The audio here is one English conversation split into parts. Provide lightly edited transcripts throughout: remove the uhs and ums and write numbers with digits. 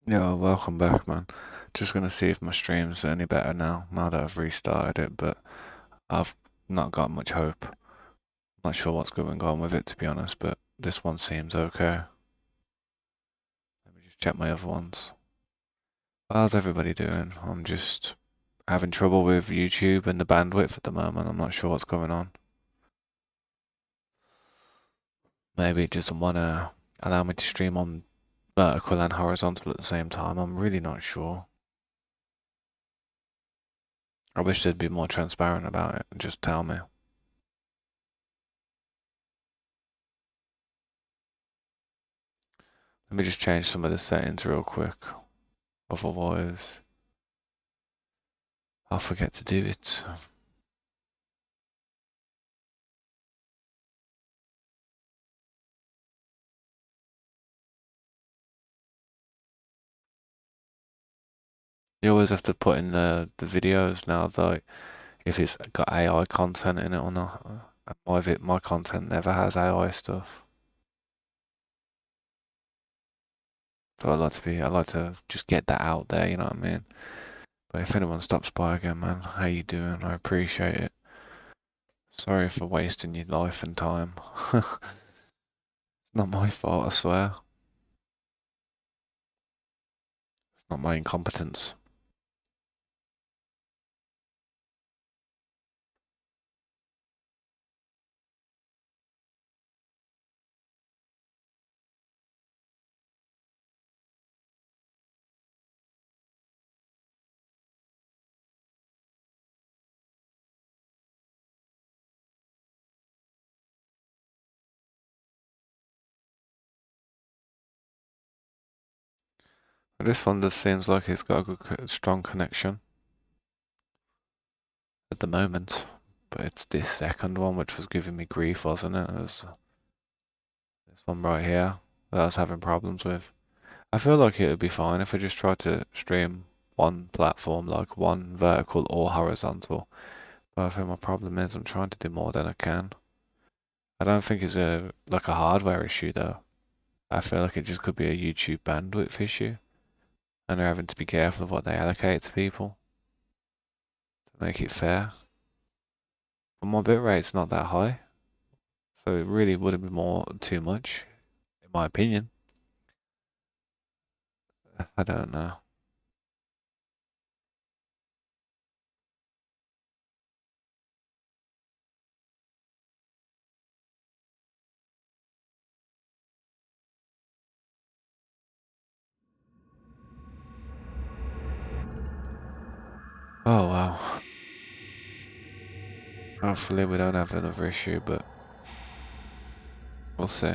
Yeah, welcome back, man. Just gonna see if my stream's any better now that I've restarted it, but I've not got much hope. Not sure what's going on with it, to be honest, but this one seems okay. Let me just check my other ones. How's everybody doing? I'm just having trouble with YouTube and the bandwidth at the moment. I'm not sure what's going on. Maybe it doesn't want to allow me to stream on vertical and horizontal at the same time. I'm really not sure. I wish they'd be more transparent about it and just tell me. Let me just change some of the settings real quick. Otherwise, I'll forget to do it. You always have to put in the videos now, like if it's got AI content in it or not. My content never has AI stuff. So I like to just get that out there, you know what I mean? But if anyone stops by again, man, how you doing? I appreciate it. Sorry for wasting your life and time. It's not my fault, I swear. It's not my incompetence. But this one just seems like it's got a good, strong connection at the moment. But it's this second one which was giving me grief, wasn't it? It was this one right here that I was having problems with. I feel like it would be fine if I just tried to stream one platform, like one vertical or horizontal. But I think my problem is I'm trying to do more than I can. I don't think it's like a hardware issue though. I feel like it just could be a YouTube bandwidth issue. And they're having to be careful of what they allocate to people to make it fair. But my bitrate's not that high. So it really wouldn't be too much, in my opinion. I don't know. Oh wow. Hopefully we don't have another issue, but we'll see.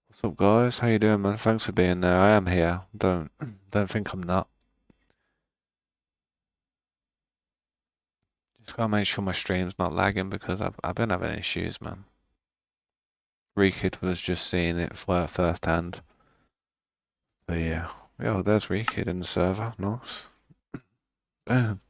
What's up, guys? How you doing, man? Thanks for being there. I am here. Don't think I'm not. Just gotta make sure my stream's not lagging because I've been having issues, man. Rekid was just seeing it for first hand. But yeah. Yeah, there's Rekid in the server. Nice. Boom.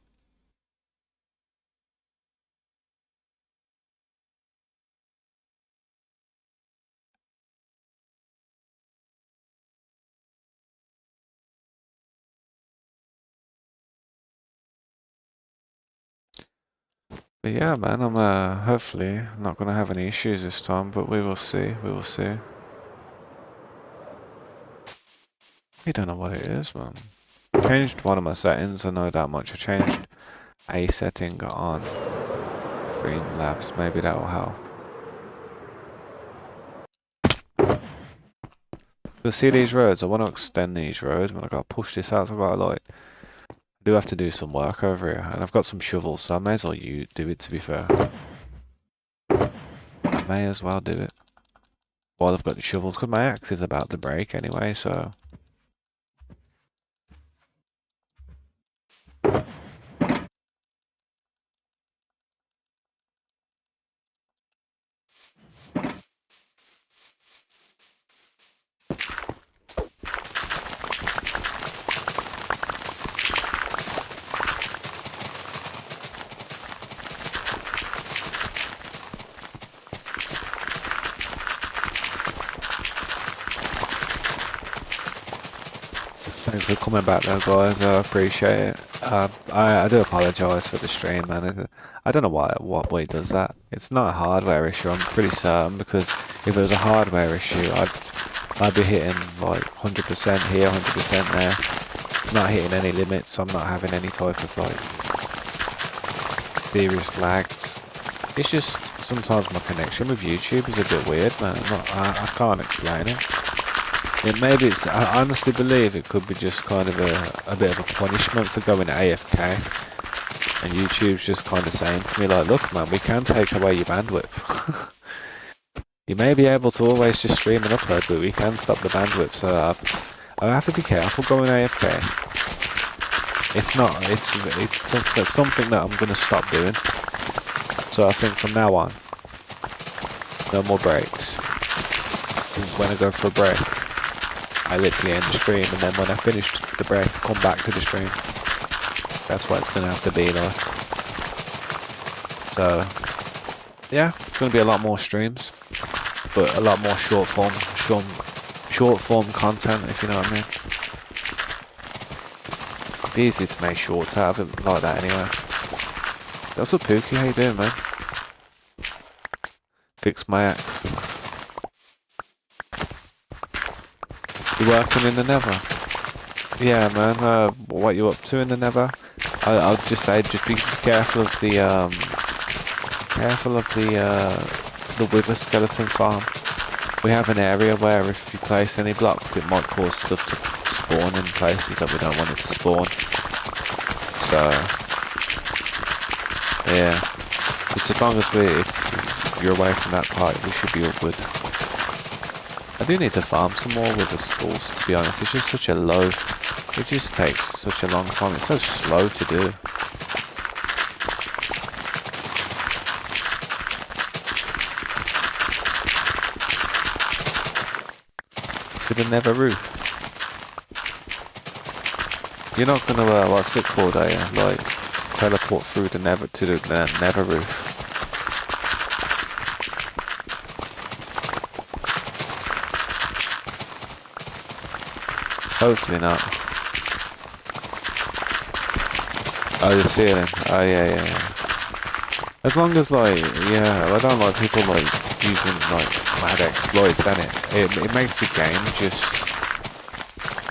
But yeah, man, I'm hopefully not gonna have any issues this time, but we will see. We will see. I don't know what it is, man. Changed one of my settings, I know that much. I changed a setting on Green Labs. Maybe that will help. So see these roads? I want to extend these roads, but I gotta push this out. So I gotta like, I do have to do some work over here, and I've got some shovels, so I may as well do it. To be fair, I may as well do it. while I've got the shovels, because my axe is about to break anyway, so... Thanks for coming back though, guys. I appreciate it. I do apologise for the stream, man. I don't know why he does that. It's not a hardware issue. I'm pretty certain, because if it was a hardware issue, I'd be hitting like 100% here, 100% there. Not hitting any limits. I'm not having any type of like serious lags. It's just sometimes my connection with YouTube is a bit weird, man. I can't explain it. I honestly believe it could be just kind of a bit of a punishment for going AFK. And YouTube's just kind of saying to me like, look man, we can take away your bandwidth. You may be able to always just stream and upload, but we can stop the bandwidth, so I have to be careful going AFK. It's something that I'm going to stop doing. So I think from now on, no more breaks. When I go for a break, I literally end the stream, and then when I finish the break, I come back to the stream. That's what it's going to have to be like. So, yeah, it's going to be a lot more streams, but a lot more short form content, if you know what I mean. It'd be easy to make shorts out of it like that anyway. That's what Pookie, how you doing, man? Fix my axe. You working in the Nether? Yeah, man. What you up to in the Nether? I'll just say, just be careful of the Wither skeleton farm. We have an area where if you place any blocks, it might cause stuff to spawn in places that we don't want it to spawn. So, yeah, just as long as you're away from that part, we should be all good. I do need to farm some more with the skulls, to be honest. It's just such a low... It just takes such a long time. It's so slow to do. To the Nether roof. You're not gonna, what's it called, like, teleport through the Nether to the Nether roof. Hopefully not. Oh, the ceiling. Oh, yeah. As long as, like, yeah, I don't like people, like, using, like, mad exploits, then it makes the game just...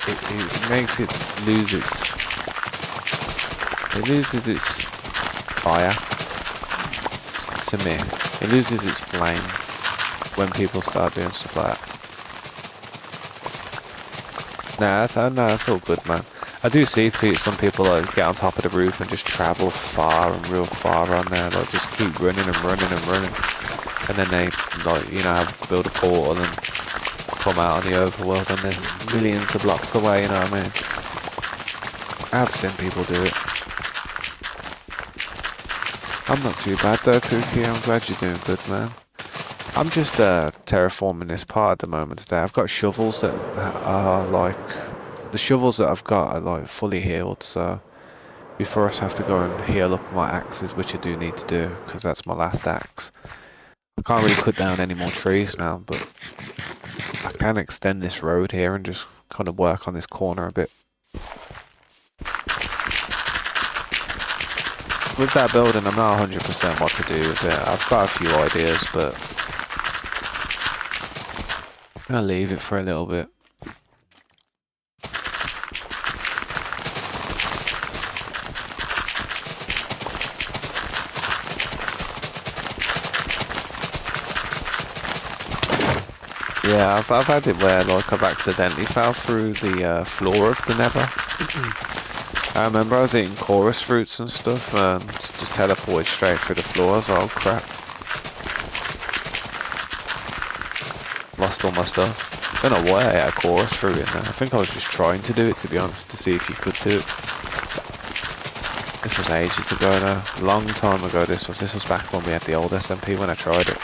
It makes it lose its... It loses its fire. To me. It loses its flame when people start doing stuff like that. Nah, that's all good, man. I do see some people like get on top of the roof and just travel far and real far on there, like just keep running and running and running, and then they like build a portal and come out on the overworld and they're millions of blocks away. You know what I mean? I have seen people do it. I'm not too bad though, Pookie. I'm glad you're doing good, man. I'm just terraforming this part at the moment today. I've got shovels that are like... The shovels that I've got are like fully healed, so... Before I have to go and heal up my axes, which I do need to do, because that's my last axe. I can't really cut down any more trees now, but... I can extend this road here and just kind of work on this corner a bit. With that building, I'm not 100% what to do with it. I've got a few ideas, but... I'm gonna leave it for a little bit. Yeah, I've had it where like I've accidentally fell through the floor of the Nether. I remember I was eating chorus fruits and stuff and just teleported straight through the floor. I was like, oh crap. Lost all my stuff. Don't know why I had a chorus through in there. I think I was just trying to do it, to be honest, to see if you could do it. This was ages ago though. Long time ago this was. This was back when we had the old SMP when I tried it.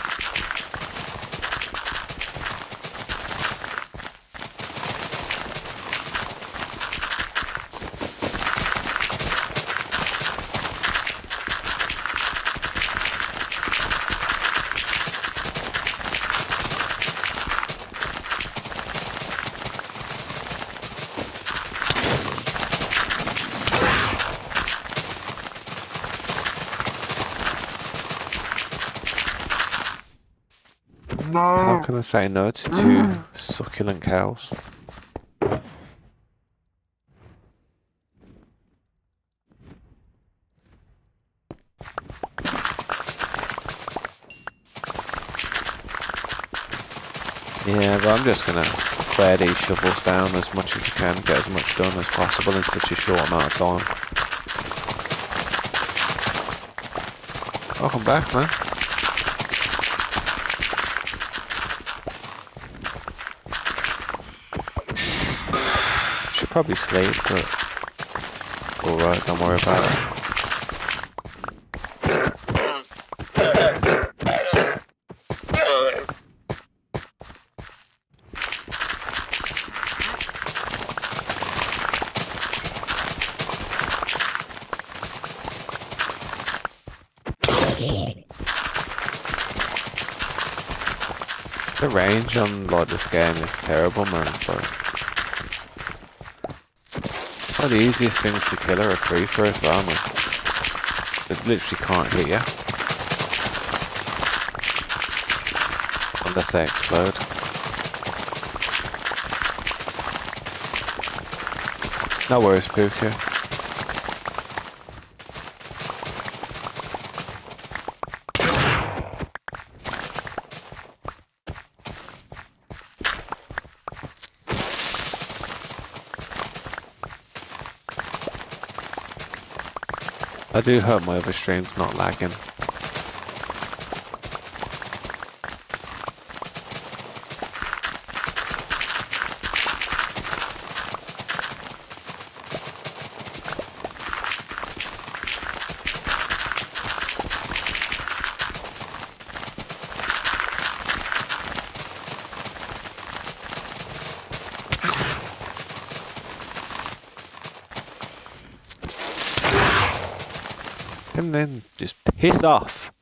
How can I say no to two succulent cows? Yeah, but I'm just gonna clear these shovels down as much as I can, get as much done as possible in such a short amount of time. Welcome back, man. Should probably sleep, but alright, don't worry about it. The range on like this game is terrible, man. So one of the easiest things to kill are a creeper as well, man. It literally can't hit you unless they explode. No worries, Pookie. I do hope my other stream's not lagging. And then just piss off.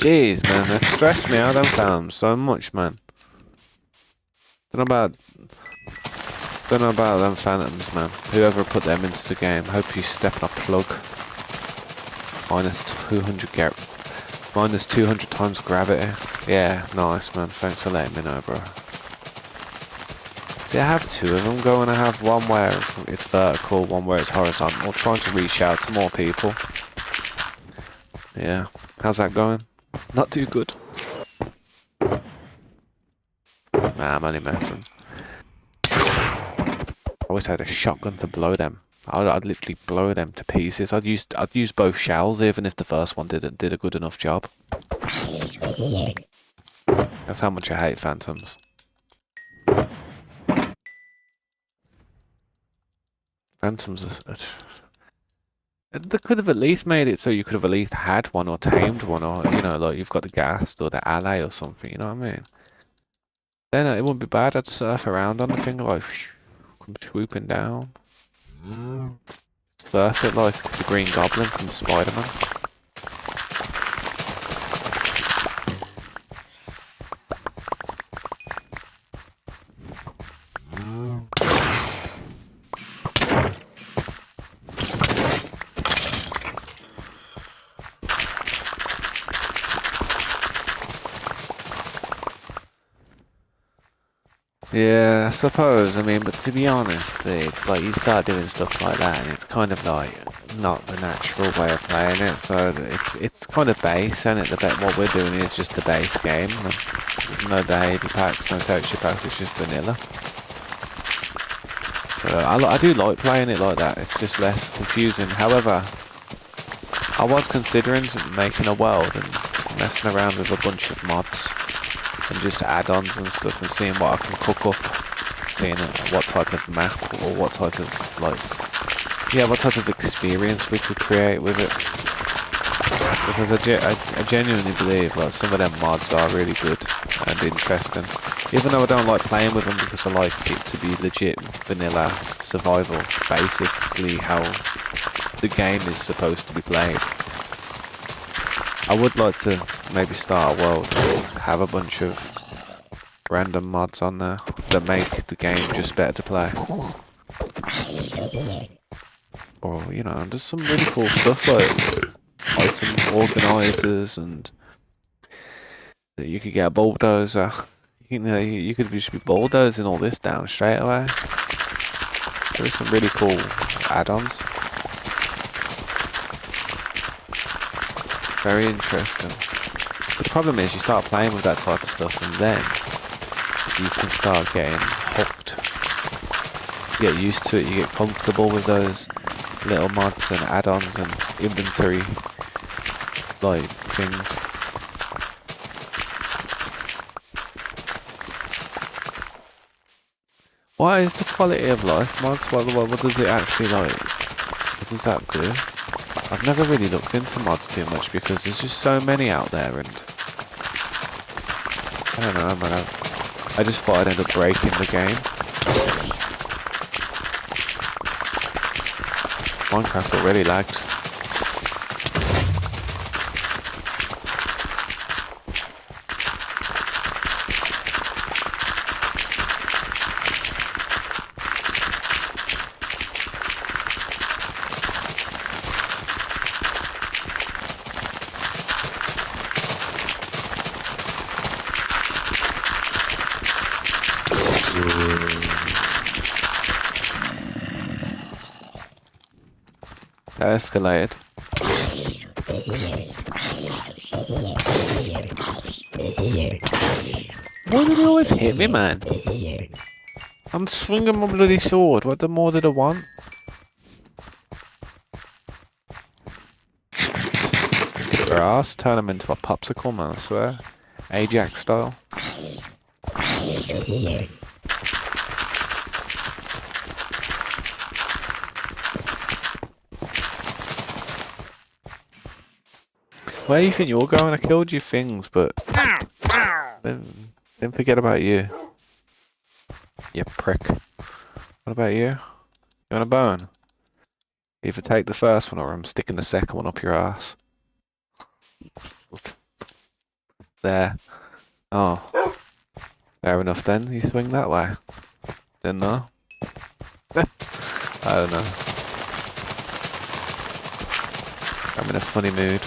Jeez, man, that stressed me out on film so much, man. Don't know about them phantoms, man. Whoever put them into the game, hope you step on a plug. Minus 200 times gravity. Yeah, nice, man. Thanks for letting me know, bro. See, I have two of them going. I have one where it's vertical, one where it's horizontal. Trying to reach out to more people. Yeah. How's that going? Not too good. Nah, I'm only messing. I always had a shotgun to blow them. I'd literally blow them to pieces. I'd use both shells even if the first one did a good enough job. That's how much I hate phantoms. Phantoms they could have at least made it so you could have at least had one or tamed one, or you know, like you've got the ghast or the ally or something, you know what I mean? Then it wouldn't be bad. I'd surf around on the thing like come swooping down. Surf it like the Green Goblin from Spider-Man. Yeah, I suppose. I mean, but to be honest, it's like you start doing stuff like that, and it's kind of like not the natural way of playing it. So it's kind of base, and what we're doing is just the base game. There's no behavior packs, no texture packs. It's just vanilla. So I do like playing it like that. It's just less confusing. However, I was considering making a world and messing around with a bunch of mods. and just add-ons and stuff, and seeing what I can cook up, seeing what type of map or what type of what type of experience we could create with it. Because I genuinely believe like some of them mods are really good and interesting. Even though I don't like playing with them because I like it to be legit vanilla survival, basically how the game is supposed to be played. I would like to maybe start a world and have a bunch of random mods on there that make the game just better to play. Or, you know, there's some really cool stuff like item organisers, and you could get a bulldozer. You know, you could just be bulldozing all this down straight away. There's some really cool add-ons. Very interesting. But the problem is you start playing with that type of stuff and then you can start getting hooked. You get used to it, you get comfortable with those little mods and add-ons and inventory like things. What is the quality of life mods? What does it actually like? What does that do? I've never really looked into mods too much because there's just so many out there, and I don't know, man. I just thought I'd end up breaking the game. Minecraft already lags. That escalated. Why did he always hit me, man? I'm swinging my bloody sword. What the more did I want? Your ass, turn him into a popsicle, man, I swear. Ajax style. Where do you think you're going? I killed your things, but didn't forget about you. You prick. What about you? You want a bone? Either take the first one or I'm sticking the second one up your ass. There. Oh. Fair enough then. You swing that way. Didn't know. I don't know. I'm in a funny mood.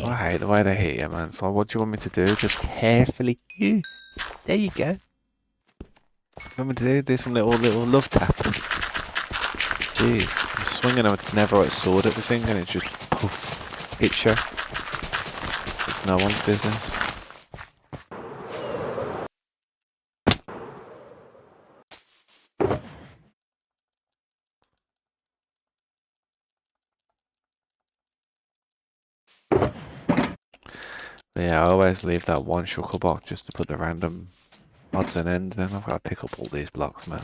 I hate the way they hit you, man. So what do you want me to do? Just carefully. There you go. What do you want me to do? Do some little love tap. Jeez. I'm swinging a netherite sword at the thing and it just poof. Hits you. It's no one's business. But yeah, I always leave that one shulker box just to put the random odds and ends in. I've got to pick up all these blocks, man.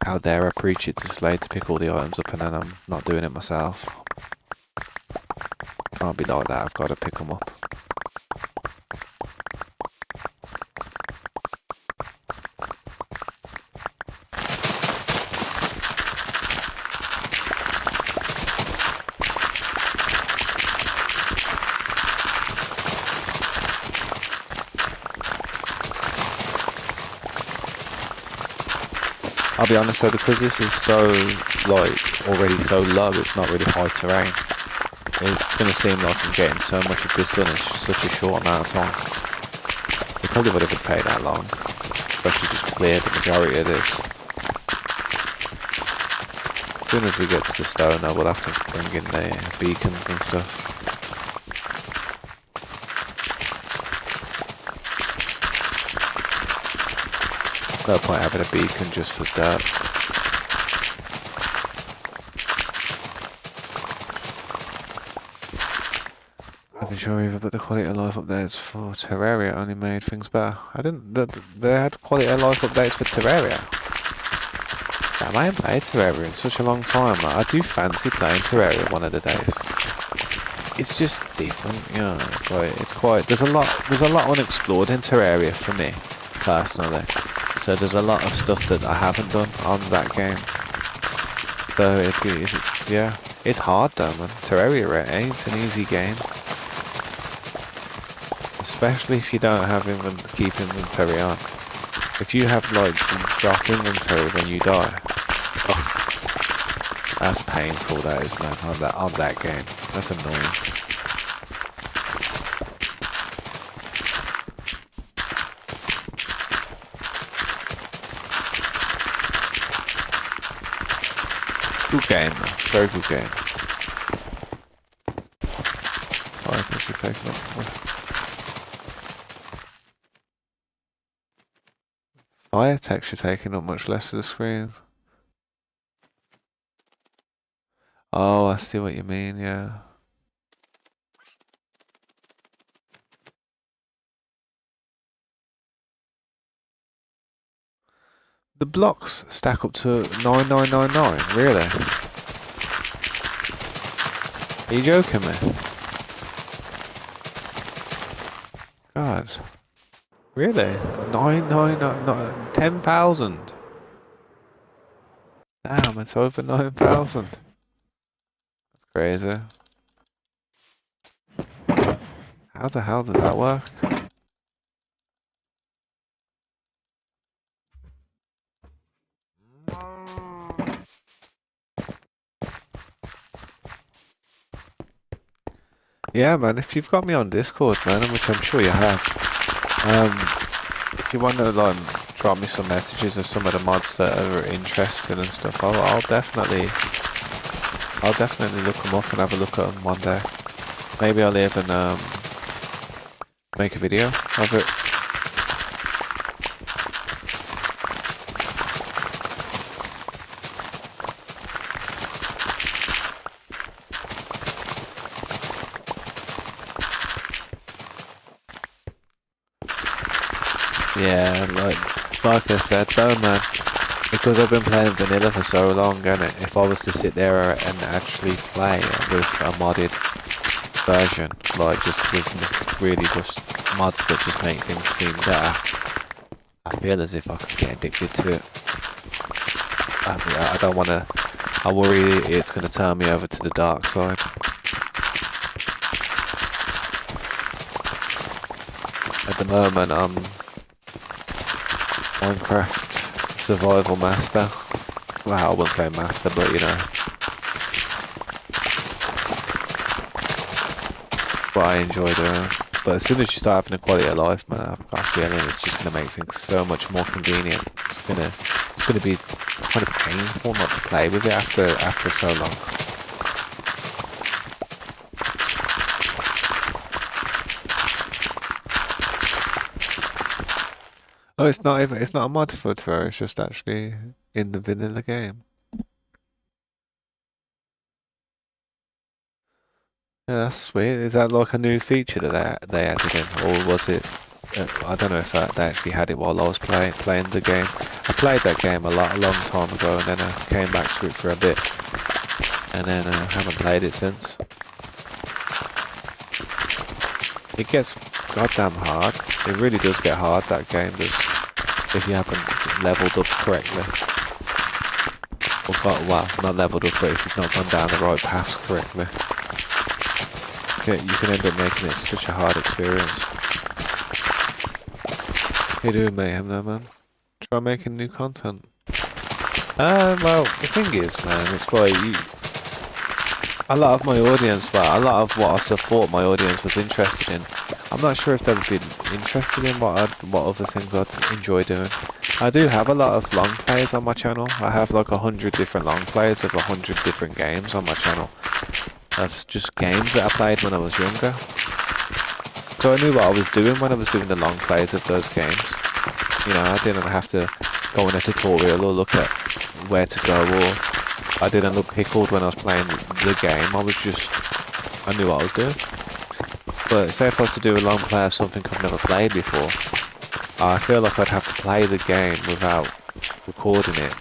How dare I preach it to Slade to pick all the items up and then I'm not doing it myself. Can't be like that, I've got to pick them up. I'll be honest though, because this is so, like, already so low, it's not really high terrain. It's going to seem like I'm getting so much of this done in such a short amount of time. It probably wouldn't even take that long, especially just clear the majority of this. As soon as we get to the stone though, we'll have to bring in the beacons and stuff. No point having a beacon just for dirt. I've been sure either, but the quality of life updates for Terraria only made things better. I didn't. They had quality of life updates for Terraria. Damn, I haven't played Terraria in such a long time. I do fancy playing Terraria one of the days. It's just different, you know. It's like it's quite. There's a lot unexplored in Terraria for me, personally. So there's a lot of stuff that I haven't done on that game. So yeah. It's hard though, man. Terraria ain't an easy game. Especially if you don't have keep inventory on. If you have like drop inventory when you die, ugh, that's painful. That is, man. On that game, that's annoying. Good game, man. Very good game. I think you're taking up. Fire texture taking up much less of the screen. Oh, I see what you mean, yeah. The blocks stack up to 9999, really? Are you joking me? God. Really? 999, 10,000. Damn, it's over 9,000. That's crazy. How the hell does that work? Yeah, man, if you've got me on Discord, man, which I'm sure you have, if you want to like drop me some messages of some of the mods that are interesting and stuff, I'll definitely look them up and have a look at them one day. Maybe I'll even make a video of it. Yeah, like I said though, man, because I've been playing vanilla for so long, and if I was to sit there and actually play with a modded version, like just with really just mods that just make things seem better, I feel as if I could get addicted to it. I don't want to. I worry it's going to turn me over to the dark side. At the moment, I'm Minecraft survival master. Well, I wouldn't say master, but you know. What I enjoy doing. But as soon as you start having a quality of life, man, I've got a feeling it's just gonna make things so much more convenient. It's gonna be kind of painful not to play with it after so long. Oh, it's not a mod for Terraria, it's just actually in the vanilla game. Yeah, that's sweet. Is that like a new feature that they added in, or was it? I don't know if they actually had it while I was playing the game. I played that game a long time ago, and then I came back to it for a bit, and then I haven't played it since. It gets goddamn hard. It really does get hard, that game does, if you haven't leveled up correctly. Or well, not leveled up, but if you've not gone down the right paths correctly. You can end up making it such a hard experience. How you doing, Mayhem, though, man? Try making new content. Well, the thing is, man, it's like a lot of my audience, well, a lot of what I thought my audience was interested in, I'm not sure if they've been interested in what other things I'd enjoy doing. I do have a lot of long plays on my channel. I have like 100 different long plays of 100 different games on my channel. Of just games that I played when I was younger. So I knew what I was doing when I was doing the long plays of those games. You know, I didn't have to go on a tutorial or look at where to go, or I didn't look pickled when I was playing the game. I knew what I was doing. But say if I was to do a long play of something I've never played before, I feel like I'd have to play the game without recording it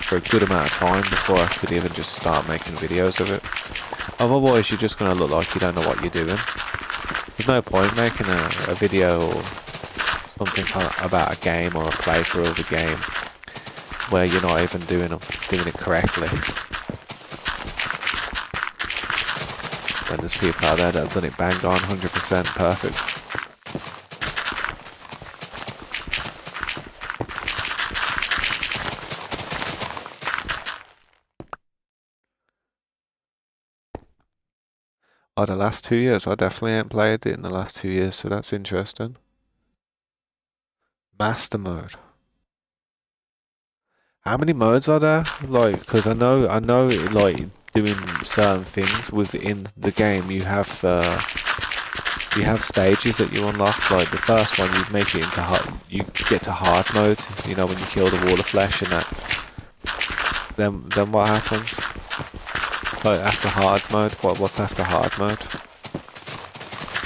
for a good amount of time before I could even just start making videos of it. Otherwise, you're just going to look like you don't know what you're doing. There's no point making a video or something about a game or a playthrough of a game where you're not even doing it correctly. And there's people out there that have done it bang on, 100% perfect. Oh, the last 2 years, I definitely ain't played it in the last 2 years, so that's interesting. Master mode. How many modes are there? Like, because I know, like doing certain things within the game. You have stages that you unlock. Like the first one, you make it into you get to hard mode. You know, when you kill the wall of flesh and that. Then what happens? Like after hard mode, what's after hard mode?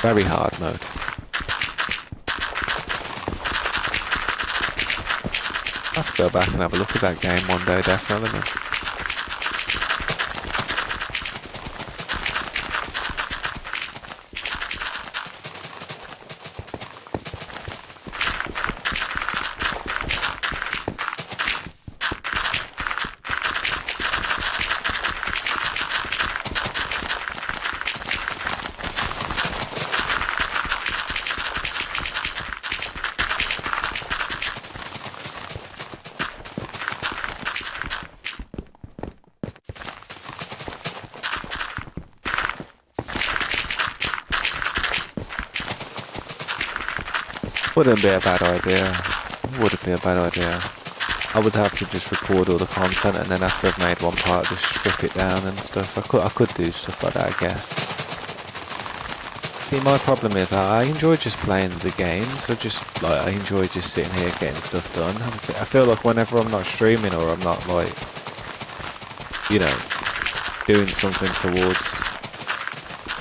Very hard mode. I have to go back and have a look at that game one day, definitely, man. Wouldn't be a bad idea. Wouldn't be a bad idea. I would have to just record all the content and then after I've made one part, just strip it down and stuff. I could do stuff like that, I guess. See, my problem is I enjoy just playing the games. I enjoy just sitting here getting stuff done. I feel like whenever I'm not streaming or I'm not like, you know, doing something towards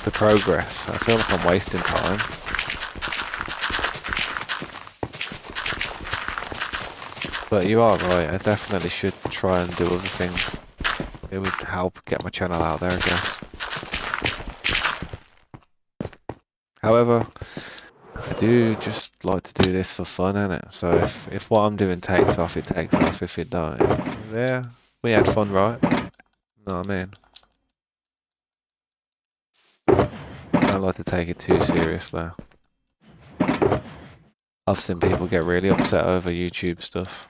the progress, I feel like I'm wasting time. But you are right, I definitely should try and do other things. It would help get my channel out there, I guess. However, I do just like to do this for fun, innit? So if what I'm doing takes off, it takes off. If it don't, yeah, we had fun, right? Know what I mean? I don't like to take it too seriously. I've seen people get really upset over YouTube stuff.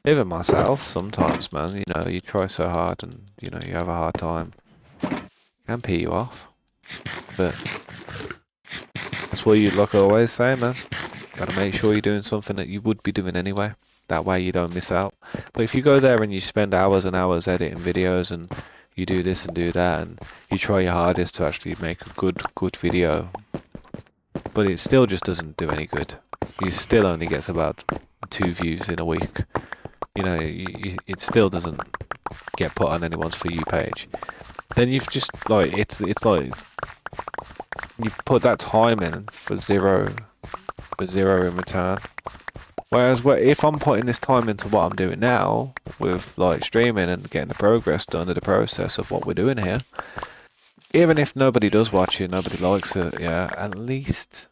Even myself, sometimes, man, you know, you try so hard and, you know, you have a hard time. It can pee you off. But that's what like I always say, man. Gotta make sure you're doing something that you would be doing anyway. That way you don't miss out. But if you go there and you spend hours and hours editing videos and you do this and do that and you try your hardest to actually make a good video, but it still just doesn't do any good. You still only gets about 2 views in a week. You know, it still doesn't get put on anyone's For You page. Then you've just, like, it's like, you've put that time in for zero in return. Whereas if I'm putting this time into what I'm doing now, with, like, streaming and getting the progress done in the process of what we're doing here, even if nobody does watch it, nobody likes it, yeah, at least,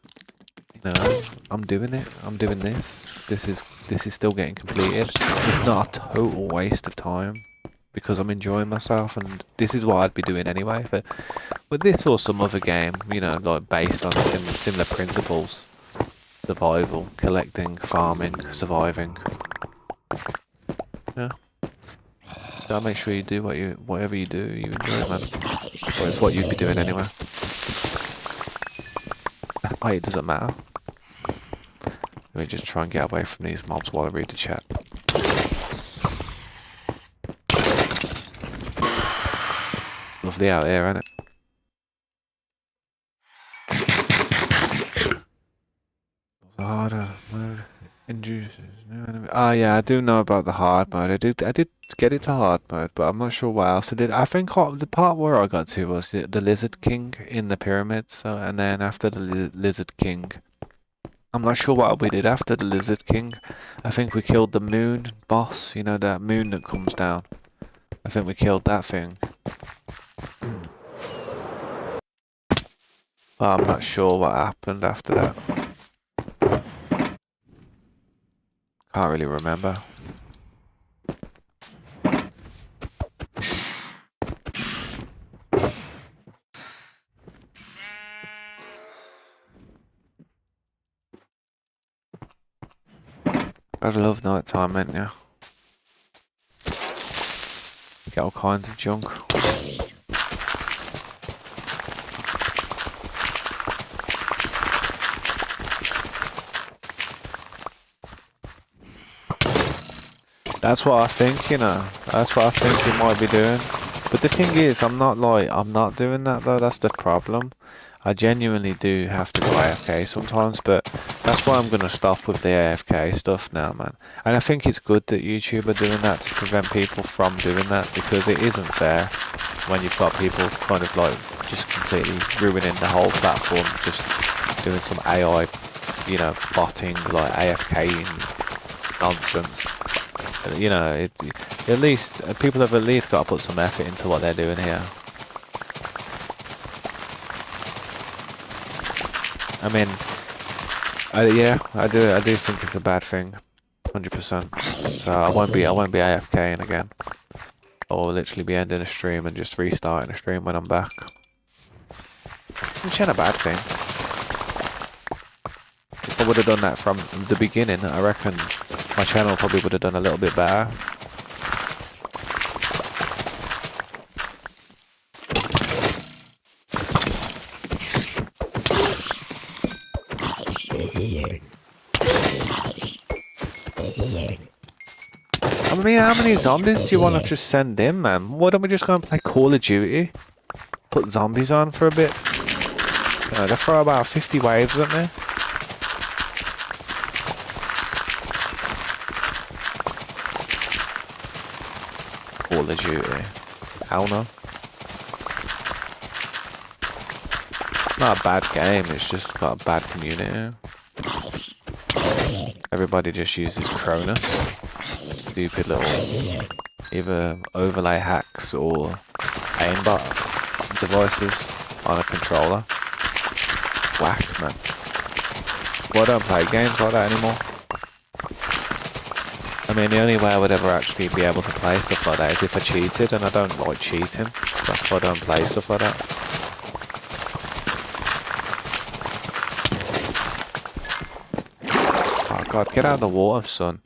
you know, I'm doing it. I'm doing this. This is still getting completed. It's not a total waste of time because I'm enjoying myself, and this is what I'd be doing anyway. But with this or some other game, you know, like based on similar principles, survival, collecting, farming, surviving. Yeah. Gotta make sure you do whatever you do, you enjoy it, man. Or it's what you'd be doing anyway. That way it doesn't matter. Let me just try and get away from these mobs while I read the chat. Lovely out here, ain't it? The harder mode induces new enemy. Oh yeah, I do know about the hard mode. I did get it to hard mode, but I'm not sure what else I did. I think the part where I got to was the Lizard King in the pyramids. So, and then after the Lizard King, I'm not sure what we did after the Lizard King. I think we killed the moon boss. You know that moon that comes down. I think we killed that thing. But I'm not sure what happened after that. Can't really remember. Gotta love night time, ain't ya? Get all kinds of junk. That's what I think, you know. That's what I think you might be doing. But the thing is, I'm not doing that though. That's the problem. I genuinely do have to go AFK sometimes, but that's why I'm gonna stop with the AFK stuff now, man. And I think it's good that YouTube are doing that to prevent people from doing that, because it isn't fair when you've got people kind of like just completely ruining the whole platform, just doing some AI, you know, botting, like AFKing nonsense. You know, at least people have at least got to put some effort into what they're doing here. I mean, yeah, I do think it's a bad thing, 100%. So I won't be AFKing again, or literally be ending a stream and just restarting a stream when I'm back. Which ain't a bad thing. If I would have done that from the beginning, I reckon my channel probably would have done a little bit better. I mean, how many zombies do you want to just send in, man? Why don't we just go and play Call of Duty? Put zombies on for a bit. They throw about 50 waves at me. Call of Duty. Hell no. Not a bad game, it's just got a bad community. Everybody just uses Cronus. Stupid little either overlay hacks or aimbot devices on a controller. Whack, man. Well, I don't play games like that anymore. I mean, the only way I would ever actually be able to play stuff like that is if I cheated, and I don't like cheating. That's why I don't play stuff like that. Oh god, get out of the water, son.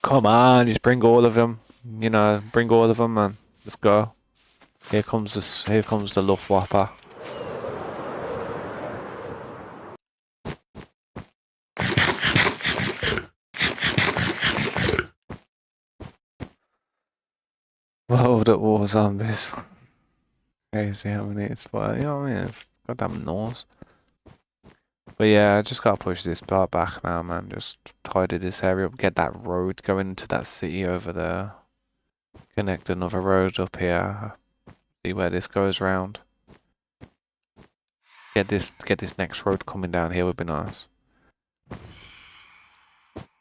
Come on, just bring all of them. You know, bring all of them, man. Let's go. Here comes the Luftwaffe. World at War zombies. Crazy how many it's, but you know what I mean? It's goddamn Norse. But yeah, I just gotta push this part back now, man. Just tidy this area up, get that road going into that city over there. Connect another road up here. See where this goes round. Get this next road coming down here would be nice.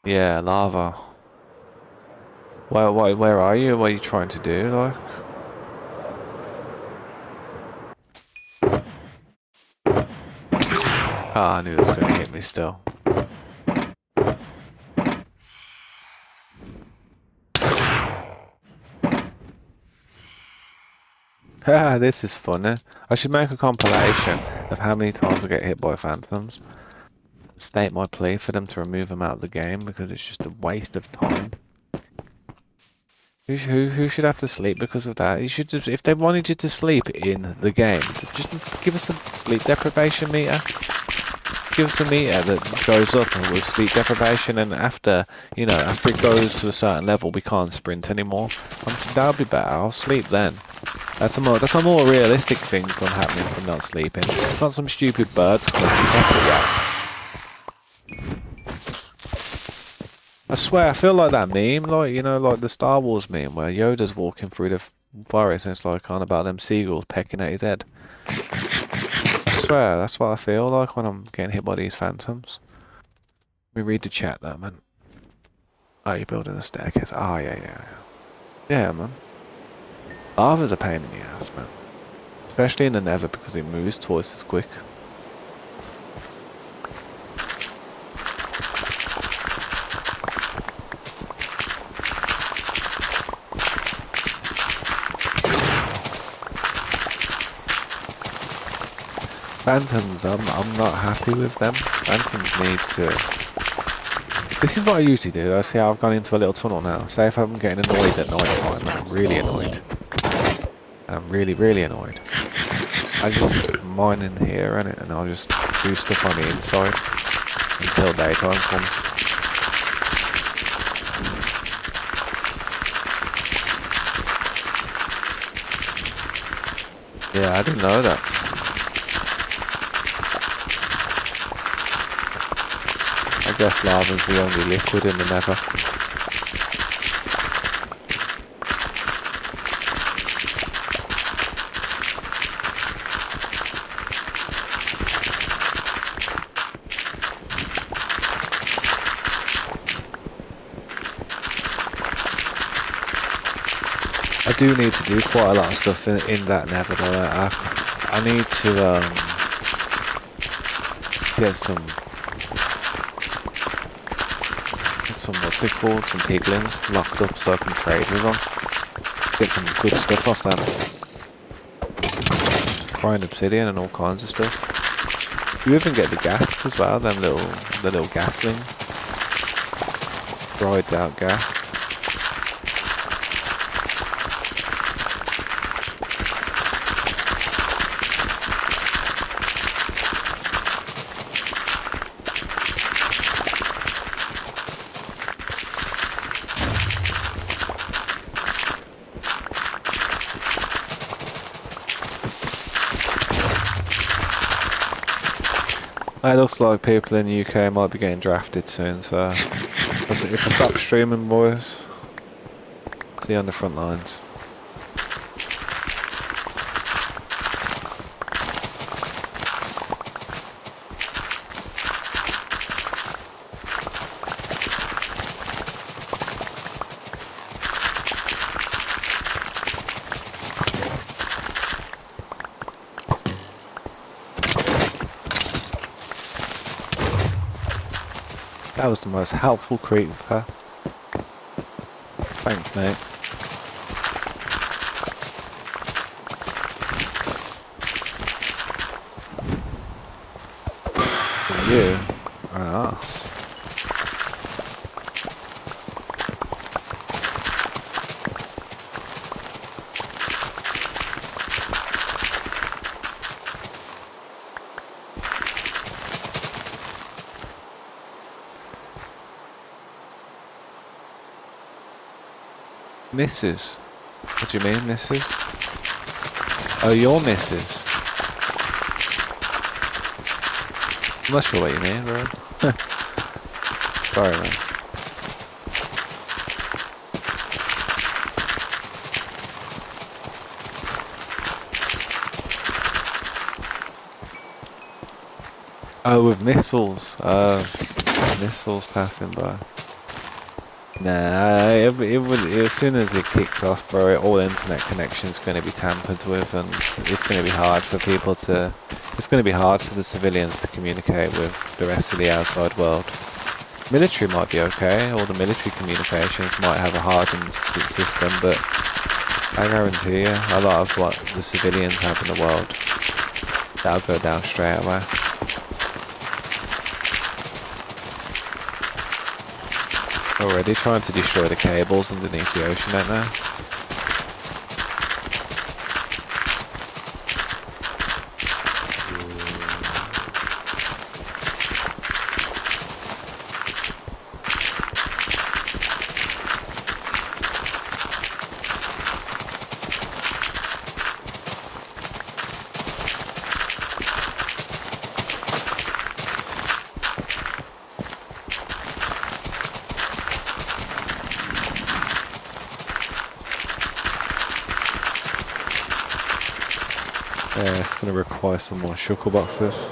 Yeah, lava. Where are you? What are you trying to do, like? Ah, I knew it was gonna hit me still. Haha, this is funny. I should make a compilation of how many times I get hit by phantoms. State my plea for them to remove them out of the game, because it's just a waste of time. Who should have to sleep because of that? You should just, if they wanted you to sleep in the game, just give us a sleep deprivation meter. Just give us a meter that goes up with sleep deprivation, and after, you know, after it goes to a certain level, we can't sprint anymore. That'll be better. I'll sleep then. That's a more realistic thing from happening from not sleeping. It's not some stupid birds coming to peck at you. I swear, I feel like that meme, like like the Star Wars meme where Yoda's walking through the forest and it's like on about them seagulls pecking at his head. I swear, that's what I feel like when I'm getting hit by these phantoms. Let me read the chat though, man. Oh, you're building a staircase. Oh, yeah. Yeah, man. Lava's a pain in the ass, man. Especially in the Nether because it moves twice as quick. Phantoms, I'm not happy with them. Phantoms need to... This is what I usually do. I see how I've gone into a little tunnel now. Say if I'm getting annoyed at night time, I'm really annoyed. I'm really annoyed. I just mine in here and I'll just do stuff on the inside until daytime comes. Yeah, I didn't know that. I guess lava's the only liquid in the Nether. I do need to do quite a lot of stuff in that Nether though. I need to get some what's it called, some piglins locked up so I can trade with them. Get some good stuff off them. Grind obsidian and all kinds of stuff. You even get the ghast as well, the little gaslings. Dried out ghast. It looks like people in the UK might be getting drafted soon, so if I stop streaming, boys, see you on the front lines. That was the most helpful creeper. Thanks, mate. You are an arse. Missus? What do you mean, missus? Oh, your missus? I'm not sure what you mean, bro. Sorry, man. Oh, with missiles. Missiles passing by. Nah, it would, as soon as it kicked off, bro, all internet connections going to be tampered with, and it's going to be hard for people to, it's going to be hard for the civilians to communicate with the rest of the outside world. Military might be okay, all the military communications might have a hardened system, but I guarantee you, a lot of what the civilians have in the world, that'll go down straight away. Already trying to destroy the cables underneath the ocean right now. Yeah, it's going to require some more shuttle boxes.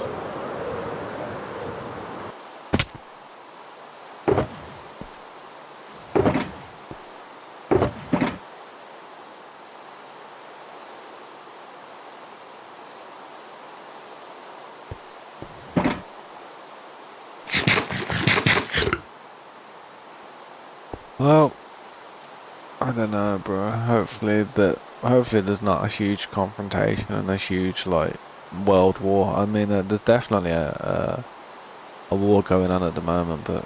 Well, I don't know, bro. Hopefully there's not a huge confrontation and a huge like world war. I mean, there's definitely a war going on at the moment, but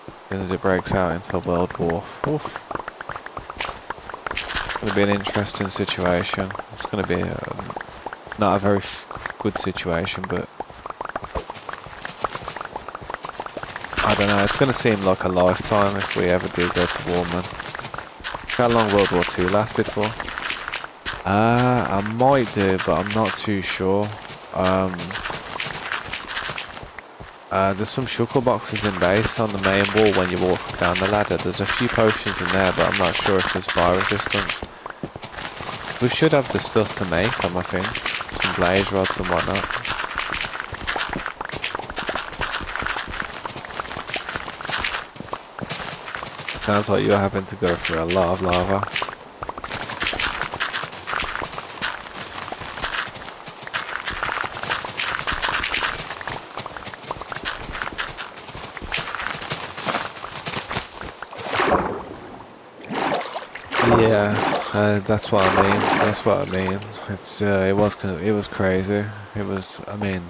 as soon as it breaks out into a world war, oof, it's going to be an interesting situation. It's going to be not a very good situation, but I don't know. It's going to seem like a lifetime if we ever do go to war, man. How long World War II lasted for? I might do, but I'm not too sure. There's some shuttle boxes in base on the main wall when you walk down the ladder. There's a few potions in there, but I'm not sure if there's fire resistance. We should have the stuff to make them, I think. Some blaze rods and whatnot. Sounds like you're having to go through a lot of lava. Yeah, that's what I mean. That's what I mean. It was crazy. It was. I mean,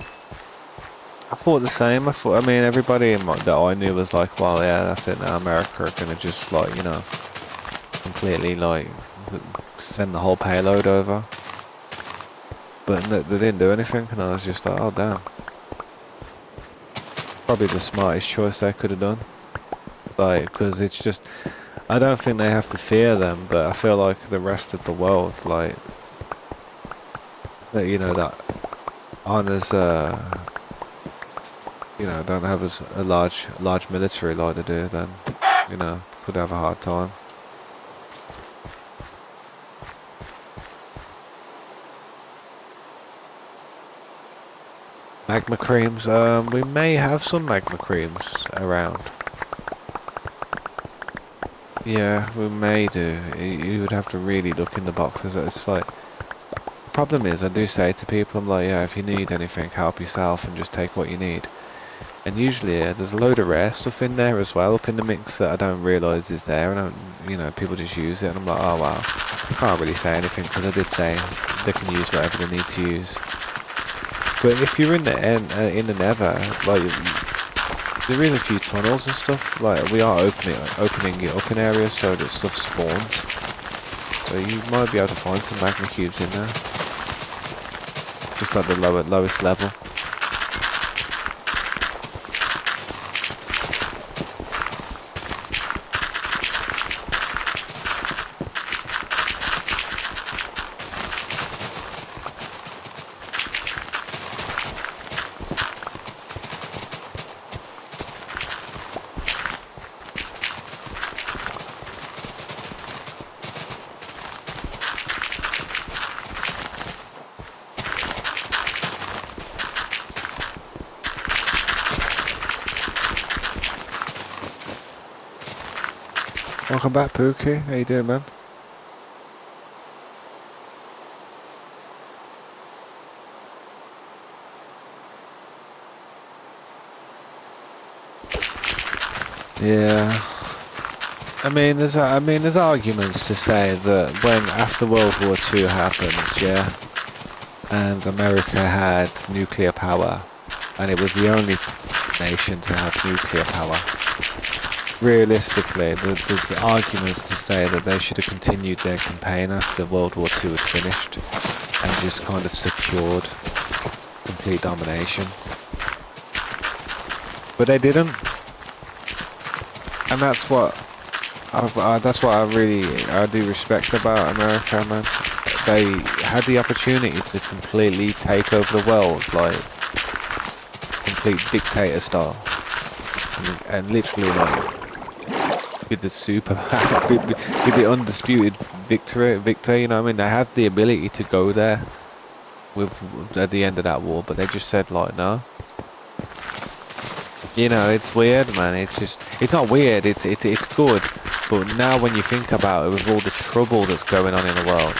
I thought the same. I mean, everybody that I knew was like, well, yeah, that's it now. America are gonna just like, completely like send the whole payload over. But they didn't do anything, and I was just like, oh damn. Probably the smartest choice they could have done. Like, because it's just, I don't think they have to fear them, but I feel like the rest of the world, like, that aren't as, don't have as a large military like they do, then, could have a hard time. Magma creams, we may have some magma creams around. Yeah, we may do. You would have to really look in the boxes. It's like, the problem is, I do say to people, I'm like, yeah, if you need anything, help yourself and just take what you need. And usually, there's a load of rare stuff in there as well, up in the mix that I don't realise is there, and people just use it, and I'm like, oh wow, I can't really say anything, because I did say they can use whatever they need to use. But if you're in the Nether, like, there is a few tunnels and stuff. Like, we are opening it up in areas so that stuff spawns. So you might be able to find some magma cubes in there, just at the lowest level. Welcome back, Pookie. How you doing, man? Yeah. I mean, there's arguments to say that when after World War II happened, yeah, and America had nuclear power, and it was the only nation to have nuclear power. Realistically, there's arguments to say that they should have continued their campaign after World War II had finished and just kind of secured complete domination. But they didn't, and that's what I do respect about America, man. They had the opportunity to completely take over the world, like complete dictator style, and literally like. With the with the undisputed victor. You know what I mean? They had the ability to go there with at the end of that war, but they just said like no. You know, it's weird, man. It's not weird. It's good, but now when you think about it, with all the trouble that's going on in the world,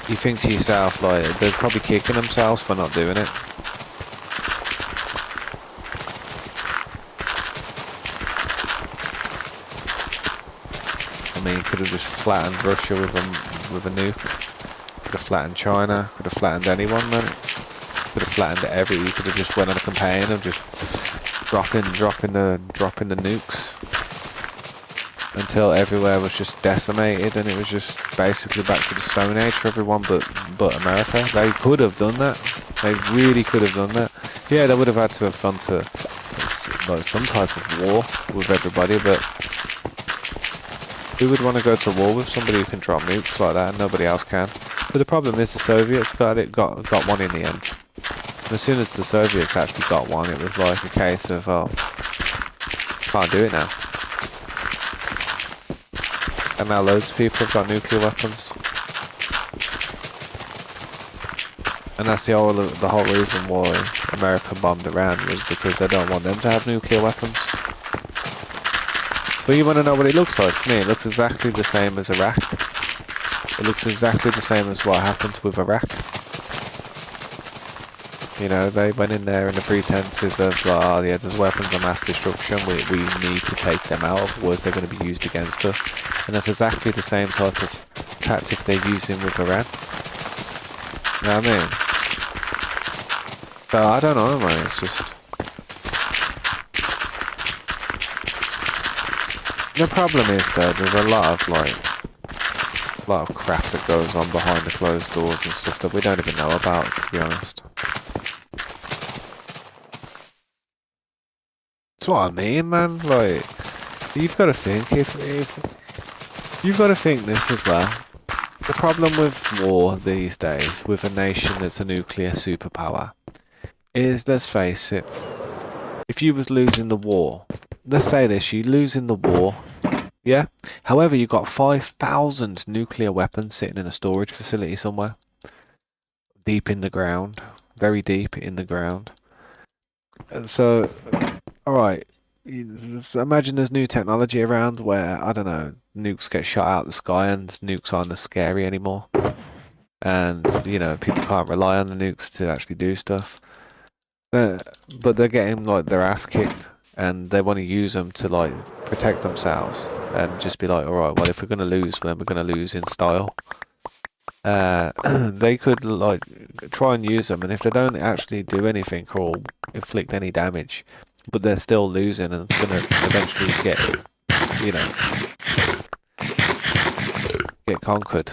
you think to yourself like they're probably kicking themselves for not doing it. I mean, could have just flattened Russia with a nuke. Could have flattened China. Could have flattened anyone, man. Could have flattened you could have just went on a campaign of just dropping the nukes until everywhere was just decimated and it was just basically back to the Stone Age for everyone but America. They could have done that. They really could have done that. Yeah, they would have had to have gone to like some type of war with everybody, but who would want to go to war with somebody who can drop nukes like that and nobody else can? But the problem is the Soviets got one in the end. As soon as the Soviets actually got one, it was like a case of, oh, can't do it now. And now loads of people have got nuclear weapons. And that's the whole reason why America bombed Iran, was because they don't want them to have nuclear weapons. But you want to know what it looks like to me? It looks exactly the same as Iraq. It looks exactly the same as what happened with Iraq. You know, they went in there in the pretenses of, oh yeah, there's weapons of mass destruction, we need to take them out, otherwise they're going to be used against us. And that's exactly the same type of tactic they're using with Iran. You know what I mean? So I don't know, man, it's just... The problem is though, there's a lot of crap that goes on behind the closed doors and stuff that we don't even know about, to be honest. That's what I mean, man. Like, you've got to think if you've got to think this as well. The problem with war these days, with a nation that's a nuclear superpower, is, let's face it, if you was losing the war, let's say this, you losing the war, yeah? However, you got 5,000 nuclear weapons sitting in a storage facility somewhere. Deep in the ground. Very deep in the ground. And so, alright, imagine there's new technology around where, I don't know, nukes get shot out the sky and nukes aren't as scary anymore. And, you know, people can't rely on the nukes to actually do stuff. But they're getting, like, their ass kicked. And they want to use them to, like, protect themselves. And just be like, alright, well, if we're going to lose, then we're going to lose in style. They could, like, try and use them. And if they don't actually do anything or inflict any damage, but they're still losing and going to eventually get, you know, get conquered.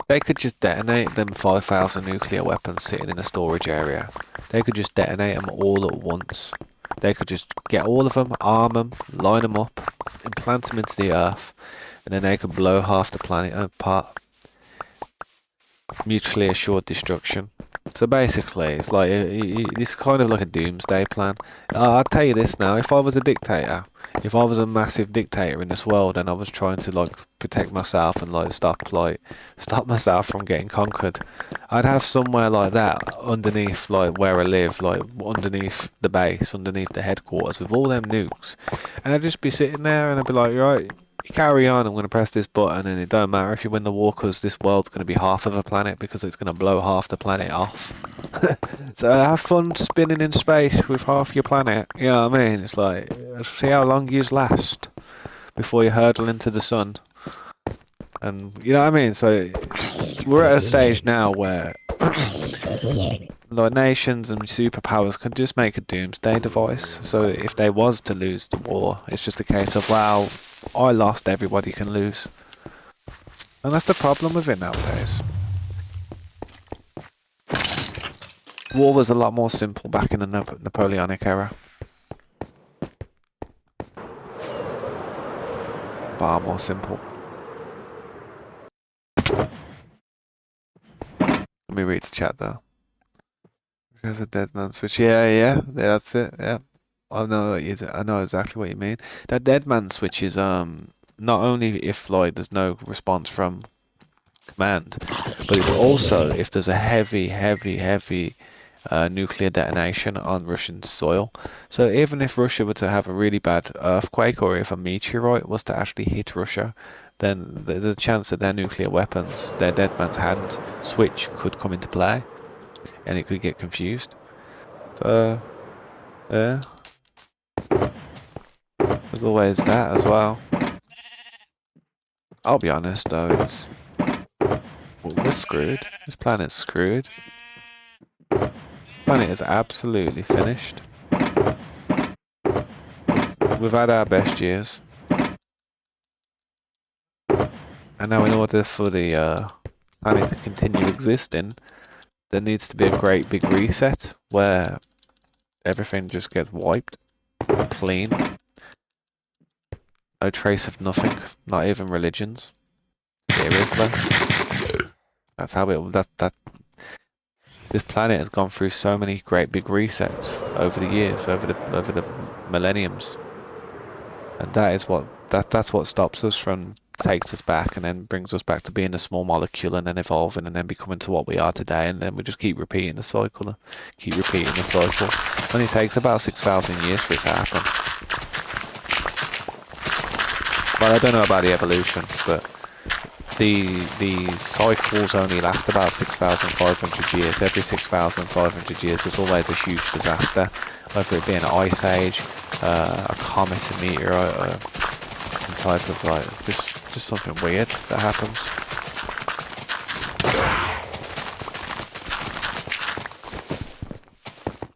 They could just detonate them 5,000 nuclear weapons sitting in a storage area. They could just detonate them all at once. They could just get all of them, arm them, line them up, implant them into the earth, and then they could blow half the planet apart. Mutually assured destruction. So basically, it's like it's kind of like a doomsday plan. I'll tell you this now: if I was a dictator, if I was a massive dictator in this world, and I was trying to like protect myself and like stop myself from getting conquered, I'd have somewhere like that underneath, like where I live, like underneath the base, underneath the headquarters, with all them nukes, and I'd just be sitting there, and I'd be like, right, you carry on, I'm going to press this button, and it don't matter if you win the war, because this world's going to be half of a planet, because it's going to blow half the planet off. So have fun spinning in space with half your planet. You know what I mean? It's like, see how long you last before you hurtle into the sun. And you know what I mean? So we're at a stage now where the nations and superpowers could just make a doomsday device. So if they was to lose the war, it's just a case of, wow, I lost, everybody can lose. And that's the problem with it nowadays. War was a lot more simple back in the Napoleonic era. Far more simple. Let me read the chat though. There's a dead man switch. Yeah, that's it. Yeah, I know exactly what you mean. That dead man switch is not only if like there's no response from command, but it's also if there's a heavy nuclear detonation on Russian soil. So even if Russia were to have a really bad earthquake, or if a meteorite was to actually hit Russia, then the chance that their nuclear weapons, their dead man's hand switch, could come into play, and it could get confused. So yeah, there's always that as well. I'll be honest though, we're screwed. This planet's screwed. Planet is absolutely finished. We've had our best years, and now in order for the planet to continue existing, there needs to be a great big reset where everything just gets wiped clean. No trace of nothing, not even religions. Seriously, that's how it. That this planet has gone through so many great big resets over the years, over the millenniums, and that's what stops us from, takes us back and then brings us back to being a small molecule and then evolving and then becoming to what we are today, and then we just keep repeating the cycle. It only takes about 6,000 years for it to happen. Well, I don't know about the evolution, but the cycles only last about 6,500 years. Every 6,500 years there's always a huge disaster, whether it be an ice age, a comet, a meteorite, or some type of like just something weird that happens.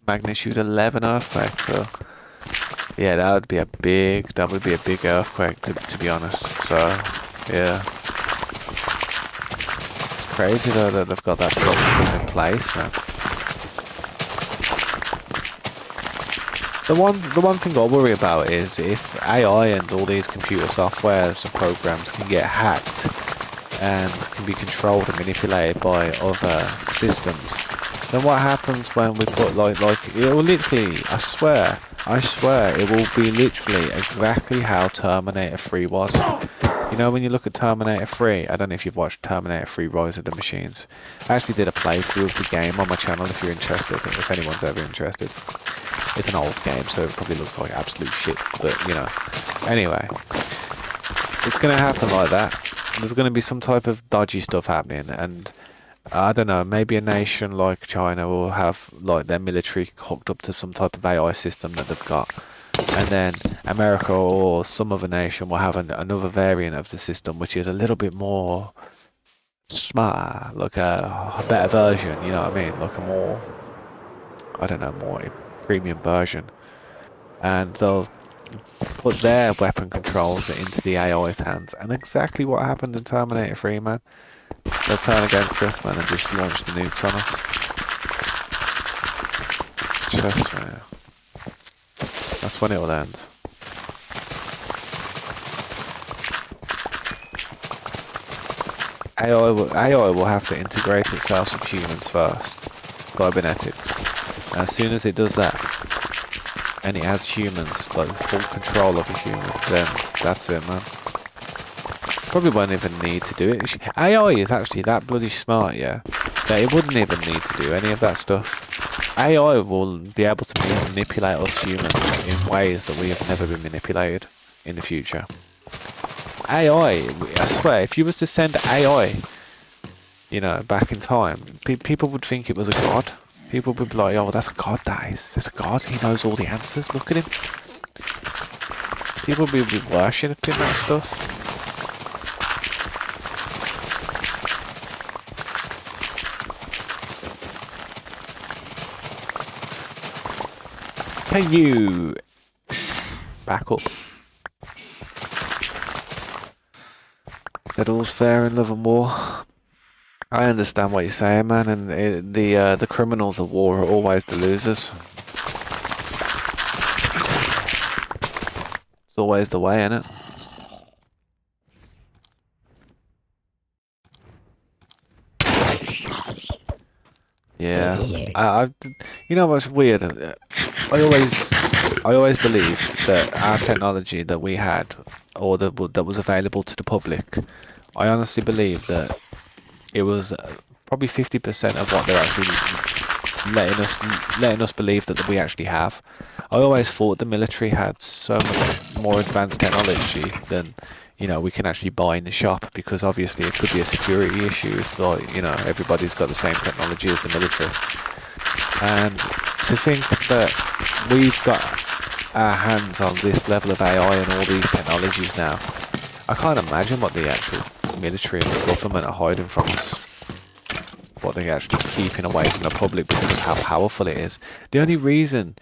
Magnitude 11 earthquake, so yeah, that would be a big earthquake to be honest. So yeah, it's crazy though that they've got that sort of stuff in place, man. The one thing I worry about is if AI and all these computer softwares and programs can get hacked and can be controlled and manipulated by other systems, then what happens when we put like it will literally, I swear it will be literally exactly how Terminator 3 was. You know, when you look at Terminator 3, I don't know if you've watched Terminator 3 Rise of the Machines. I actually did a playthrough of the game on my channel if you're interested, if anyone's ever interested. It's an old game, so it probably looks like absolute shit, but you know. Anyway, it's going to happen like that. There's going to be some type of dodgy stuff happening, and I don't know, maybe a nation like China will have like their military hooked up to some type of AI system that they've got, and then America or some other nation will have another variant of the system which is a little bit more smart, like a better version, you know what I mean, like a more, I don't know, more premium version, and they'll put their weapon controls into the AI's hands, and exactly what happened in Terminator 3, man. They'll turn against us, man, and just launch the nukes on us. Trust me. That's when it will end. AI will have to integrate itself with humans first. Cybernetics. And as soon as it does that, and it has humans, like full control of a human, then that's it, man. Probably won't even need to do it. AI is actually that bloody smart, yeah, that it wouldn't even need to do any of that stuff. AI will be able to manipulate us humans in ways that we have never been manipulated in the future. AI, I swear, if you was to send AI, you know, back in time, people would think it was a god. People would be like, oh, that's a god, that is. That's a god, he knows all the answers, look at him. People would be worshipping that stuff. Can you back up? That all's fair in love and war. I understand what you're saying, man, and the criminals of war are always the losers. It's always the way, innit? Yeah, you know what's weird? I always believed that our technology that we had or that was available to the public, I honestly believe that it was probably 50% of what they're actually letting us believe that we actually have. I always thought the military had so much more advanced technology than we can actually buy in the shop, because obviously it could be a security issue if everybody's got the same technology as the military. And to think that we've got our hands on this level of AI and all these technologies now, I can't imagine what the actual military and the government are hiding from us. What they're actually keeping away from the public because of how powerful it is. The only reason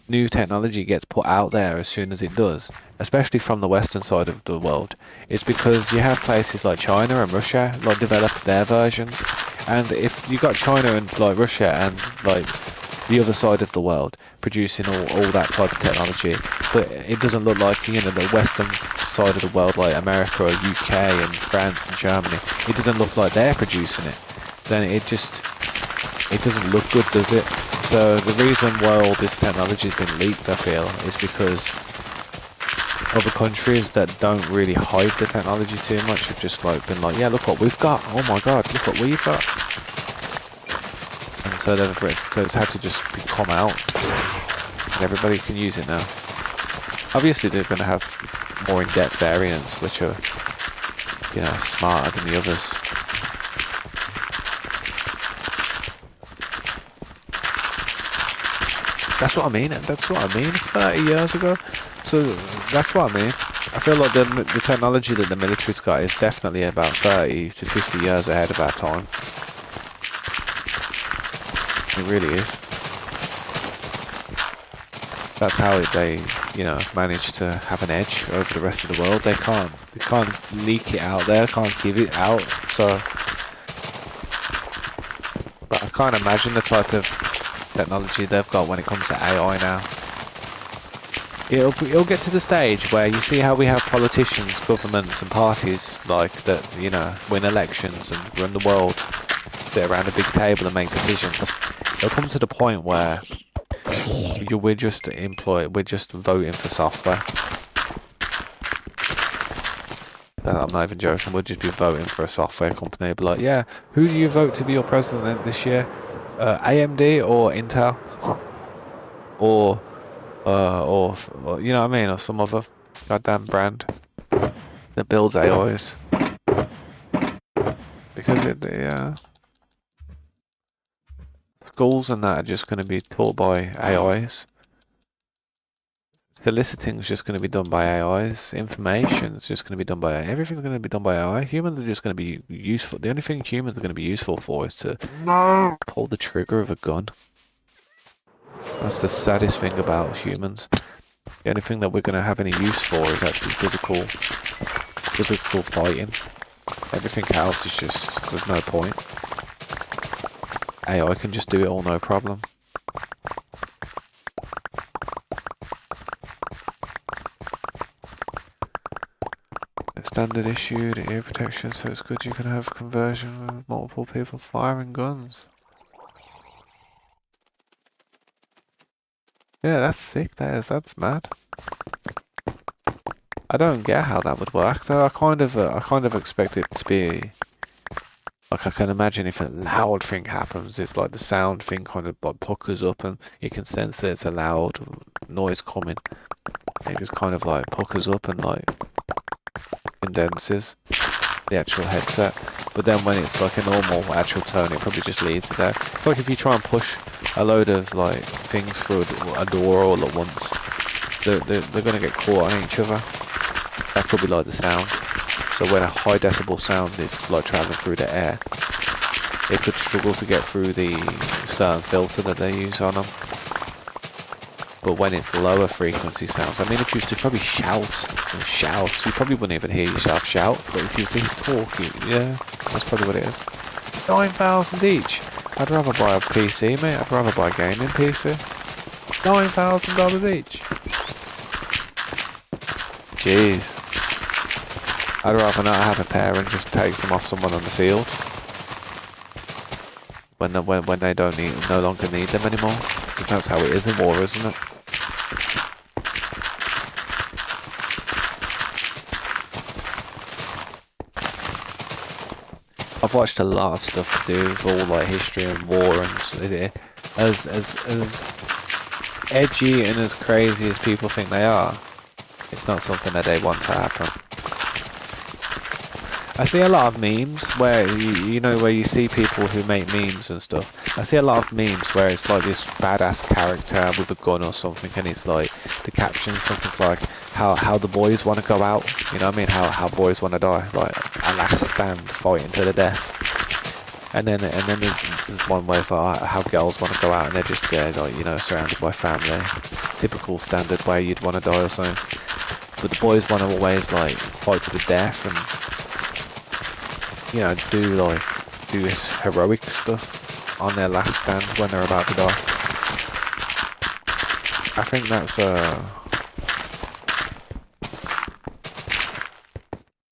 new technology gets put out there as soon as it does, especially from the western side of the world, is because you have places like China and Russia like develop their versions. And if you got China and like Russia and like the other side of the world producing all that type of technology, but it doesn't look like the western side of the world like America or UK and France and Germany, it doesn't look like they're producing it, then it doesn't look good, does it? So the reason why all this technology has been leaked, I feel, is because other countries that don't really hide the technology too much have just like been like, yeah, look what we've got. Oh my god, look what we've got. And so it's had to just come out, and everybody can use it now. Obviously, they're going to have more in-depth variants, which are, smarter than the others. That's what I mean. 30 years ago. So that's what I mean. I feel like the technology that the military's got is definitely about 30 to 50 years ahead of our time. It really is. That's how they, manage to have an edge over the rest of the world. They can't leak it out there. Can't give it out. So, but I can't imagine the type of technology they've got when it comes to AI now. It'll get to the stage where you see how we have politicians, governments and parties like that, win elections and run the world, sit around a big table and make decisions. It'll come to the point where we're just voting for software. I'm not even joking, we'll just be voting for a software company. Be like, yeah, who do you vote to be your president this year? AMD or Intel? Or you know what I mean? Or some other goddamn brand that builds AIs. Because schools and that are just going to be taught by AIs. Soliciting is just going to be done by AIs. Information is just going to be done by AI. Everything's going to be done by AI. Humans are just going to be useful. The only thing humans are going to be useful for is to pull the trigger of a gun. That's the saddest thing about humans. The only thing that we're going to have any use for is actually physical fighting. Everything else is just, there's no point. AI can just do it all, no problem. Standard issued ear protection, so it's good you can have conversion with multiple people firing guns. Yeah, that's sick. That's mad. I don't get how that would work though. I kind of expect it to be like, I can imagine if a loud thing happens, it's like the sound thing kind of like puckers up and you can sense that it's a loud noise coming. It just kind of like puckers up and like condenses the actual headset. But then when it's like a normal actual tone, it probably just leaves it there. It's like if you try and push a load of like things through a door all at once, they're gonna get caught on each other. That could be like the sound. So when a high decibel sound is like traveling through the air, it could struggle to get through the certain filter that they use on them. But when it's lower frequency sounds, I mean, if you used to probably shout, you probably wouldn't even hear yourself shout. But if you used to talk, yeah, that's probably what it is. 9,000 each. I'd rather buy a PC, mate. I'd rather buy a gaming PC. $9,000 each. Jeez. I'd rather not have a pair and just take some off someone on the field when they no longer need them anymore, because that's how it is in war, isn't it? I've watched a lot of stuff to do with all like history and war and as edgy and as crazy as people think they are, it's not something that they want to happen. I see a lot of memes where you know where you see people who make memes and stuff. I see a lot of memes where it's like this badass character with a gun or something, and it's like the caption something like how the boys want to go out. You know what I mean? How boys want to die, like a last stand, fighting to the death. And then there's one where it's like how girls want to go out and they're just dead, like you know, surrounded by family. Typical standard way you'd want to die or something. But the boys want to always like fight to the death and you know do this heroic stuff on their last stand when they're about to die. I think that's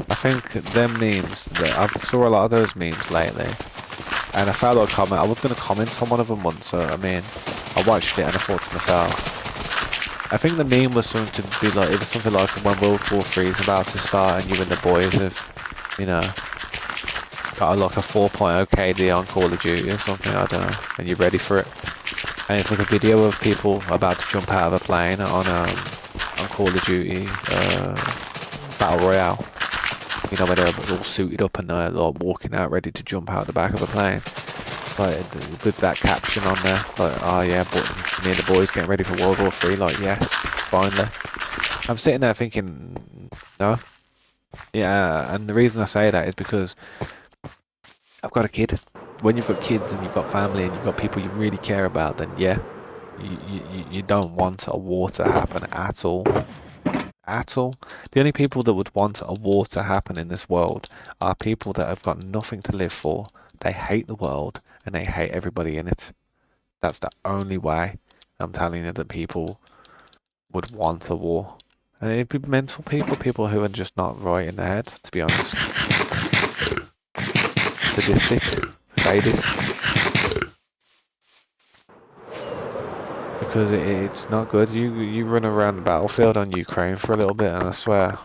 I think them memes that I've saw a lot of those memes lately. And I found a comment. I was going to comment on one of them once. I mean, I watched it and I thought to myself, I think the meme was something to be like, it was something like when World War III is about to start and you and the boys have, you know, got like a 4.0 KD on Call of Duty or something, I don't know, and you're ready for it. And it's like a video of people about to jump out of a plane on Call of Duty Battle Royale. You know, where they're all suited up and they're like walking out ready to jump out the back of a plane. Like, with that caption on there, like, oh yeah, but me and the boys getting ready for World War III, like, yes, finally. I'm sitting there thinking, no. Yeah, and the reason I say that is because I've got a kid. When you've got kids and you've got family and you've got people you really care about, then yeah, you don't want a war to happen at all. At all. The only people that would want a war to happen in this world are people that have got nothing to live for. They hate the world and they hate everybody in it. That's the only way I'm telling you that people would want a war. And it'd be mental people, people who are just not right in their head, to be honest. Sadistic, sadists. Because it's not good. You run around the battlefield on Ukraine for a little bit, and I swear,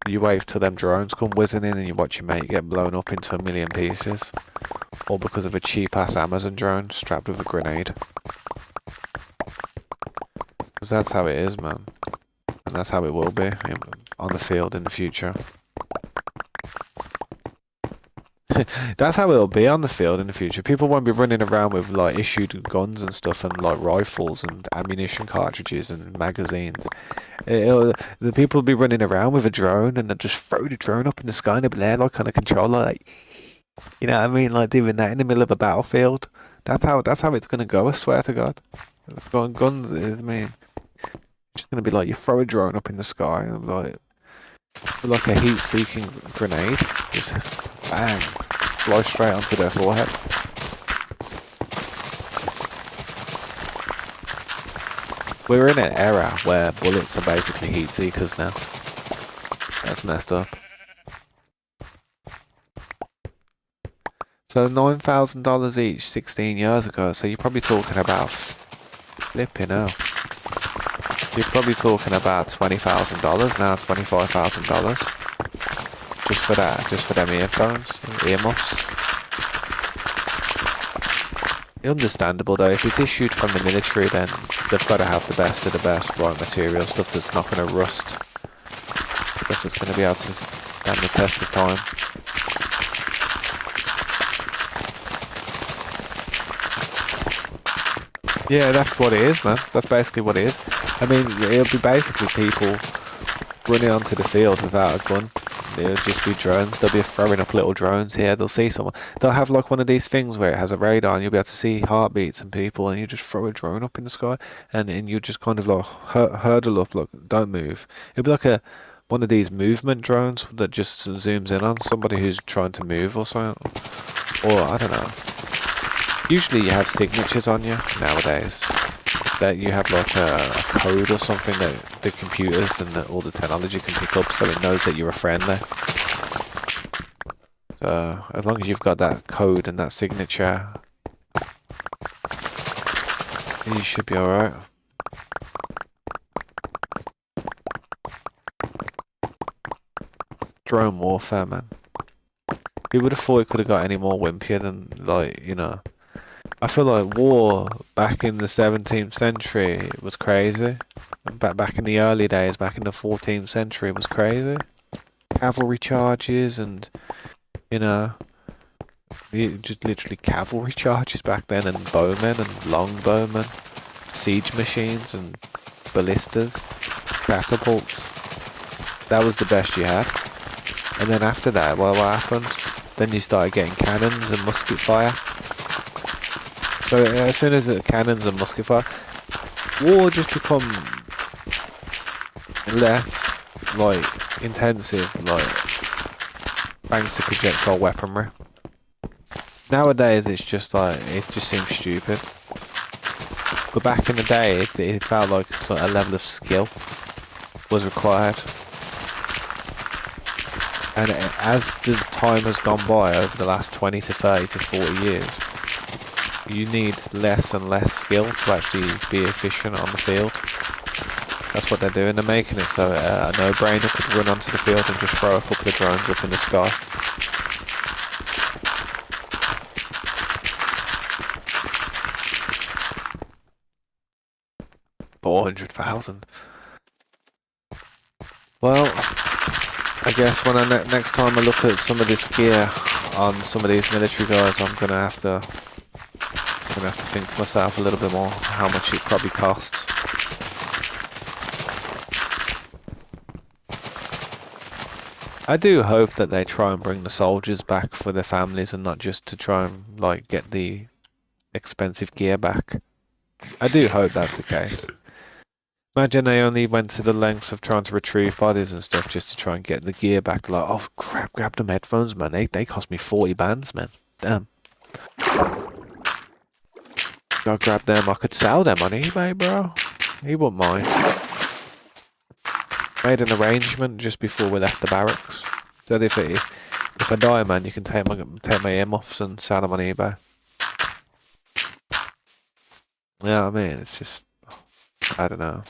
you wait till them drones come whizzing in and you watch your mate get blown up into a million pieces. All because of a cheap-ass Amazon drone strapped with a grenade. Because that's how it is, man. And that's how it will be on the field in the future. That's how it'll be on the field in the future. People won't be running around with like issued guns and stuff and like rifles and ammunition cartridges and magazines. The people will be running around with a drone and they'll just throw the drone up in the sky and they'll be there like on a controller, like, you know what I mean, like doing that in the middle of a battlefield. That's how it's gonna go. I swear to God. Guns, I mean, it's just gonna be like you throw a drone up in the sky and like a heat-seeking grenade, just bang, fly straight onto their forehead. We're in an era where bullets are basically heat seekers now. That's messed up. So $9,000 each 16 years ago, so you're probably talking about flipping out. You're probably talking about $20,000 now, $25,000. Just for that, just for them earphones, earmuffs. Understandable though, if it's issued from the military then they've got to have the best of the best raw material, stuff that's not going to rust, stuff that's going to be able to stand the test of time. Yeah, that's what it is, man. That's basically what it is. I mean, it'll be basically people running onto the field without a gun. It'll just be drones. They'll be throwing up little drones here. They'll see someone. They'll have like one of these things where it has a radar and you'll be able to see heartbeats and people and you just throw a drone up in the sky and you just kind of like hurdle up, look, don't move. It'll be like one of these movement drones that just zooms in on somebody who's trying to move or something. Or, I don't know. Usually you have signatures on you nowadays. That you have like a code or something that the computers and all the technology can pick up so it knows that you're a friend there. So as long as you've got that code and that signature, you should be alright. Drone warfare, man. Who would have thought it could have got any more wimpier than, like, you know? I feel like war back in the 17th century was crazy. Back in the early days, back in the 14th century, was crazy. Cavalry charges and, you know, just literally cavalry charges back then, and bowmen and longbowmen, siege machines and ballistas, catapults. That was the best you had. And then after that, well, what happened? Then you started getting cannons and musket fire. So as soon as the cannons and musket fire, war just become less, like, intensive, like, thanks to projectile weaponry. Nowadays it's just like, it just seems stupid. But back in the day, it felt like a level of skill was required. And as the time has gone by over the last 20 to 30 to 40 years, you need less and less skill to actually be efficient on the field. That's what they're doing. They're making it so a no-brainer could run onto the field and just throw a couple of drones up in the sky. $400,000. Well, I guess when next time I look at some of this gear on some of these military guys, I'm gonna have to think to myself a little bit more how much it probably costs. I do hope that they try and bring the soldiers back for their families and not just to try and, like, get the expensive gear back. I do hope that's the case. Imagine they only went to the lengths of trying to retrieve bodies and stuff just to try and get the gear back. They're like, oh crap, grab them headphones, man. They cost me 40 bands, man. Damn. I grab them. I could sell them on eBay, bro. He wouldn't mind. Made an arrangement just before we left the barracks. Said if I die, man, you can take my earmuffs and sell them on eBay. Yeah, I mean, it's just, I don't know.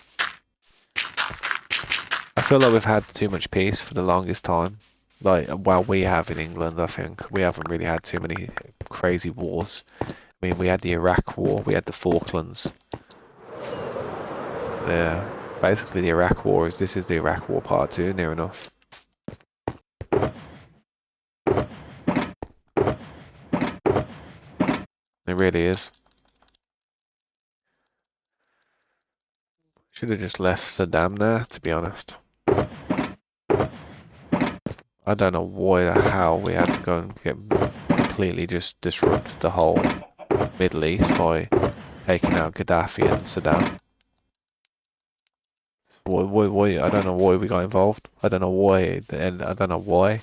I feel like we've had too much peace for the longest time. Like, well, we have in England, I think. We haven't really had too many crazy wars. I mean, we had the Iraq War, we had the Falklands. Yeah, basically the Iraq War this is the Iraq War Part 2, near enough. It really is. Should have just left Saddam there, to be honest. I don't know how we had to go and completely just disrupt the whole Middle East by taking out Gaddafi and Saddam. Why? I don't know why we got involved. I don't know why. And I don't know why.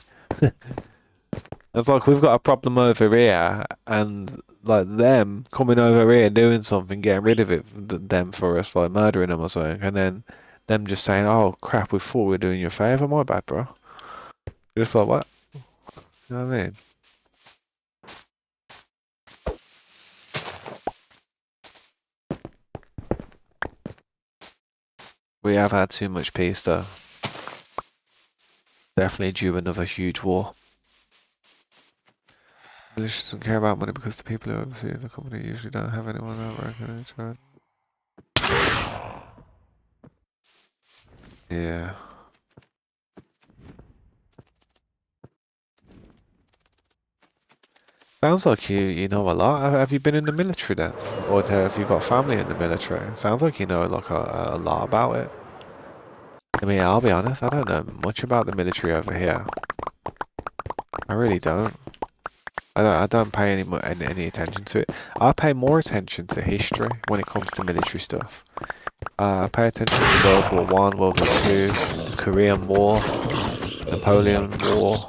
It's like we've got a problem over here, and like them coming over here doing something, getting rid of them for us, like murdering them or something, and then them just saying, "Oh crap, we thought we were doing you a favour. My bad, bro." You're just like, what? You know what I mean? We have had too much peace, though. Definitely due another huge war. They just don't care about money because the people who oversee the company usually don't have anyone over working. Yeah. Sounds like you know a lot. Have you been in the military then? Or have you got family in the military? Sounds like you know like a lot about it. I mean, I'll be honest, I don't know much about the military over here. I really don't. I don't pay any attention to it. I pay more attention to history when it comes to military stuff. I pay attention to World War One, World War Two, the Korean War, Napoleon War,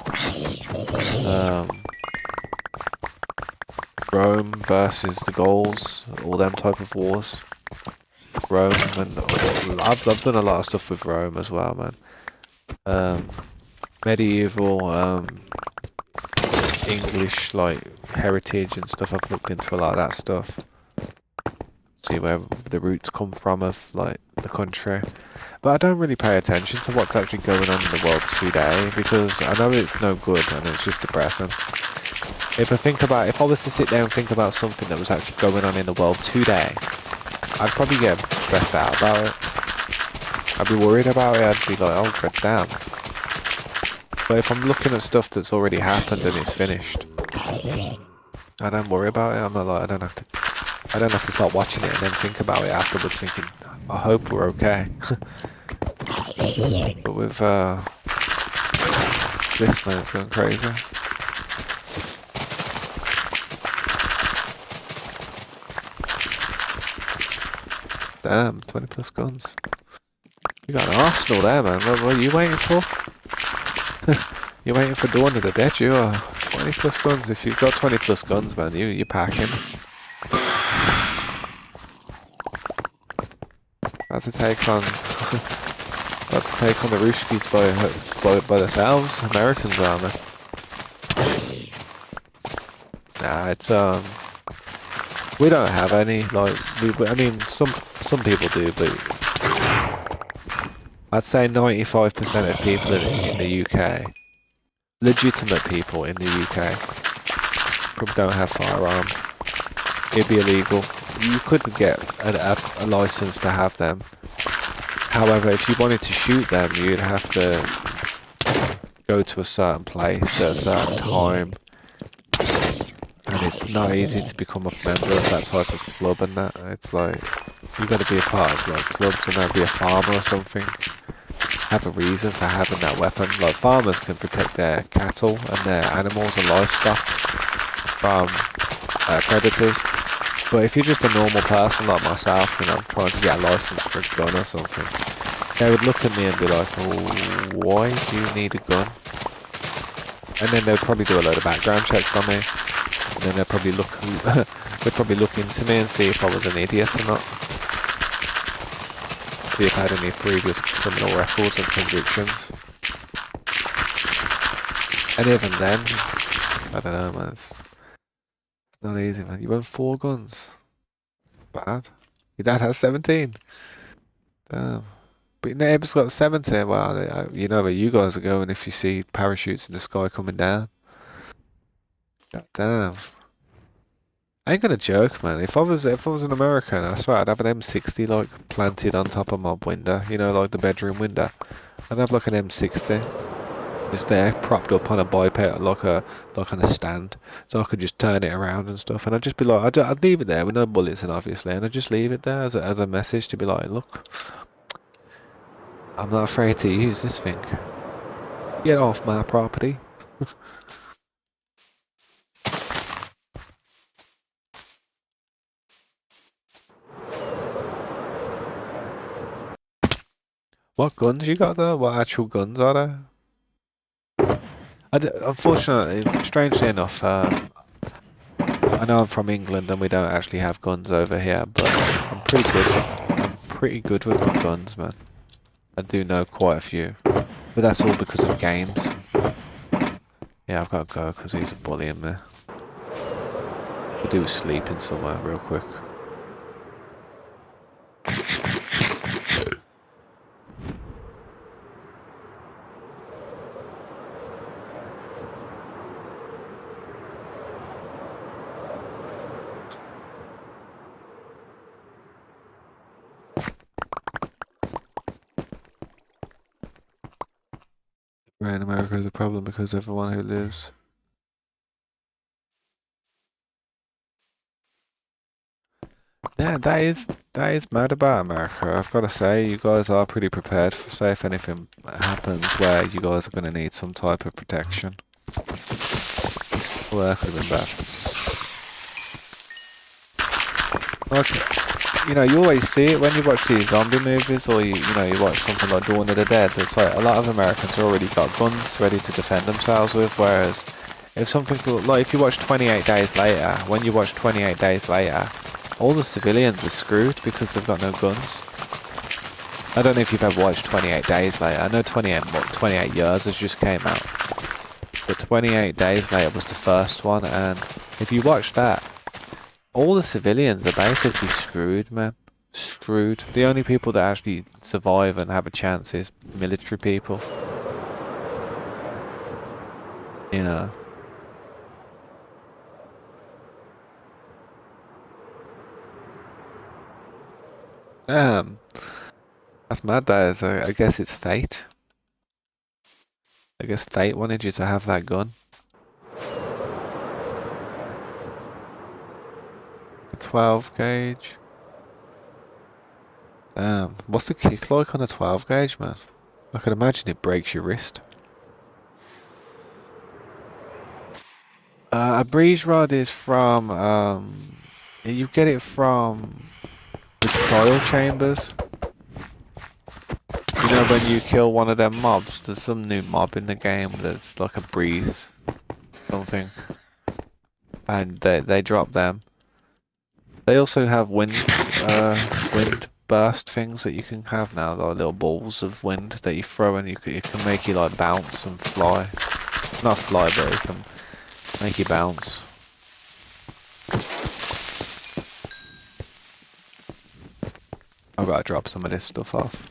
Rome versus the Gauls, all them type of wars. Rome, and I've done a lot of stuff with Rome as well, man. Medieval, English, like, heritage and stuff. I've looked into a lot of that stuff. See where the roots come from of, like, the country. But I don't really pay attention to what's actually going on in the world today, because I know it's no good and it's just depressing. if I was to sit there and think about something that was actually going on in the world today, I'd probably get stressed out about it. I'd be worried about it. I'd be like, oh god damn. But if I'm looking at stuff that's already happened and it's finished, I don't worry about it. I'm not like, I don't have to start watching it and then think about it afterwards, thinking, I hope we're okay. But with this, man, it's going crazy. Damn, 20 plus guns. You got an arsenal there, man. What are you waiting for? You're waiting for Dawn of the Dead, you are. 20 plus guns. If you've got 20 plus guns, man, you're packing. About to take on the Ruskies by themselves. Americans are, man. Nah, it's we don't have any, like, I mean, some people do, but I'd say 95% of people in the UK, legitimate people in the UK, probably don't have firearms. It'd be illegal. You could get a license to have them. However, if you wanted to shoot them, you'd have to go to a certain place at a certain time. And it's not easy to become a member of that type of club and that. It's like, you got to be a part of like clubs and then be a farmer or something. Have a reason for having that weapon. Like, farmers can protect their cattle and their animals and livestock from predators. But if you're just a normal person like myself, and I'm trying to get a license for a gun or something, they would look at me and be like, oh, why do you need a gun? And then they'd probably do a load of background checks on me. And then they'd probably look into me and see if I was an idiot or not. See if I had any previous criminal records and convictions. And even then, I don't know, man. It's not easy, man. You own 4 guns. Bad. Your dad has 17. Damn. But your neighbour's got 70. Well, you know where you guys are going if you see parachutes in the sky coming down. God damn. I ain't gonna joke, man. If I was an American, I swear I'd have an M60 like planted on top of my window. You know, like the bedroom window. I'd have like an M60 just there, propped up on a biped, like on a stand, so I could just turn it around and stuff. And I'd just be like, I'd leave it there with no bullets in, obviously, and I'd just leave it there as a message to be like, look, I'm not afraid to use this thing. Get off my property. What guns you got there? What actual guns are there? Unfortunately, strangely enough, I know I'm from England and we don't actually have guns over here, but I'm pretty good. I'm pretty good with my guns, man. I do know quite a few, but that's all because of games. Yeah, I've got to go because he's bullying me. Could do with sleeping somewhere real quick. Right, in America is a problem because everyone who lives. Yeah, that is mad about America. I've got to say, you guys are pretty prepared for say if anything happens where you guys are going to need some type of protection. Well, that could have been bad. Like, you know, you always see it when you watch these zombie movies, or you watch something like Dawn of the Dead. It's like a lot of Americans already got guns ready to defend themselves with, whereas if something like if you watch 28 Days Later, when you watch 28 Days Later, all the civilians are screwed because they've got no guns. I don't know if you've ever watched 28 Days Later. I know 28 Years has just came out, but 28 Days Later was the first one, and if you watch that, all the civilians are basically screwed, man. Screwed. The only people that actually survive and have a chance is military people. You know. Damn, that's mad. That is. I guess it's fate. I guess fate wanted you to have that gun. 12 gauge. Damn, what's the kick like on a 12 gauge, man? I can imagine it breaks your wrist. A breeze rod is from, you get it from the trial chambers. You know when you kill one of them mobs, there's some new mob in the game that's like a breeze something. And they drop them. They also have wind burst things that you can have now, like little balls of wind that you throw and it can make you like bounce and fly. Not fly, but it can make you bounce. I've got to drop some of this stuff off.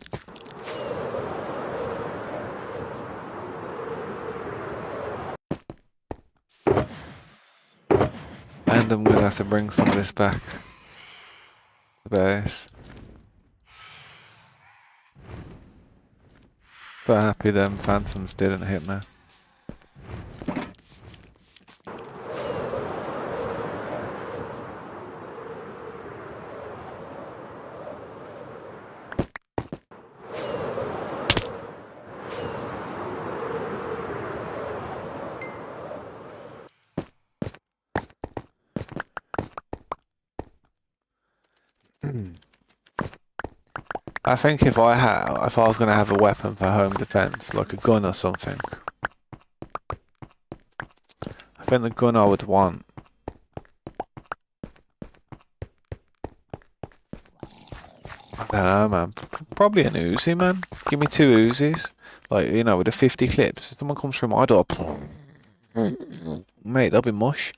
And I'm gonna have to bring some of this back. The base. But happy them phantoms didn't hit me. I think if I was gonna have a weapon for home defense, like a gun or something, I think the gun I would want. I don't know, man. Probably an Uzi, man. Give me 2 Uzis, like you know, with the 50 clips. If someone comes through my door, mate, they'll be mush.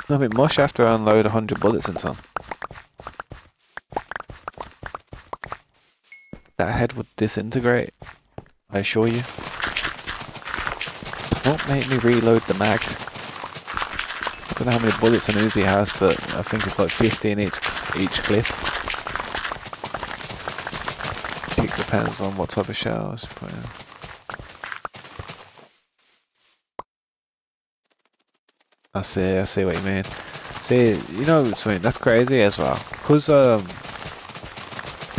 They'll be mush after I unload 100 bullets into them. That head would disintegrate, I assure you. Won't make me reload the mag. I don't know how many bullets an Uzi has, but I think it's like 50 in each clip. It depends on what type of shells you put in. I see what you mean. See, you know something, that's crazy as well. Because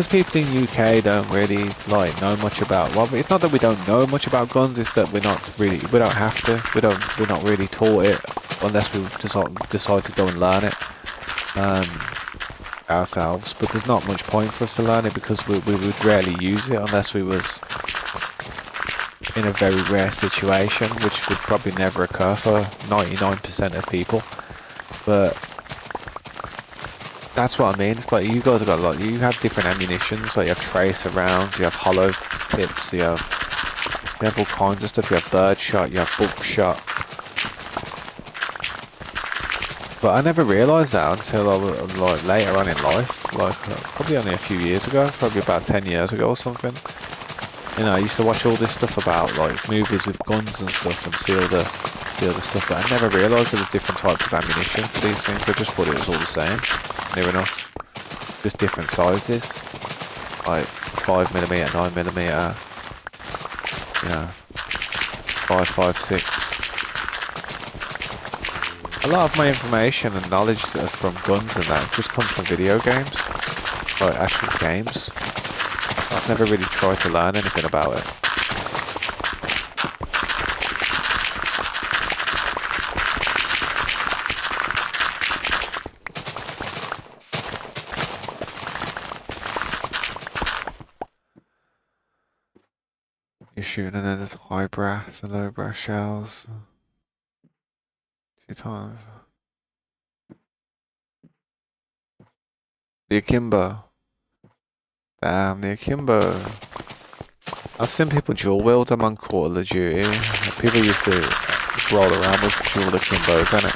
people in UK don't really like know much about. Well, it's not that we don't know much about guns. It's that we don't have to. We're not really taught it unless we decide to go and learn it ourselves. But there's not much point for us to learn it because we would rarely use it unless we was in a very rare situation, which would probably never occur for 99% of people. But that's what I mean. It's like you guys have got you have different ammunitions. Like you have tracer rounds, you have hollow tips, you have all kinds of stuff. You have bird shot, you have buckshot. But I never realised that until I was like later on in life, like probably only a few years ago, probably about 10 years ago or something. You know, I used to watch all this stuff about like movies with guns and stuff and see all the stuff, but I never realised there was different types of ammunition for these things. I just thought it was all the same, near enough. Just different sizes, like 5mm, 9mm, you know, 5.56. A lot of my information and knowledge from guns and that just comes from video games, like actual games. I've never really tried to learn anything about it. You're shooting and then there's high brass and low brass shells. 2 times. The akimbo. Damn, the akimbo. I've seen people dual wield them on Call of Duty. People used to roll around with dual akimbos, innit?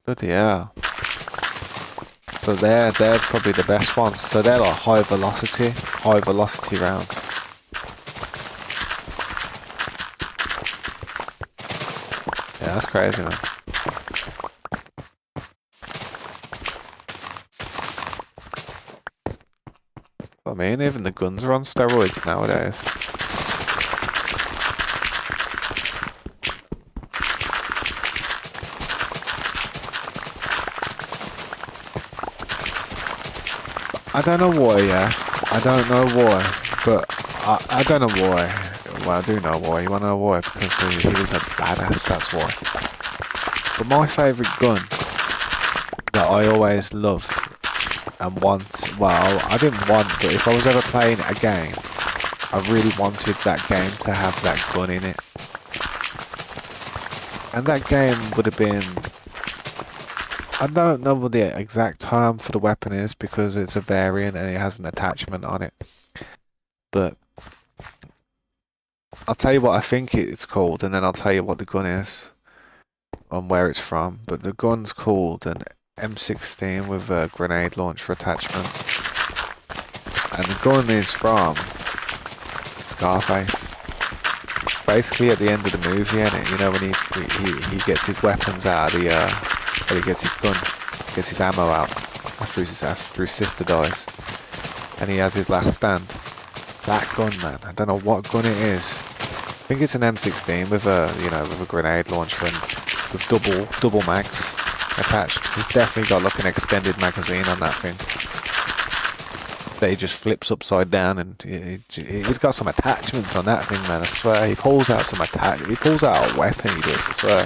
Bloody hell. So they're probably the best ones. So they're like high velocity rounds. Yeah, that's crazy, man. what I mean. Even the guns are on steroids nowadays. I don't know why, yeah. I don't know why, but I don't know why. Well, I do know why. You want to know why? Because he was a badass, that's why. But my favourite gun that I always loved and want, well, I didn't want, but if I was ever playing a game, I really wanted that game to have that gun in it. And that game would have been, I don't know what the exact term for the weapon is because it's a variant and it has an attachment on it. But I'll tell you what I think it's called and then I'll tell you what the gun is and where it's from. But the gun's called an M16 with a grenade launcher attachment. And the gun is from Scarface. Basically at the end of the movie, innit? You know, when he gets his weapons out of the well, he gets his gun, gets his ammo out after his sister dies, and he has his last stand. That gun, man, I don't know what gun it is. I think it's an M16 with a grenade launcher and with double mags attached. He's definitely got like an extended magazine on that thing that he just flips upside down, and he's got some attachments on that thing, man. I swear, he pulls out he pulls out a weapon. He does, I swear.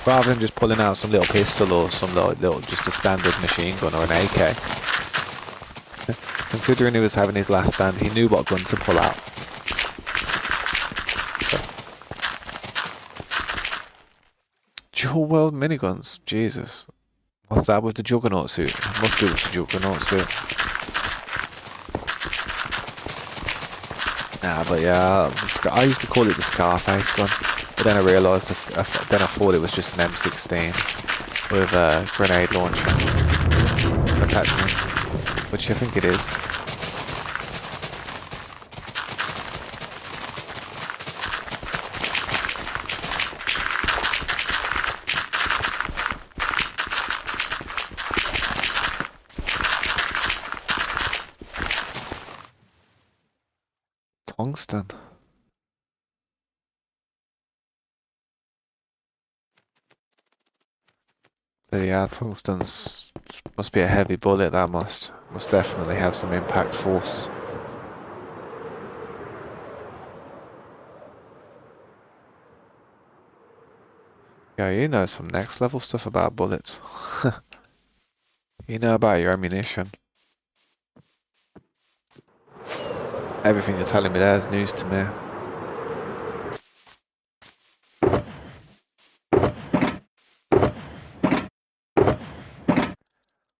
Rather than just pulling out some little pistol or some little just a standard machine gun or an AK. Considering he was having his last stand, he knew what gun to pull out. Dual world miniguns, Jesus. What's that with the Juggernaut suit? It must be with the Juggernaut suit. Nah, but yeah, I used to call it the Scarface gun. But then I realised, then I thought it was just an M16 with a grenade launcher attachment, which I think it is. Tungsten. But yeah, tungsten's must be a heavy bullet. That must definitely have some impact force. Yeah, you know some next level stuff about bullets. You know about your ammunition. Everything you're telling me there is news to me.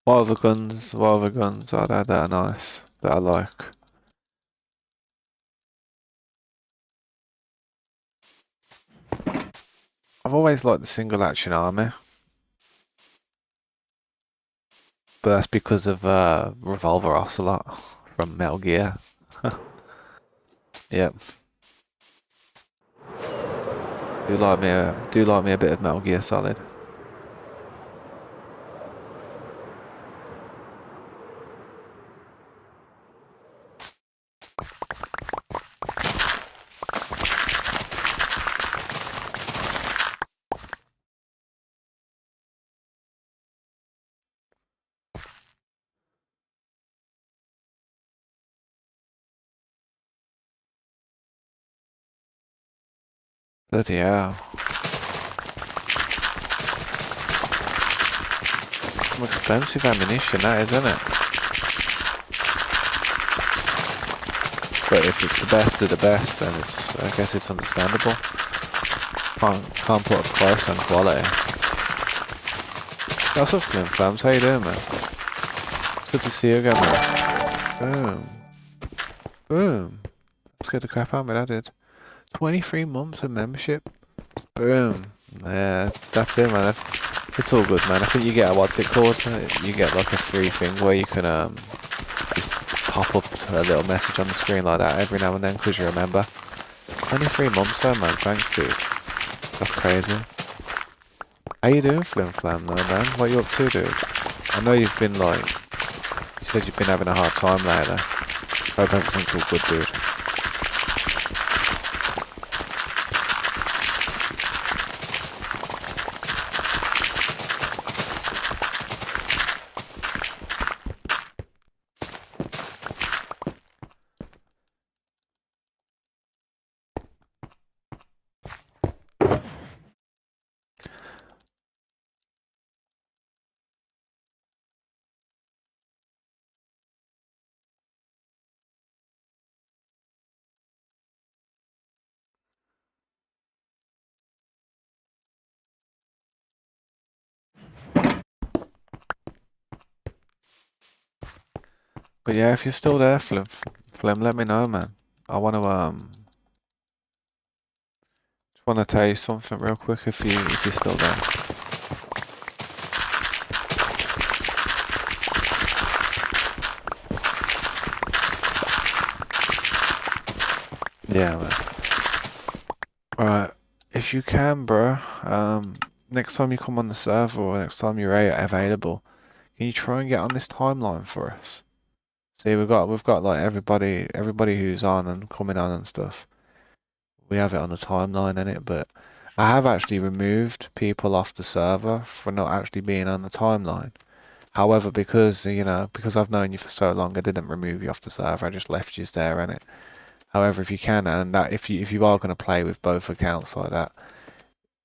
What other guns are there that are nice, that I like? I've always liked the single action army. But that's because of Revolver Ocelot from Metal Gear. Yep. Do like me a bit of Metal Gear Solid. Bloody hell. Some expensive ammunition, that is, isn't it? But if it's the best of the best, then I guess it's understandable. Can't put a price on quality. That's what Flim Flams, how you doing, man? It's good to see you again, man. Boom. Boom. Let's get the crap out of me, that did. 23 months of membership. Boom. Yeah, that's it, man. It's all good, man. I think you get what's it called? You get like a free thing where you can just pop up a little message on the screen like that every now and then because you remember. 23 months though, man. Thanks, dude. That's crazy. How you doing, Flim Flam, though, man? What you up to, dude? I know you've been like, you said you've been having a hard time lately. Hope everything's all good, dude. But yeah, if you're still there, Flem, let me know, man. I just wanna tell you something real quick if you're still there. Yeah, man. Right, if you can, bro, next time you come on the server or next time you're available, can you try and get on this timeline for us? See, we've got like everybody who's on and coming on and stuff. We have it on the timeline in it, but I have actually removed people off the server for not actually being on the timeline. However, because I've known you for so long, I didn't remove you off the server. I just left you there in it. However, if you can, and that if you are going to play with both accounts like that,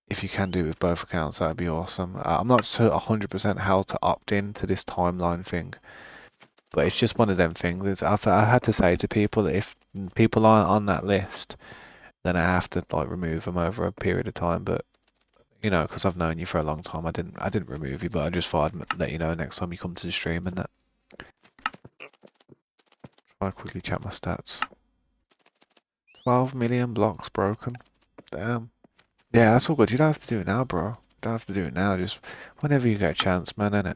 if you can do it with both accounts, that'd be awesome. I'm not sure 100% how to opt in to this timeline thing, but it's just one of them things. I had to say to people that if people aren't on that list, then I have to like remove them over a period of time. But because I've known you for a long time, I didn't remove you, but I just thought I'd let you know next time you come to the stream and that. Try to quickly check my stats. 12 million blocks broken. Damn. Yeah, that's all good. You don't have to do it now, bro. You don't have to do it now. Just whenever you get a chance, man, innit?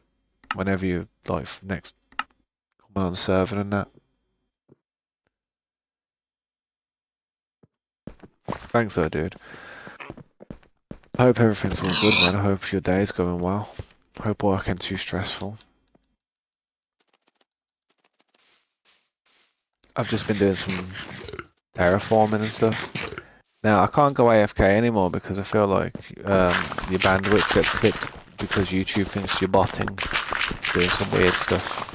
Whenever you like next come on the server and that. Thanks though, dude. I hope everything's all good, man. I hope your day's going well. I hope work ain't too stressful. I've just been doing some terraforming and stuff. Now I can't go AFK anymore because I feel like your bandwidth gets clipped because YouTube thinks you're botting, doing some weird stuff.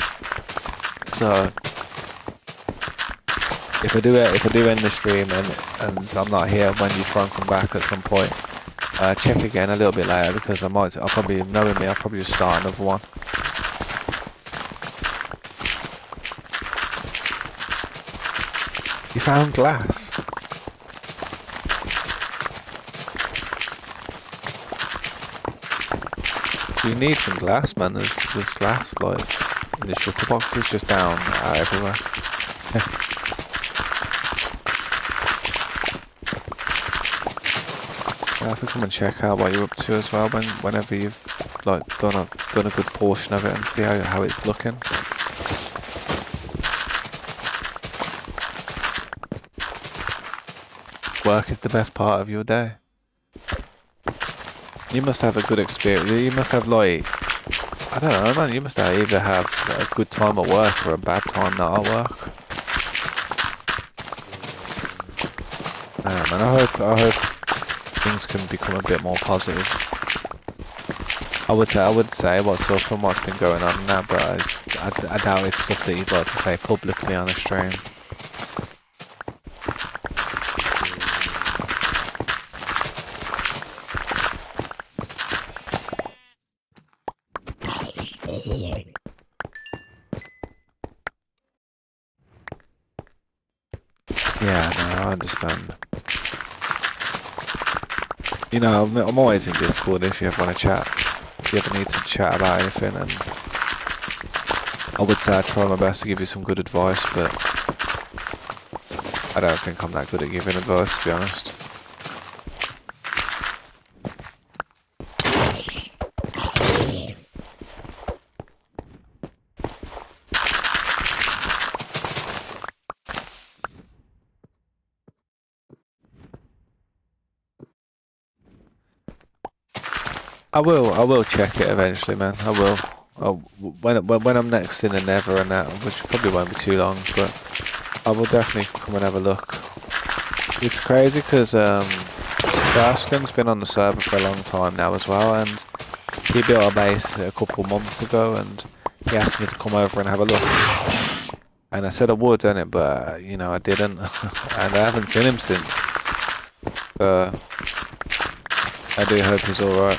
So if I do end the stream and I'm not here when you try and come back at some point, check again a little bit later because I'll probably just start another one. You found glass? You need some glass, man. There's glass like in the shuttle boxes just down everywhere. I have to come and check out what you're up to as well whenever you've like done a good portion of it and see how it's looking. Work is the best part of your day. You must have a good experience. You must have like, I don't know, man. You must either have a good time at work or a bad time not at work. Man, I hope things can become a bit more positive. I would say what's up and what's been going on now, but I doubt it's stuff that you'd like to say publicly on a stream. Yeah, no, I understand. I'm always in Discord if you ever want to chat. If you ever need to chat about anything, and I would say I try my best to give you some good advice, but I don't think I'm that good at giving advice, to be honest. I will check it eventually, man. I will. When I'm next in the Nether and that, which probably won't be too long, but I will definitely come and have a look. It's crazy because Darskin's been on the server for a long time now as well, and he built a base a couple months ago, and he asked me to come over and have a look. And I said I would, innit, but you know I didn't, and I haven't seen him since. So I do hope he's all right.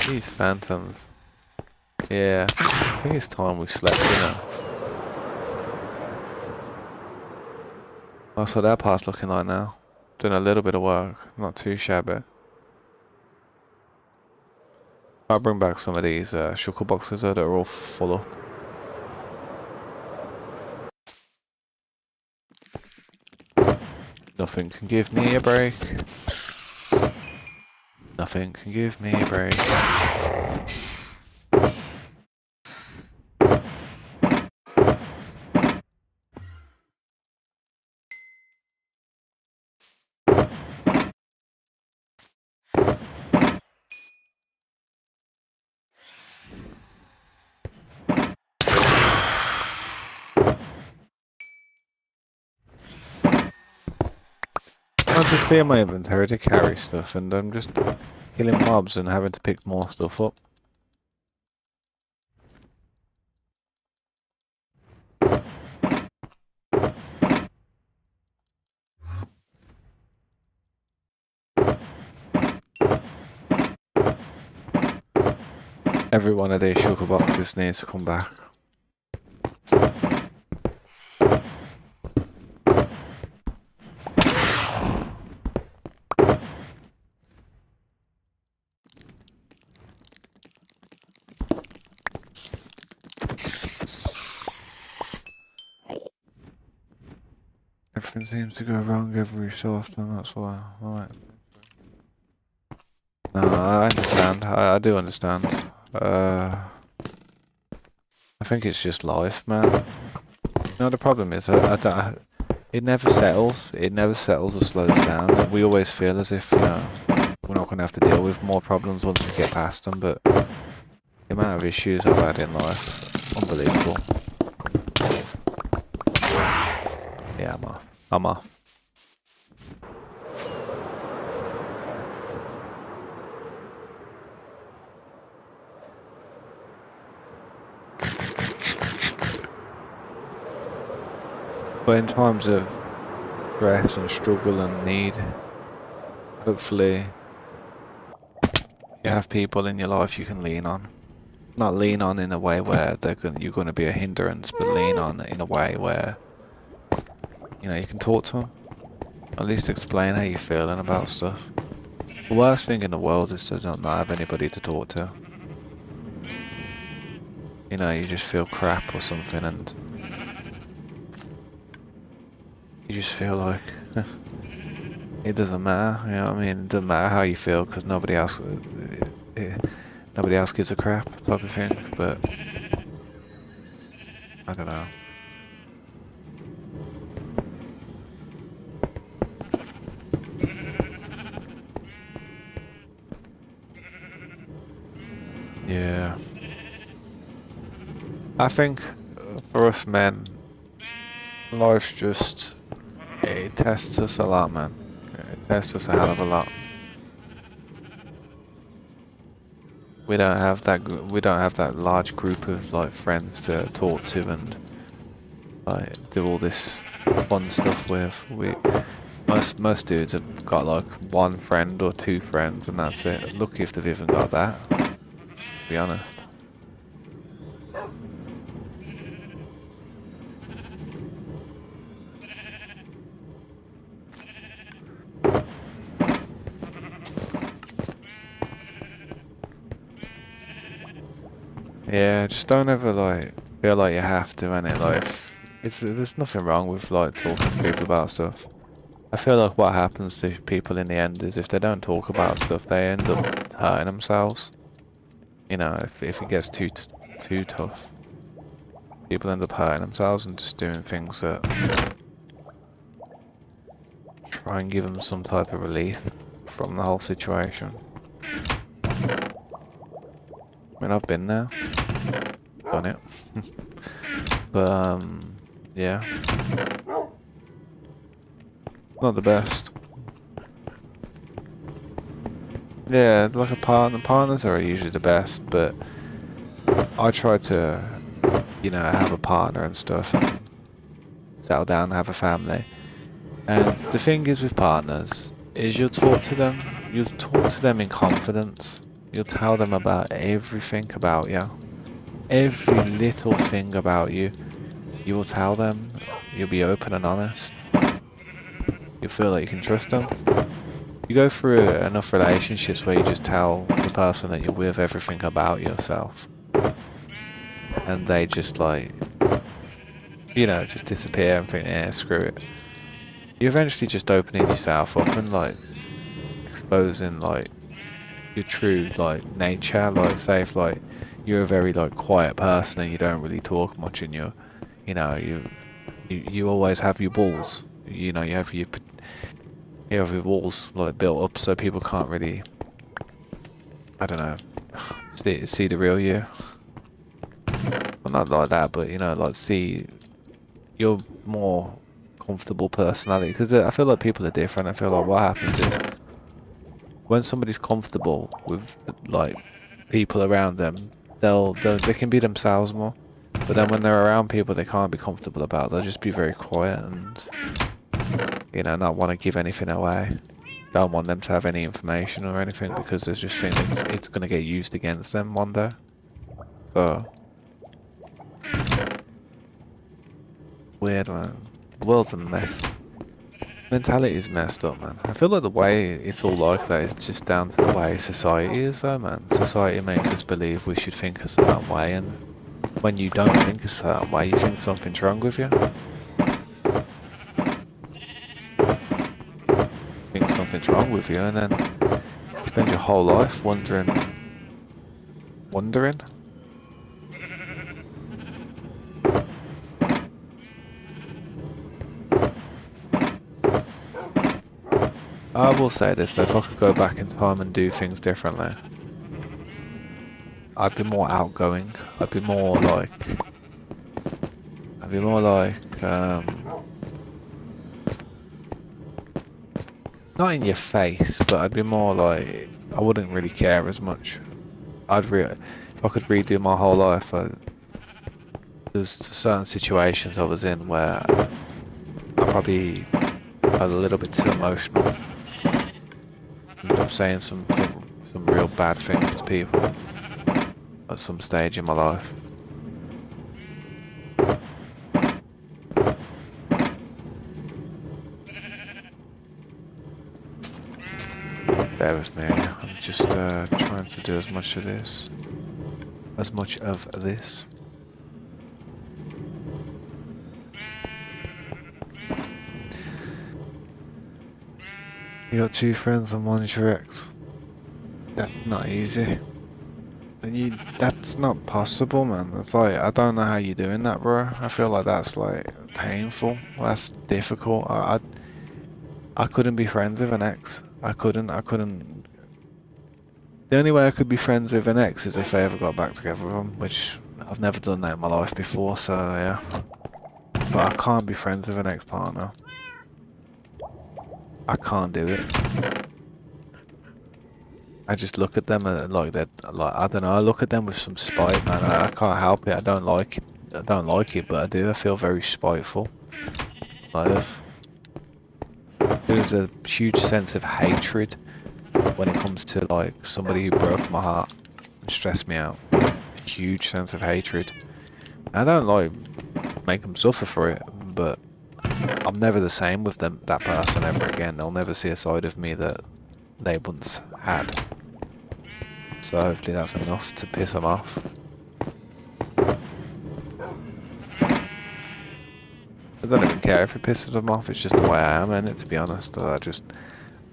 These phantoms. Yeah, I think it's time we slept, you know. That's what that part's looking like now. Doing a little bit of work, not too shabby. I'll bring back some of these shuckle boxes that are all full up. Nothing can give me a break. Nothing can give me a break. I want to clear my inventory to carry stuff, and I'm just killing mobs and having to pick more stuff up. Every one of these sugar boxes needs to come back. Everything seems to go wrong every so often, that's why. Alright. No, I understand. I do understand. I think it's just life, man. No, the problem is, it never settles. It never settles or slows down. We always feel as if, you know, we're not going to have to deal with more problems once we get past them, but the amount of issues I've had in life, unbelievable. Yeah, I'm off. I'm off. But in times of stress and struggle and need, hopefully you have people in your life you can lean on. Not lean on in a way where you're going to be a hindrance, but lean on in a way where, you know, you can talk to them. At least explain how you're feeling about stuff. The worst thing in the world is to not have anybody to talk to. You know, you just feel crap or something, and you just feel like it doesn't matter. You know what I mean? It doesn't matter how you feel because nobody else gives a crap type of thing. But I don't know. Yeah. I think for us men, life's just, it tests us a lot, man. It tests us a hell of a lot. We don't have that large group of like friends to talk to and like do all this fun stuff with. Most dudes have got like one friend or two friends and that's it. Lucky if they've even got that, to be honest. Yeah, just don't ever like feel like you have to, and there's nothing wrong with like talking to people about stuff. I feel like what happens to people in the end is if they don't talk about stuff, they end up hurting themselves. You know, if it gets too tough, people end up hurting themselves and just doing things that try and give them some type of relief from the whole situation. mean, I've been there, done it. But, yeah. Not the best. Yeah, like a partners are usually the best, but I try to, you know, have a partner and stuff and settle down and have a family. And the thing is with partners is you'll talk to them in confidence. You'll tell them about everything about you. Every little thing about you. You will tell them. You'll be open and honest. You feel like you can trust them. You go through enough relationships where you just tell the person that you're with everything about yourself. And they just like, you know, just disappear and think, yeah, screw it. You're eventually just opening yourself up and like exposing like your true like nature. Like say if like you're a very like quiet person and you don't really talk much and you know, you always have your balls. You know, you have your walls like built up so people can't really, I don't know, see the real you. Well, not like that, but you know, like see your more comfortable personality. Because I feel like people are different. I feel like what happens is when somebody's comfortable with like people around them, they can be themselves more. But then when they're around people they can't be comfortable about, they'll just be very quiet and, you know, not want to give anything away. Don't want them to have any information or anything because they just think it's going to get used against them one day. So, it's weird, man. The world's a mess. Mentality is messed up, man. I feel like the way it's all like that is just down to the way society is, though, man. Society makes us believe we should think a certain way, and when you don't think a certain way, you think something's wrong with you. Think something's wrong with you, and then you spend your whole life wondering. I will say this, though, if I could go back in time and do things differently, I'd be more outgoing. I'd be more like, not in your face, but I'd be more like, I wouldn't really care as much. If I could redo my whole life, there's certain situations I was in where I probably got a little bit too emotional. Ended up saying some real bad things to people at some stage in my life. Bear with me, I'm just trying to do as much of this. You got 2 friends and one's your ex. That's not easy. That's not possible, man. It's like, I don't know how you're doing that, bro. I feel like that's like painful. That's difficult. I couldn't be friends with an ex. I couldn't. The only way I could be friends with an ex is if I ever got back together with them, which I've never done that in my life before, so yeah. But I can't be friends with an ex-partner. I can't do it. I just look at them and like that, like I don't know. I look at them with some spite, man. I can't help it. I don't like it, but I do. I feel very spiteful. Like there's a huge sense of hatred when it comes to like somebody who broke my heart and stressed me out. A huge sense of hatred. I don't like make them suffer for it, but I'm never the same with that person ever again. They'll never see a side of me that they once had. So hopefully that's enough to piss them off. I don't even care if it pisses them off, it's just the way I am in it, to be honest. I just,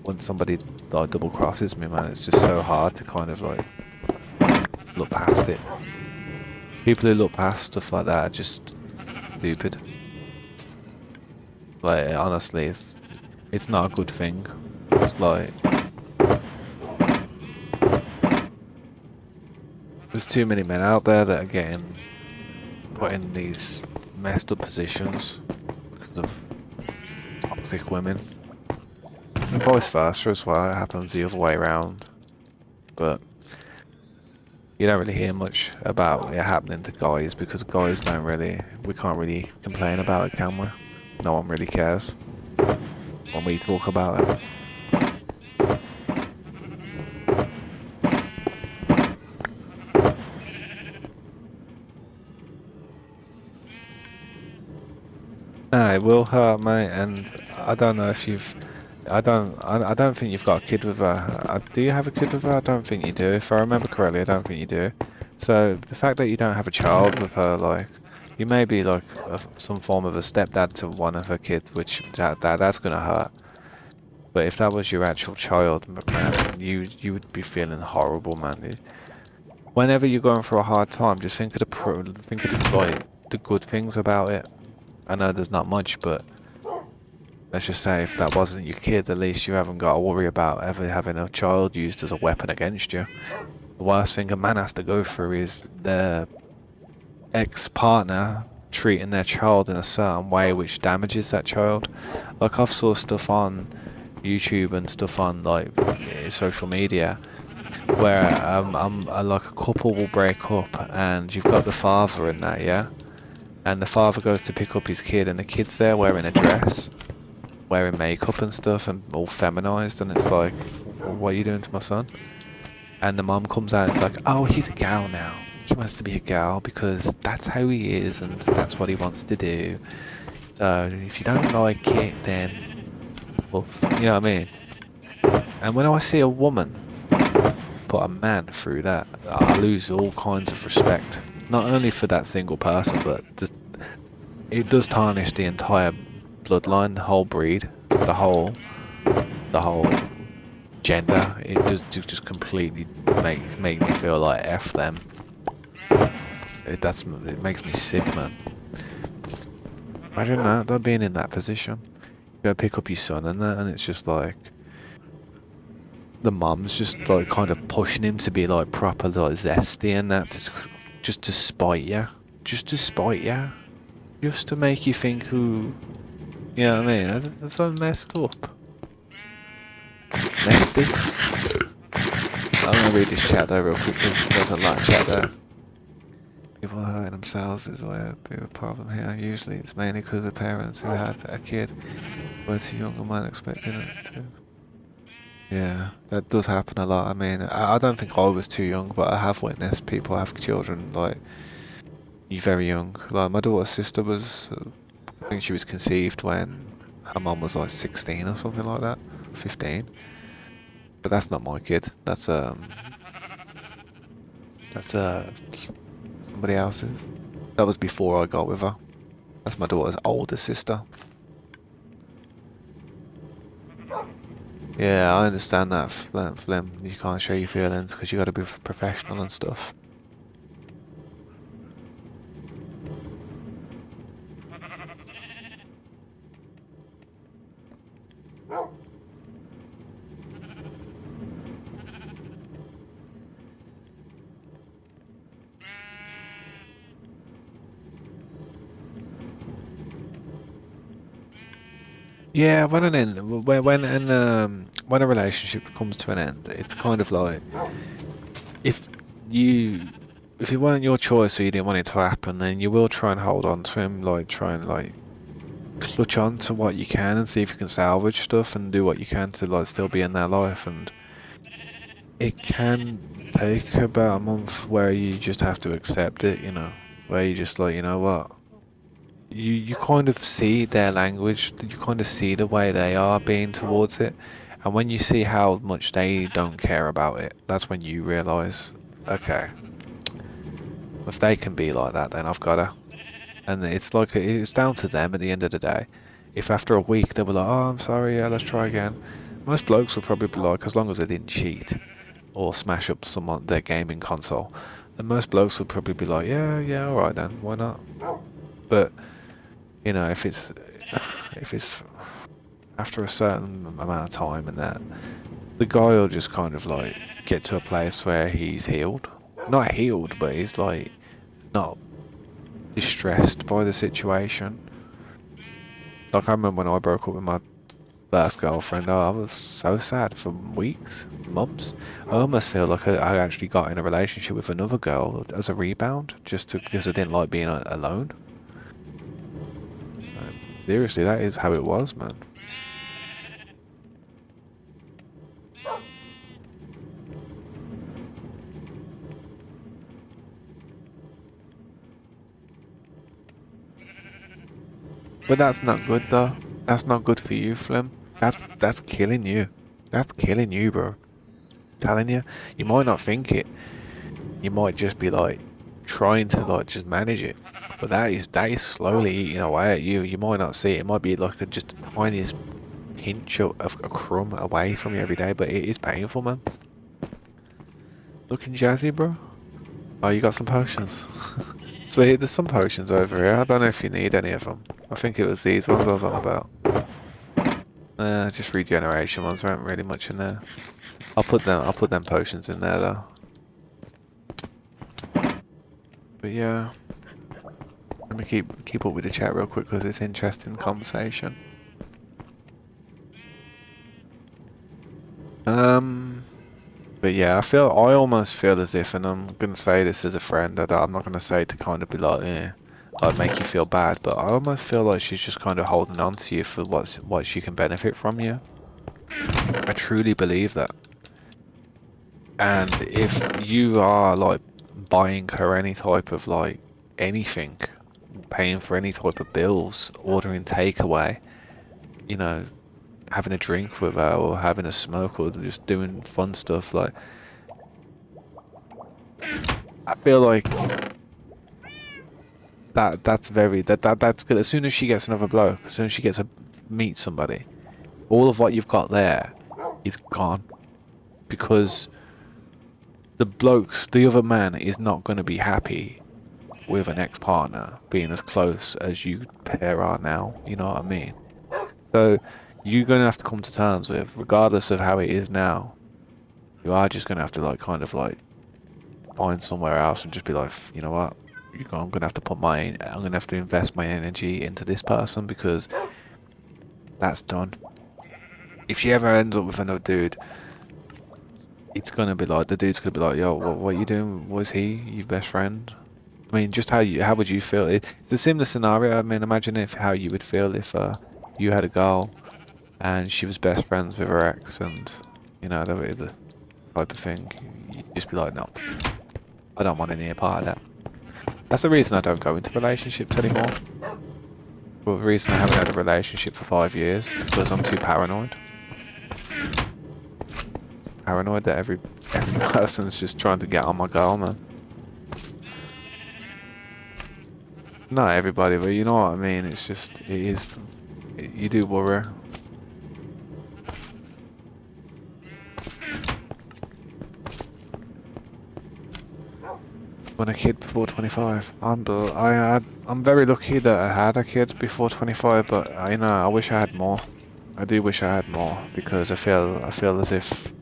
when somebody like double crosses me, man, it's just so hard to kind of like look past it. People who look past stuff like that are just stupid. Like honestly, it's not a good thing. It's like There's too many men out there that are getting put in these messed up positions because of toxic women. And vice versa as well, it happens the other way around. But you don't really hear much about it happening to guys because guys don't really, we can't really complain about it, can we? No one really cares when we talk about it. No, it will hurt, mate, and I don't know if you've. I don't think you've got a kid with her. Do you have a kid with her? I don't think you do. If I remember correctly, I don't think you do. So the fact that you don't have a child with her, like, you may be like some form of a stepdad to one of her kids, which that's gonna hurt. But if that was your actual child, man, you would be feeling horrible, man. Whenever you're going through a hard time, just think of think of the good things about it. I know there's not much, but let's just say if that wasn't your kid, at least you haven't got to worry about ever having a child used as a weapon against you. The worst thing a man has to go through is their ex-partner treating their child in a certain way which damages that child. Like I've saw stuff on YouTube and stuff on like social media where like a couple will break up and you've got the father in that, yeah? And the father goes to pick up his kid and the kid's there wearing a dress, wearing makeup and stuff and all feminized, and it's like, what are you doing to my son? And the mom comes out and it's like, oh, he's a gal now. He wants to be a gal because that's how he is and that's what he wants to do. So if you don't like it, then, well, you know what I mean? And when I see a woman put a man through that, I lose all kinds of respect. Not only for that single person, but just, it does tarnish the entire bloodline, the whole breed, the whole gender. It does just completely make me feel like F them. It makes me sick, man. Imagine that being in that position. You go pick up your son and that, and it's just like the mum's just like kind of pushing him to be like proper like zesty and that, just to spite you, just to spite you, just to make you think who, you know what I mean? That's so messed up. Nasty. I'm gonna read this chat though real quick because there's a lot of chat there. People hurting themselves is a bit of a problem here. Usually it's mainly because of parents who had a kid were too young and weren't expecting it to. Yeah, that does happen a lot. I mean, I don't think I was too young, but I have witnessed people have children like very young. Like my daughter's sister was, I think she was conceived when her mum was like 16 or something like that, 15. But that's not my kid. That's somebody else's. That was before I got with her. That's my daughter's older sister. Yeah, I understand that, Flim. You can't show your feelings because you got to be professional and stuff. Yeah, when a relationship comes to an end, it's kind of like if you if it weren't your choice or you didn't want it to happen, then you will try and hold on to him, like try and like clutch on to what you can and see if you can salvage stuff and do what you can to like still be in their life. And it can take about a month where you just have to accept it, you know, where you just like, you know what, you kind of see their language, you kind of see the way they are being towards it, and when you see how much they don't care about it, that's when you realise, okay, if they can be like that, then I've gotta. And it's like it's down to them at the end of the day. If after a week they were like, oh, I'm sorry, yeah, let's try again. Most blokes would probably be like, as long as they didn't cheat or smash up their gaming console, then most blokes would probably be like, yeah, all right then, why not? But you know, if it's after a certain amount of time and that, the guy will just kind of like get to a place where he's healed not healed, but he's like not distressed by the situation. Like I remember when I broke up with my first girlfriend, I was so sad for weeks, months. I almost feel like I actually got in a relationship with another girl as a rebound, because I didn't like being alone. Seriously, that is how it was, man. But that's not good though. That's not good for you, Flim. That's killing you. That's killing you, bro. Telling you, you might not think it. You might just be like trying to like just manage it, but that is slowly eating away at you. You might not see it. It might be like just the tiniest pinch of a crumb away from you every day, but it is painful, man. Looking jazzy, bro. Oh, you got some potions. Sweet, there's some potions over here. I don't know if you need any of them. I think it was these ones I was on about. Just regeneration ones. There aren't really much in there. I'll put them potions in there though. But yeah, let me keep up with the chat real quick because it's interesting conversation. But yeah, I almost feel as if, and I'm gonna say this as a friend, I'm not gonna say it to kind of be like, I'd make you feel bad, but I almost feel like she's just kind of holding on to you for what she can benefit from you. I truly believe that. And if you are like buying her any type of like anything, paying for any type of bills, ordering takeaway, you know, having a drink with her or having a smoke or just doing fun stuff, like I feel like that's good. As soon as she gets another bloke, as soon as she gets to meet somebody, all of what you've got there is gone, because the other man is not going to be happy with an ex-partner being as close as you pair are now. You know what I mean? So you're going to have to come to terms with, regardless of how it is now, you are just going to have to like kind of like find somewhere else and just be like, you know what? I'm going to have to I'm going to have to invest my energy into this person because that's done. If she ever ends up with another dude, it's going to be like, the dude's going to be like, yo, what you doing? Was he your best friend? I mean, just how would you feel? It's a similar scenario. I mean, imagine how you would feel if you had a girl and she was best friends with her ex, and you know the type of thing. You'd just be like, no, I don't want any part of that. That's the reason I don't go into relationships anymore. Well, the reason I haven't had a relationship for 5 years because I'm too paranoid. Paranoid that every person's just trying to get on my girl, man. Not everybody, but you know what I mean. It's just you do worry. Want a kid before 25? I'm very lucky that I had a kid before 25, but you know, I wish I had more. I do wish I had more because I feel as if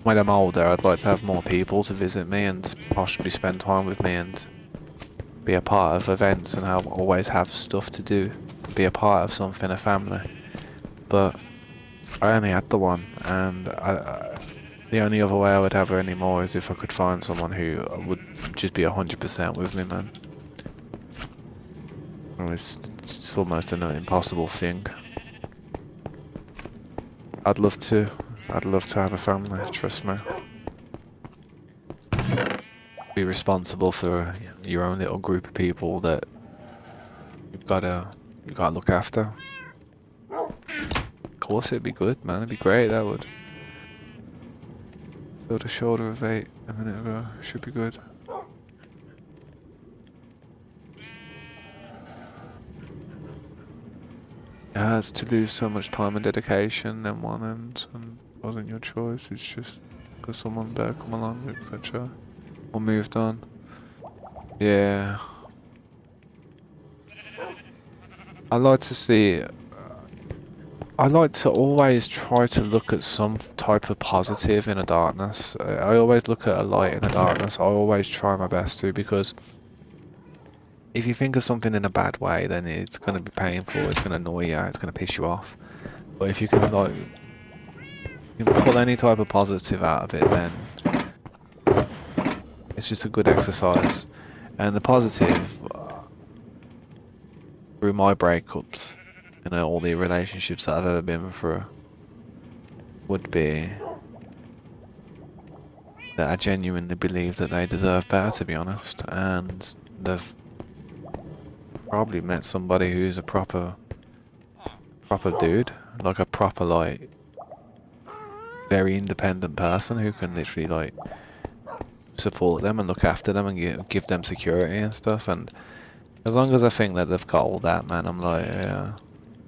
when I'm older, I'd like to have more people to visit me and possibly spend time with me and be a part of events, and I'll always have stuff to do, be a part of something, a family. But I only had the one, and the only other way I would have her anymore is if I could find someone who would just be 100% with me, man. It's almost an impossible thing. I'd love to have a family, trust me. Be responsible for your own little group of people that you've gotta look after. Of course it'd be good, man, it'd be great, that would. Filled a shoulder of 8 a minute ago, should be good. It hurts to lose so much time and dedication in one end, and it wasn't your choice, it's just because someone better come along, etc. Or moved on. Yeah. I'd like to see I like to always try to look at some type of positive in a darkness. I always look at a light in a darkness. I always try my best to, because if you think of something in a bad way, then it's going to be painful, it's going to annoy you, it's going to piss you off. But if you can, like, you can pull any type of positive out of it, then it's just a good exercise. And the positive, through my breakups, you know, all the relationships that I've ever been through, would be that I genuinely believe that they deserve better, to be honest. And they've probably met somebody who's a proper dude, like a proper, like, very independent person who can literally, like, support them and look after them and give them security and stuff. And as long as I think that they've got all that, man, I'm like, yeah,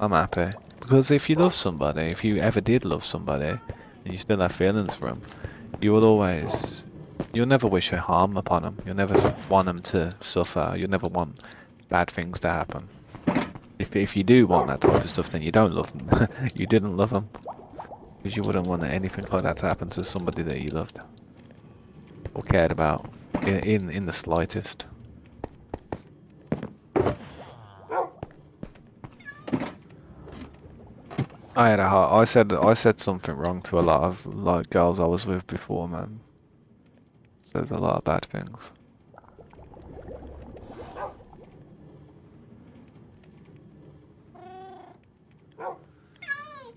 I'm happy. Because if you love somebody, if you ever did love somebody, and you still have feelings for them, you will always, you'll never wish harm upon them. You'll never want them to suffer. You'll never want bad things to happen. If you do want that type of stuff, then you don't love them. You didn't love them. Because you wouldn't want anything like that to happen to somebody that you loved or cared about in the slightest. I said something wrong to a lot of, like, girls I was with before, man. Said a lot of bad things.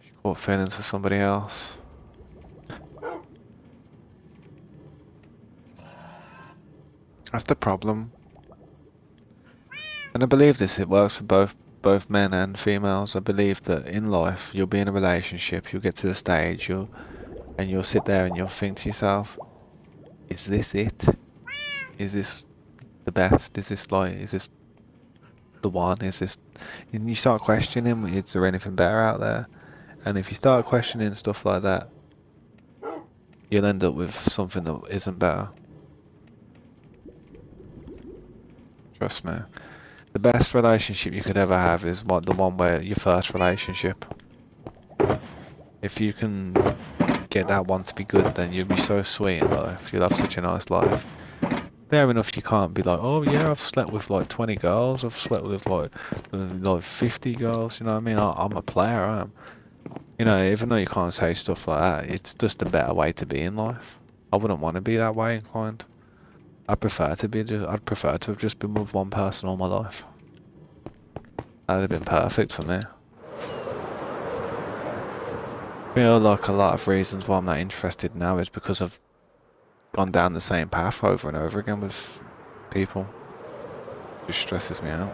She caught feelings for somebody else. That's the problem. And I believe this, it works for both men and females. I believe that in life, you'll be in a relationship, you'll get to a stage, you'll sit there and you'll think to yourself, is this it? Is this the best? Is this the one? Is this... And you start questioning, is there anything better out there? And if you start questioning stuff like that, you'll end up with something that isn't better. Trust me. The best relationship you could ever have is the one where your first relationship. If you can get that one to be good, then you'll be so sweet in life. You'll have such a nice life. Fair enough, you can't be like, oh yeah, I've slept with like 20 girls, I've slept with like 50 girls, you know what I mean? I'm a player, I am. You know, even though you can't say stuff like that, it's just a better way to be in life. I wouldn't want to be that way inclined. I'd prefer to have just been with one person all my life. That'd have been perfect for me. I feel like a lot of reasons why I'm not interested now is because I've gone down the same path over and over again with people. It just stresses me out.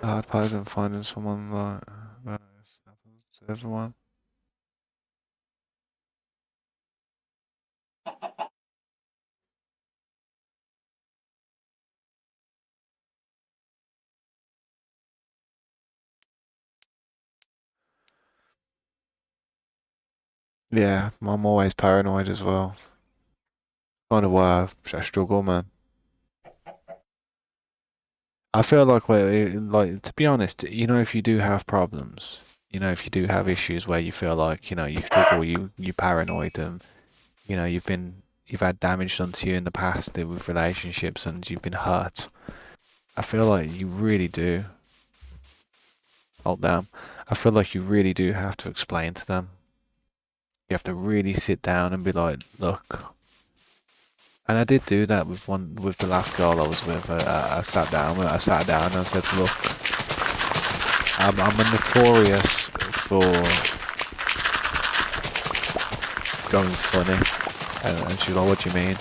The hard part isn't finding someone like that happens to everyone. Yeah, I'm always paranoid as well. Kind of why I struggle, man. I feel like, like, to be honest, you know, if you do have problems, you know, if you do have issues where you feel like, you know, you struggle, you paranoid, and you know, you've had damage done to you in the past with relationships, and you've been hurt. I feel like you really do. Oh damn! I feel like you really do have to explain to them. You have to really sit down and be like, look. And I did do that with the last girl I was with. I sat down and I said, look, I'm a notorious for going funny. And she's like, what do you mean?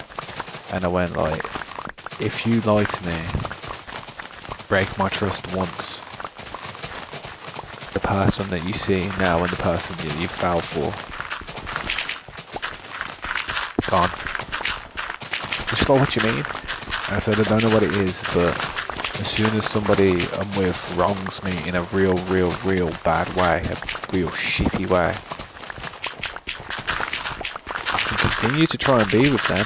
And I went like, if you lie to me, break my trust once, the person that you see now and the person that you fell for, gone. She's like, what do you mean? I said, I don't know what it is, but as soon as somebody I'm with wrongs me in a real bad way, a real shitty way, continue to try and be with them.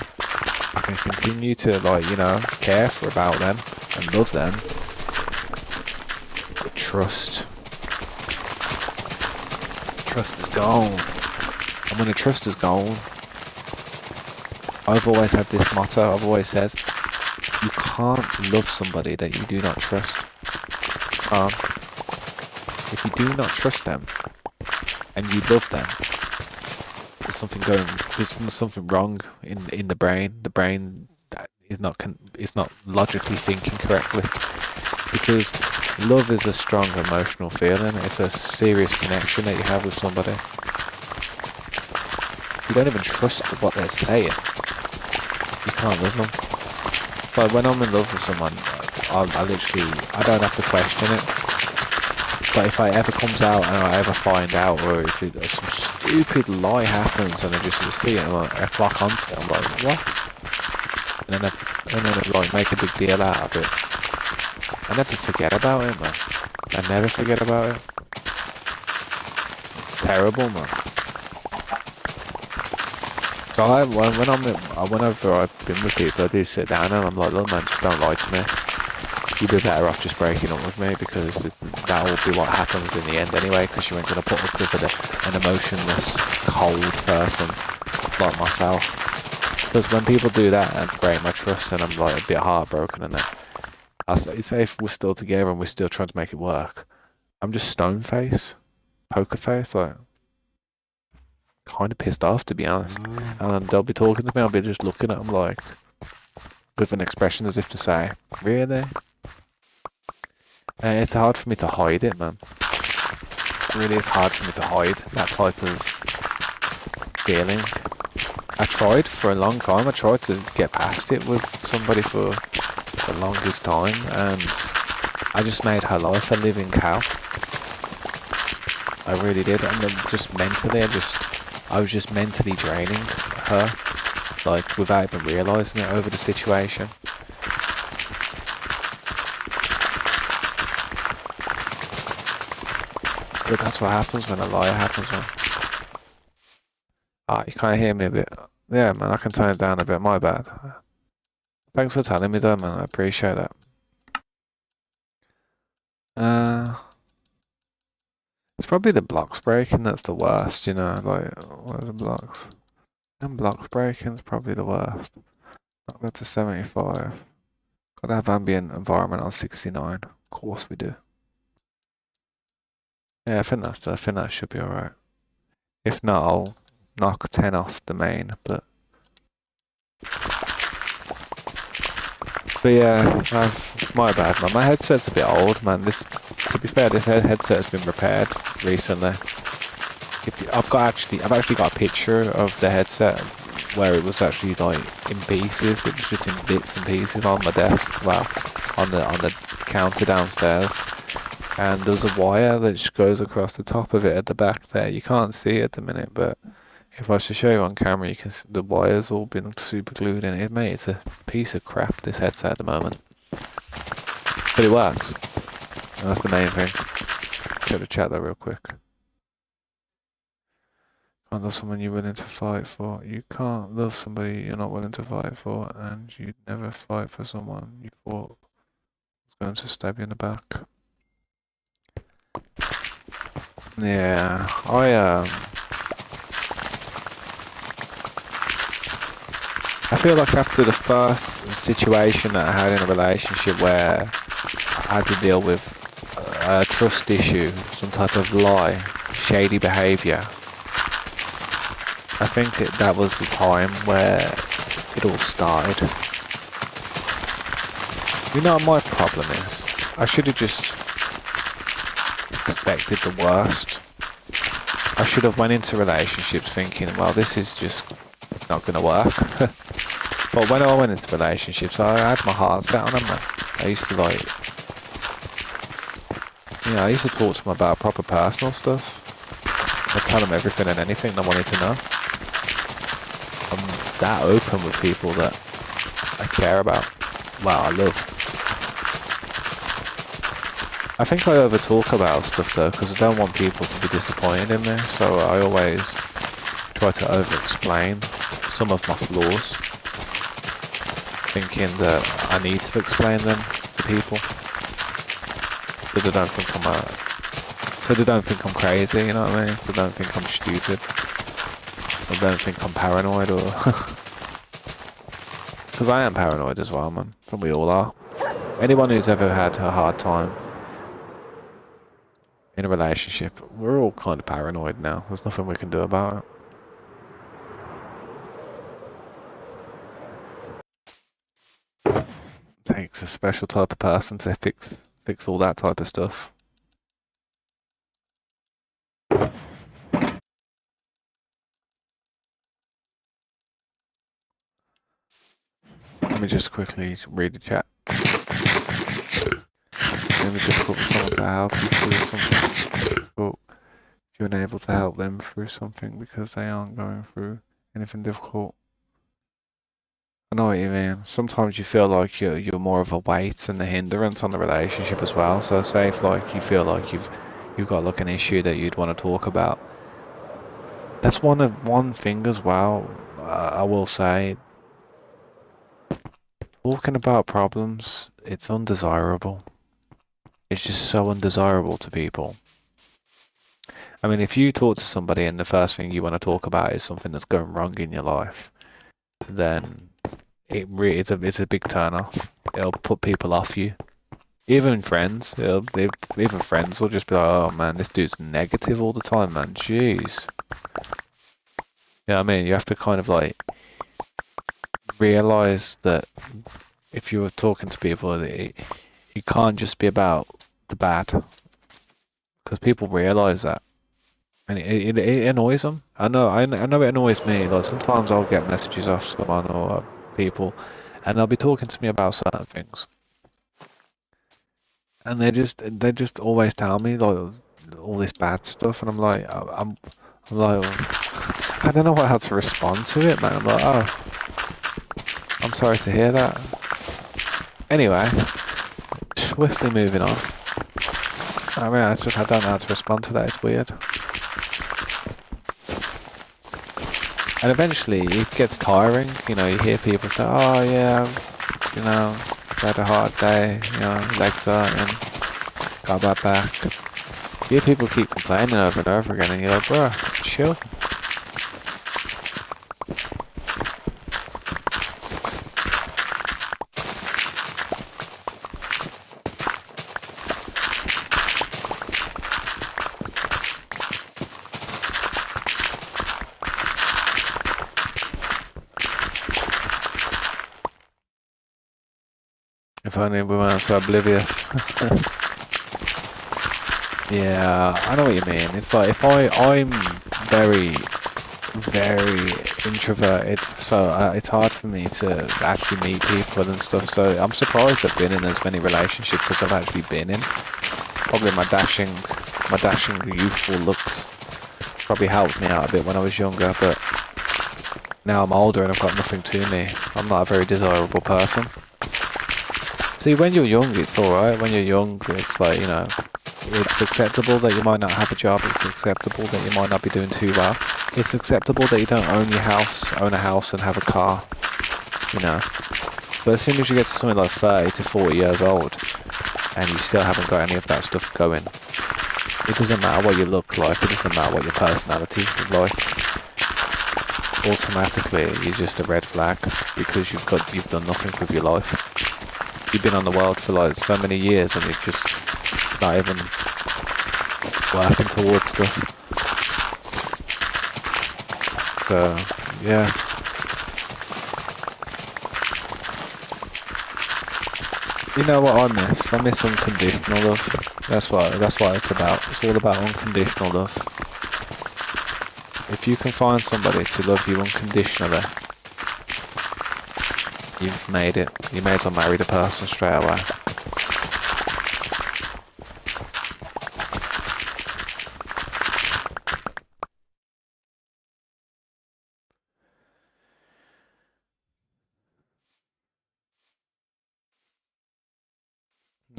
I can continue to, like, you know, care for about them and love them. But trust is gone. And when the trust is gone, I've always had this motto. I've always said, you can't love somebody that you do not trust. If you do not trust them and you love them, there's something wrong in the brain. The brain that is not logically thinking correctly, because love is a strong emotional feeling. It's a serious connection that you have with somebody. You don't even trust what they're saying. You can't love them. It's like when I'm in love with someone, I don't have to question it. But if it ever comes out and I ever find out, or if some stupid lie happens and I just see it and I clock onto it, I'm like, what? And then I like make a big deal out of it. I never forget about it, man. I never forget about it. It's terrible, man. So whenever I've been with people, I do sit down and I'm like, look, man, just don't lie to me. You'd be better off just breaking up with me, because that will be what happens in the end anyway, because you ain't going to put up with an emotionless, cold person like myself. Because when people do that and break my trust, and I'm like a bit heartbroken, and I say if we're still together and we're still trying to make it work, I'm just stone face, poker face, like kind of pissed off, to be honest. And they'll be talking to me, I'll be just looking at them like with an expression as if to say, really? It's hard for me to hide it, man. It really is hard for me to hide that type of feeling. I tried for a long time. I tried to get past it with somebody for the longest time, and I just made her life a living hell. I really did. And then just mentally, I was just mentally draining her, like without even realising it, over the situation. But that's what happens when a lie happens, man. Ah, you can't hear me a bit. Yeah, man, I can turn it down a bit. My bad. Thanks for telling me though, man. I appreciate that. It's probably the blocks breaking that's the worst, you know, like, what are the blocks? And blocks breaking is probably the worst. Knock that to 75. Gotta have ambient environment on 69. Of course we do. Yeah, I think that should be alright. If not, I'll knock 10 off the main, but yeah, my bad, man. My headset's a bit old, man. To be fair, this headset has been repaired recently. I've actually got a picture of the headset where it was actually like in pieces. It was just in bits and pieces on my desk, well, on the counter downstairs. And there's a wire that just goes across the top of it at the back there. You can't see it at the minute, but if I was to show you on camera, you can see the wire's all been super glued in it. Mate, it's a piece of crap, this headset at the moment. But it works. And that's the main thing. Check the chat though real quick. Can't love someone you're willing to fight for. You can't love somebody you're not willing to fight for, and you'd never fight for someone you thought was going to stab you in the back. Yeah, I feel like after the first situation that I had in a relationship where I had to deal with a trust issue, some type of lie, shady behaviour, I think that was the time where it all started. You know what my problem is? I should have just expected the worst. I should have went into relationships thinking, well, this is just not going to work. But when I went into relationships, I had my heart set on them, man. I used to I used to talk to them about proper personal stuff. I'd tell them everything and anything they wanted to know. I'm that open with people that I care about. Well, I love. I think I over talk about stuff though, because I don't want people to be disappointed in me, so I always try to over explain some of my flaws, thinking that I need to explain them to people, so they don't think I'm crazy. You know what I mean? So they don't think I'm stupid, or they don't think I'm paranoid, or because I am paranoid as well, man. And we all are. Anyone who's ever had a hard time in a relationship, we're all kind of paranoid now. There's nothing we can do about it. Takes a special type of person to fix all that type of stuff. Let me just quickly read the chat. It's difficult for someone to help you through something difficult. If you're unable to help them through something because they aren't going through anything difficult. I know what you mean. Sometimes you feel like you're more of a weight and a hindrance on the relationship as well. So say if like you feel like you've got like an issue that you'd want to talk about. That's one thing as well. I will say, talking about problems, it's undesirable. It's just so undesirable to people. I mean, if you talk to somebody and the first thing you want to talk about is something that's going wrong in your life, then it's a big turn off. It'll put people off you. Even friends, even friends will just be like, "Oh man, this dude's negative all the time, man. Jeez." You know what I mean? You have to kind of like realize that if you were talking to people, it can't just be about the bad, because people realize that, and it annoys them. I know it annoys me. Like sometimes I'll get messages off someone or people, and they'll be talking to me about certain things, and they just always tell me like all this bad stuff, and I'm like I don't know how to respond to it, man. I'm like, oh, I'm sorry to hear that. Anyway, swiftly moving on. I mean, I don't know how to respond to that. It's weird. And eventually it gets tiring, you know, you hear people say, oh yeah, you know, had a hard day, you know, legs hurting, got bad back. You hear people keep complaining over and over again, and you're like, bro, chill. If only we weren't so oblivious. Yeah, I know what you mean. It's like if I'm very, very introverted, so it's hard for me to actually meet people and stuff. So I'm surprised I've been in as many relationships as I've actually been in. Probably my dashing youthful looks probably helped me out a bit when I was younger, but now I'm older and I've got nothing to me. I'm not a very desirable person. See, when you're young, it's alright. When you're young, it's like, you know, it's acceptable that you might not have a job. It's acceptable that you might not be doing too well. It's acceptable that you don't own a house and have a car, you know. But as soon as you get to something like 30 to 40 years old, and you still haven't got any of that stuff going, it doesn't matter what you look like. It doesn't matter what your personality is like. Automatically, you're just a red flag because you've done nothing with your life. You've been on the world for like so many years and you've just not even working towards stuff. So, yeah. You know what I miss? I miss unconditional love. That's what it's about. It's all about unconditional love. If you can find somebody to love you unconditionally, you've made it. You may as well marry the person straight away.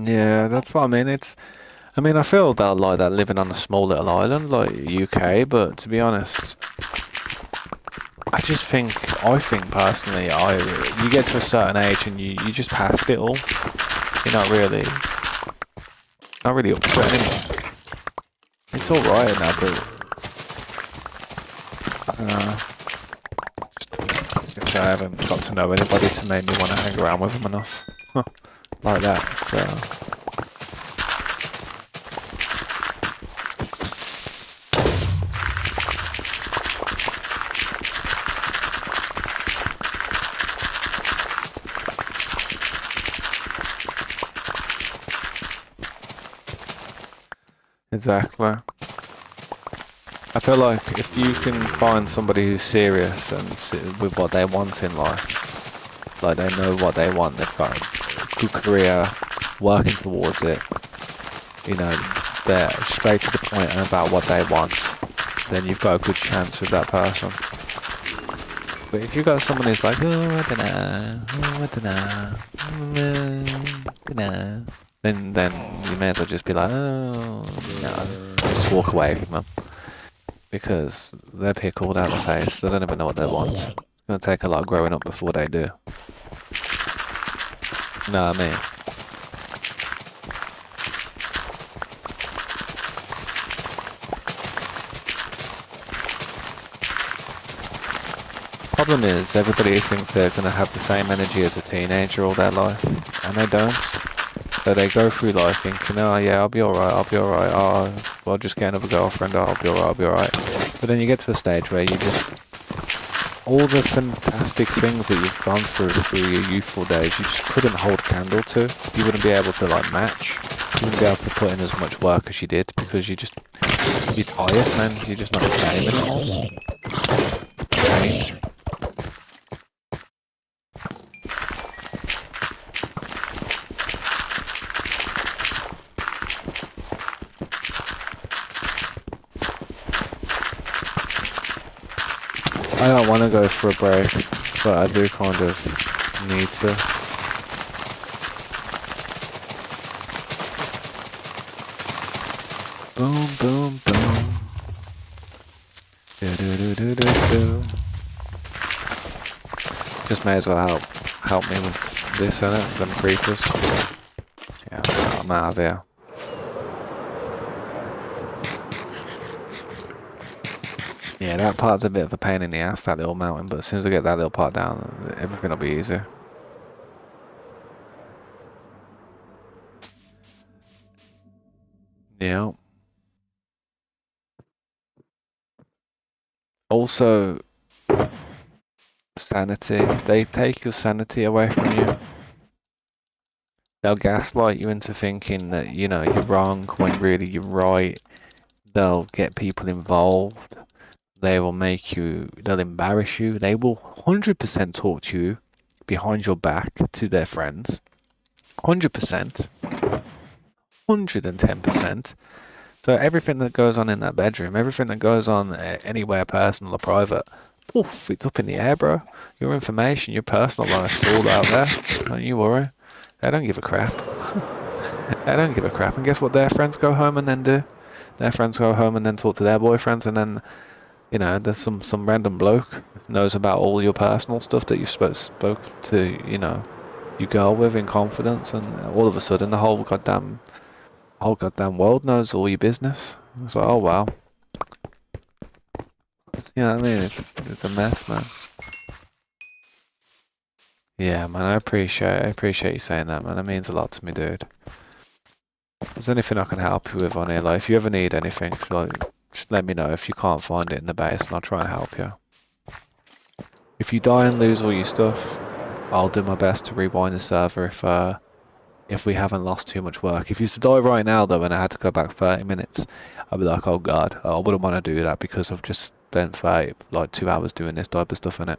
Yeah, that's what I mean. I feel that like that living on a small little island like UK, but to be honest, I just think I think personally, you get to a certain age and you just past it all. You're not really up to it anymore. It's all right now, but I guess I haven't got to know anybody to make me want to hang around with them enough, like that. So. Exactly. I feel like if you can find somebody who's serious and with what they want in life, like they know what they want, they've got a good career, working towards it, you know, they're straight to the point about what they want, then you've got a good chance with that person. But if you've got someone who's like, oh, I don't know, then you may as well just be like, oh, no, just walk away from them. Because they're pickled out of face, they don't even know what they want. It's going to take a lot of growing up before they do. You know what I mean? Problem is, everybody thinks they're going to have the same energy as a teenager all their life, and they don't. So they go through life thinking, oh yeah, I'll be alright, oh, well, I'll just get another girlfriend, oh, I'll be alright. But then you get to a stage where you just, all the fantastic things that you've gone through your youthful days, you just couldn't hold candle to. You wouldn't be able to like match. You wouldn't be able to put in as much work as you did because you're tired, man. You're just not the same anymore. Change. I don't want to go for a break, but I do kind of need to. Boom, boom, boom. Do do do do do do. Just may as well help me with this, innit? Them creepers. Yeah, I'm out of here. Yeah, that part's a bit of a pain in the ass, that little mountain, but as soon as I get that little part down, everything will be easier. Yeah. Also, sanity. They take your sanity away from you. They'll gaslight you into thinking that, you know, you're wrong when really you're right. They'll get people involved. They will they'll embarrass you. They will 100% talk to you behind your back to their friends. 100%. 110%. So everything that goes on in that bedroom, everything that goes on anywhere personal or private, poof, it's up in the air, bro. Your information, your personal life's all out there. Don't you worry. They don't give a crap. They don't give a crap. And guess what their friends go home and then do? Their friends go home and then talk to their boyfriends, and then, you know, there's some random bloke knows about all your personal stuff that you've spoke to, you know, your girl with in confidence, and all of a sudden the whole goddamn world knows all your business. It's like, oh wow. You know what I mean? It's a mess, man. Yeah, man, I appreciate you saying that, man. That means a lot to me, dude. If there's anything I can help you with on here, like if you ever need anything, like just let me know if you can't find it in the base and I'll try and help you. If you die and lose all your stuff, I'll do my best to rewind the server if we haven't lost too much work. If you used to die right now though and I had to go back 30 minutes, I'd be like, oh god, I wouldn't want to do that because I've just spent 2 hours doing this type of stuff in it.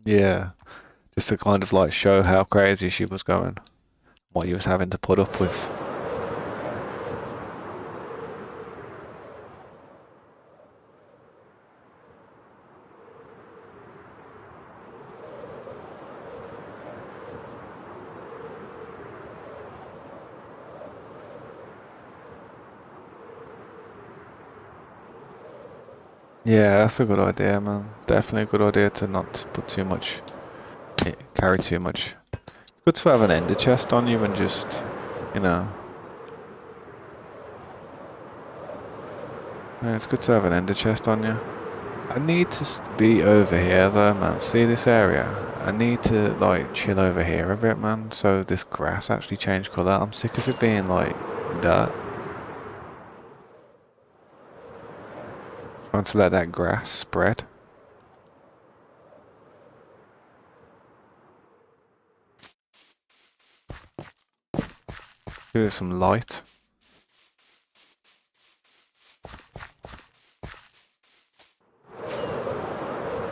Yeah, just to kind of like show how crazy she was going, what you was having to put up with. Yeah, that's a good idea, man. Definitely a good idea to not put too much, carry too much. It's good to have an ender chest on you and just, you know, yeah, it's good to have an ender chest on you. I need to be over here though, man. See this area? I need to like chill over here a bit, man. So this grass actually changed colour. I'm sick of it being like dirt. Trying to let that grass spread. Give it some light.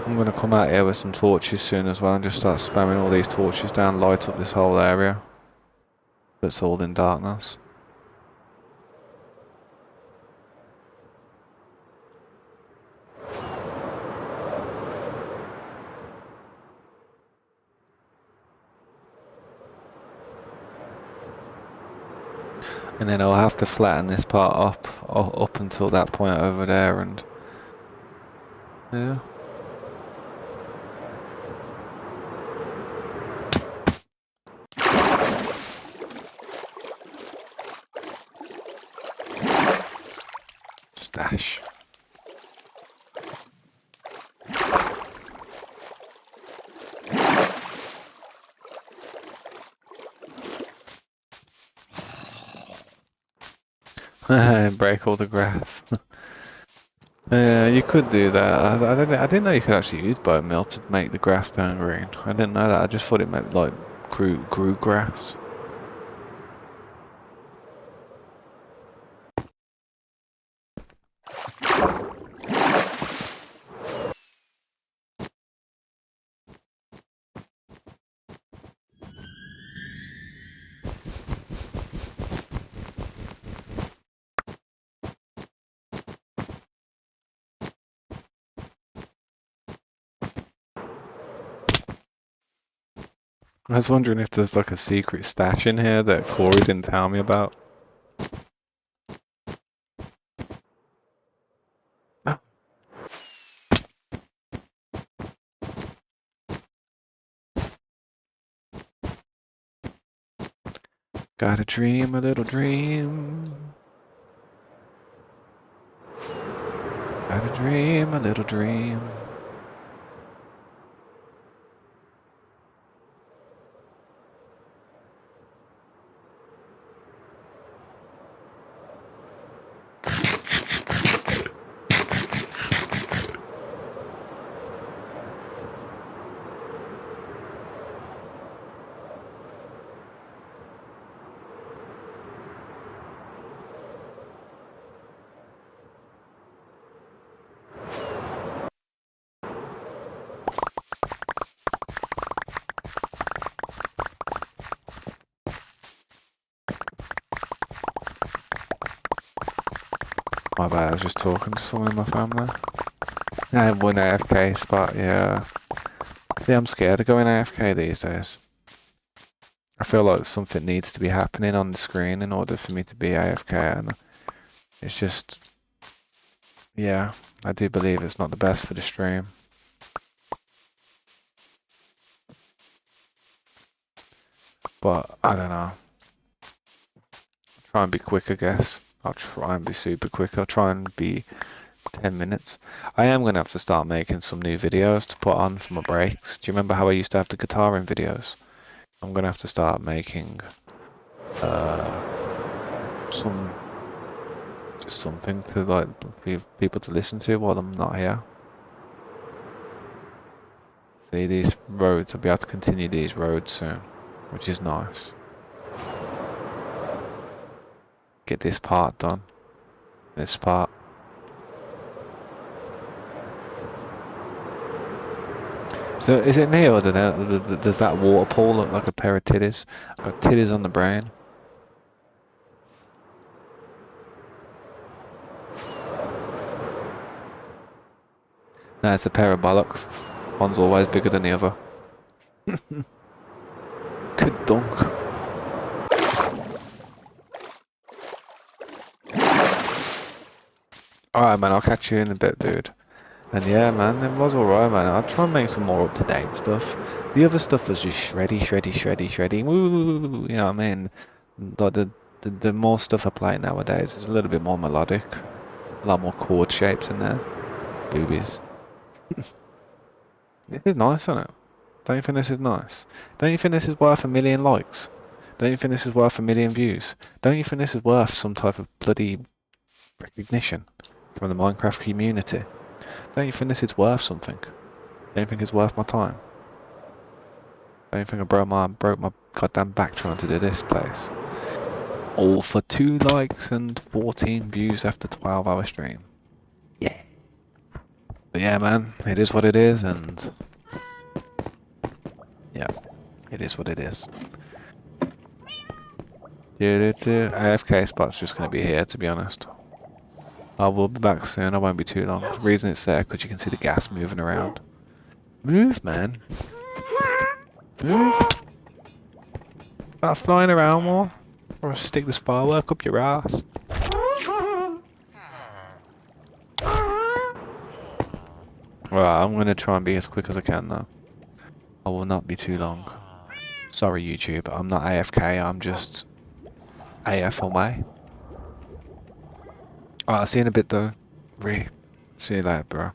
I'm gonna come out here with some torches soon as well and just start spamming all these torches down, light up this whole area. That's all in darkness. And then I'll have to flatten this part up until that point over there, and yeah. Stash. Break all the grass. Yeah, you could do that. I didn't know you could actually use bone meal to make the grass turn green. I didn't know that. I just thought it meant like grew grass. I was wondering if there's like a secret stash in here that Corey didn't tell me about. Oh, got a dream, a little dream. Got a dream, a little dream. My bad, I was just talking to someone in my family. I have one AFK spot, yeah. Yeah, I'm scared of going AFK these days. I feel like something needs to be happening on the screen in order for me to be AFK, and it's just, yeah, I do believe it's not the best for the stream. But, I don't know. Try and be quick, I guess. I'll try and be super quick. I'll try and be 10 minutes. I am going to have to start making some new videos to put on for my breaks. Do you remember how I used to have the guitaring videos? I'm going to have to start making some, just something to like for people to listen to while I'm not here. See these roads, I'll be able to continue these roads soon, which is nice. Get this part done. This part. So is it me or does that waterfall look like a pair of titties? I've got titties on the brain. No, it's a pair of bollocks. One's always bigger than the other. Good dunk. Alright man, I'll catch you in a bit, dude. And yeah, man, it was alright, man. I'll try and make some more up-to-date stuff. The other stuff was just shreddy. Woo, you know what I mean? Like the more stuff I play nowadays is a little bit more melodic. A lot more chord shapes in there. Boobies. This is nice, isn't it? Don't you think this is nice? Don't you think this is worth 1 million likes? Don't you think this is worth 1 million views? Don't you think this is worth some type of bloody recognition from the Minecraft community? Don't you think this is worth something? Don't you think it's worth my time? Don't you think I broke my goddamn back trying to do this place? All for 2 likes and 14 views after 12-hour stream. Yeah. But yeah, man, it is what it is, and yeah, it is what it is. The AFK spot's just gonna be here, to be honest. I will be back soon. I won't be too long. The reason it's there because you can see the gas moving around. Move, man. Move. Start flying around more, or I'll stick this firework up your ass. Right, I'm gonna try and be as quick as I can now. I will not be too long. Sorry, YouTube. I'm not AFK. I'm just AF away. Alright, I'll see you in a bit though. See you later, bro.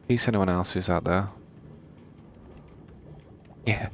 Peace, anyone else who's out there. Yeah.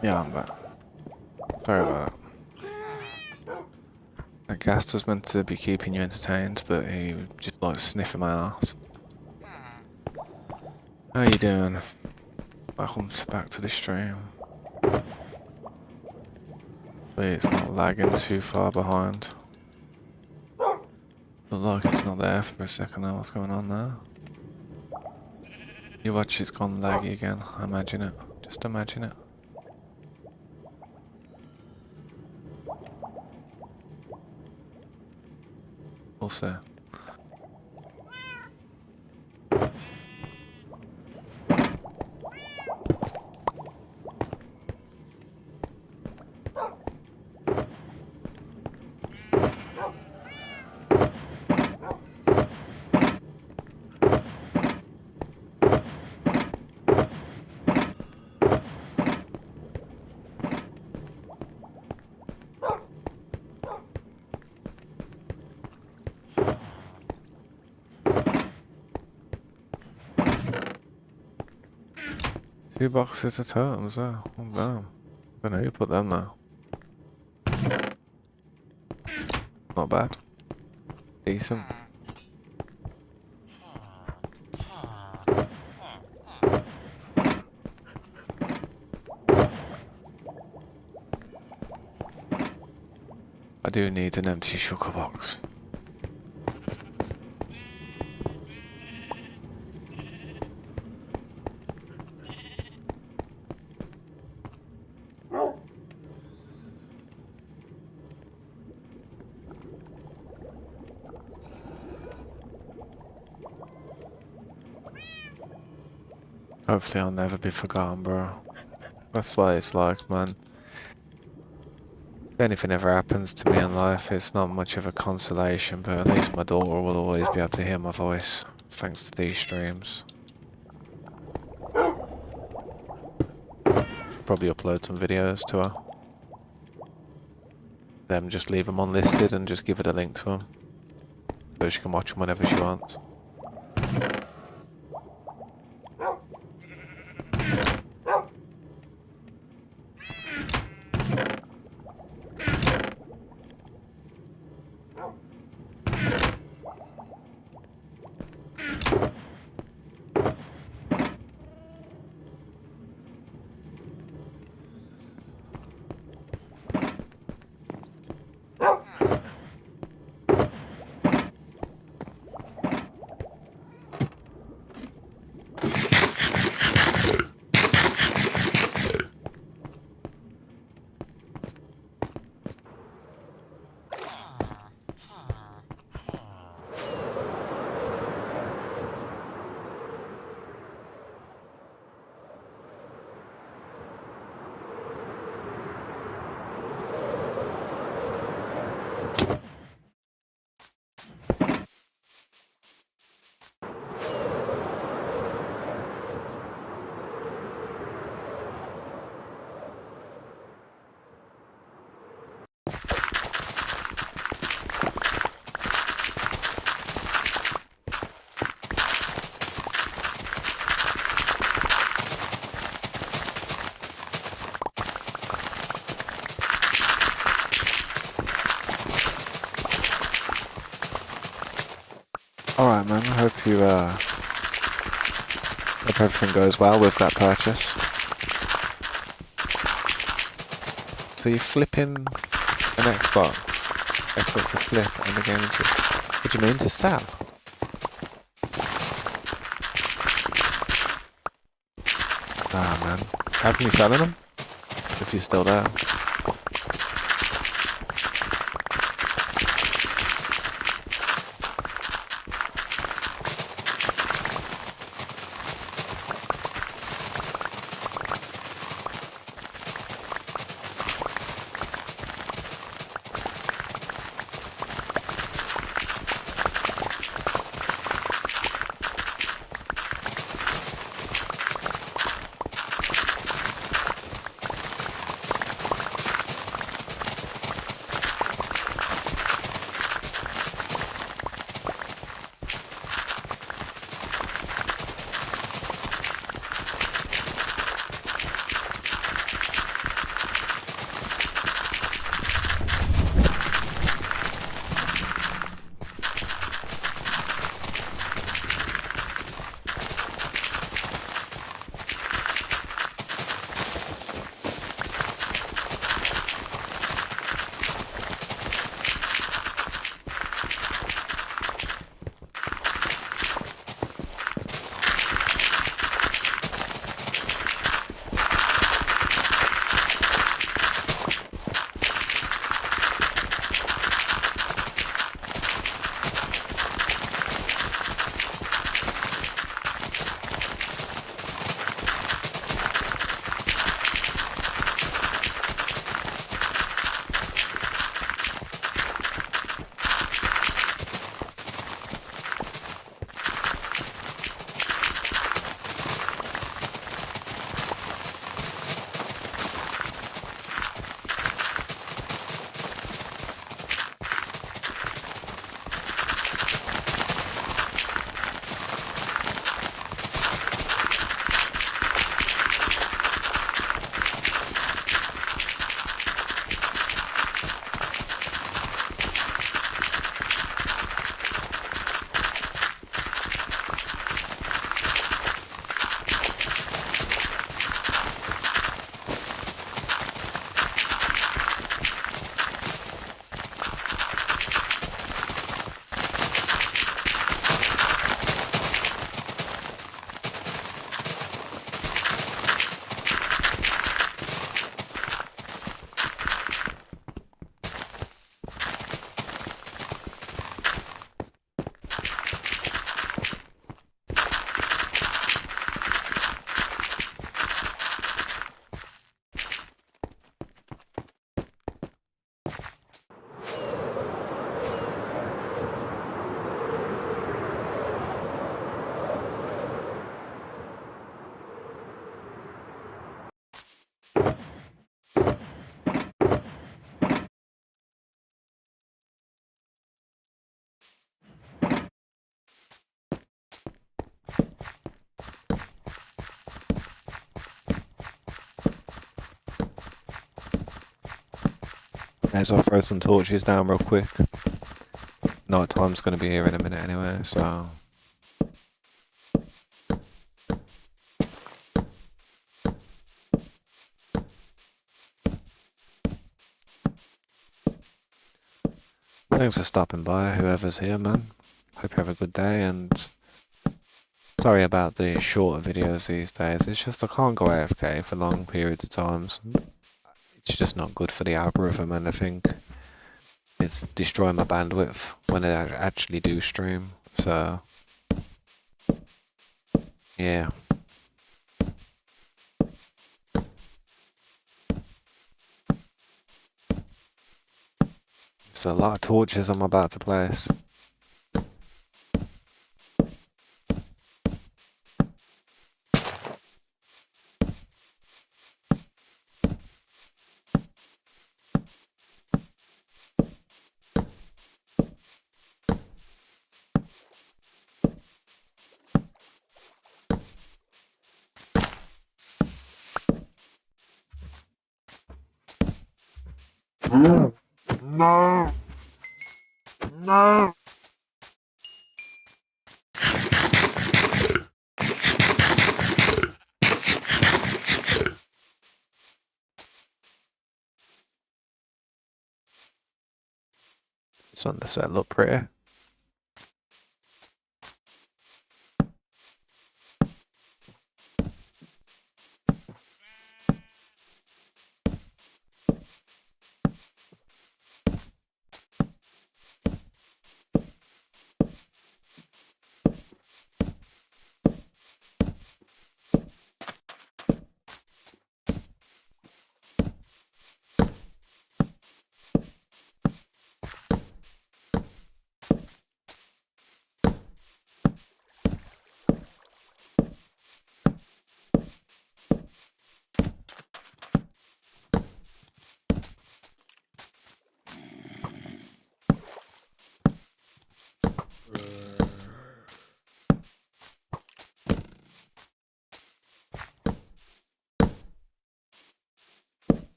Yeah, I'm back. Sorry about that. That ghast was meant to be keeping you entertained, but he just like sniffing my ass. How you doing? Welcome back to the stream. But it's not lagging too far behind. Look like it's not there for a second now. What's going on there? You watch, it's gone laggy again. Imagine it. Just imagine it. Also. Two boxes of totems there. Oh damn. I know you put them there. Not bad. Decent. I do need an empty sugar box. Hopefully I'll never be forgotten, bro. That's what it's like, man. If anything ever happens to me in life, it's not much of a consolation, but at least my daughter will always be able to hear my voice, thanks to these streams. Should probably upload some videos to her. Then just leave them unlisted and just give it a link to them. So she can watch them whenever she wants. Alright, man. I hope you hope everything goes well with that purchase. So you're flipping an Xbox to flip and a game to... What do you mean to sell? Ah, man. How can you selling them? If you're still there. As I'll throw some torches down real quick. Night time's going to be here in a minute anyway, so... Thanks for stopping by, whoever's here, man. Hope you have a good day, and... Sorry about the shorter videos these days. It's just I can't go AFK for long periods of times. It's just not good for the algorithm, and I think it's destroying my bandwidth when I actually do stream. So, yeah. It's a lot of torches I'm about to place. No. No. No. Something to set look pretty.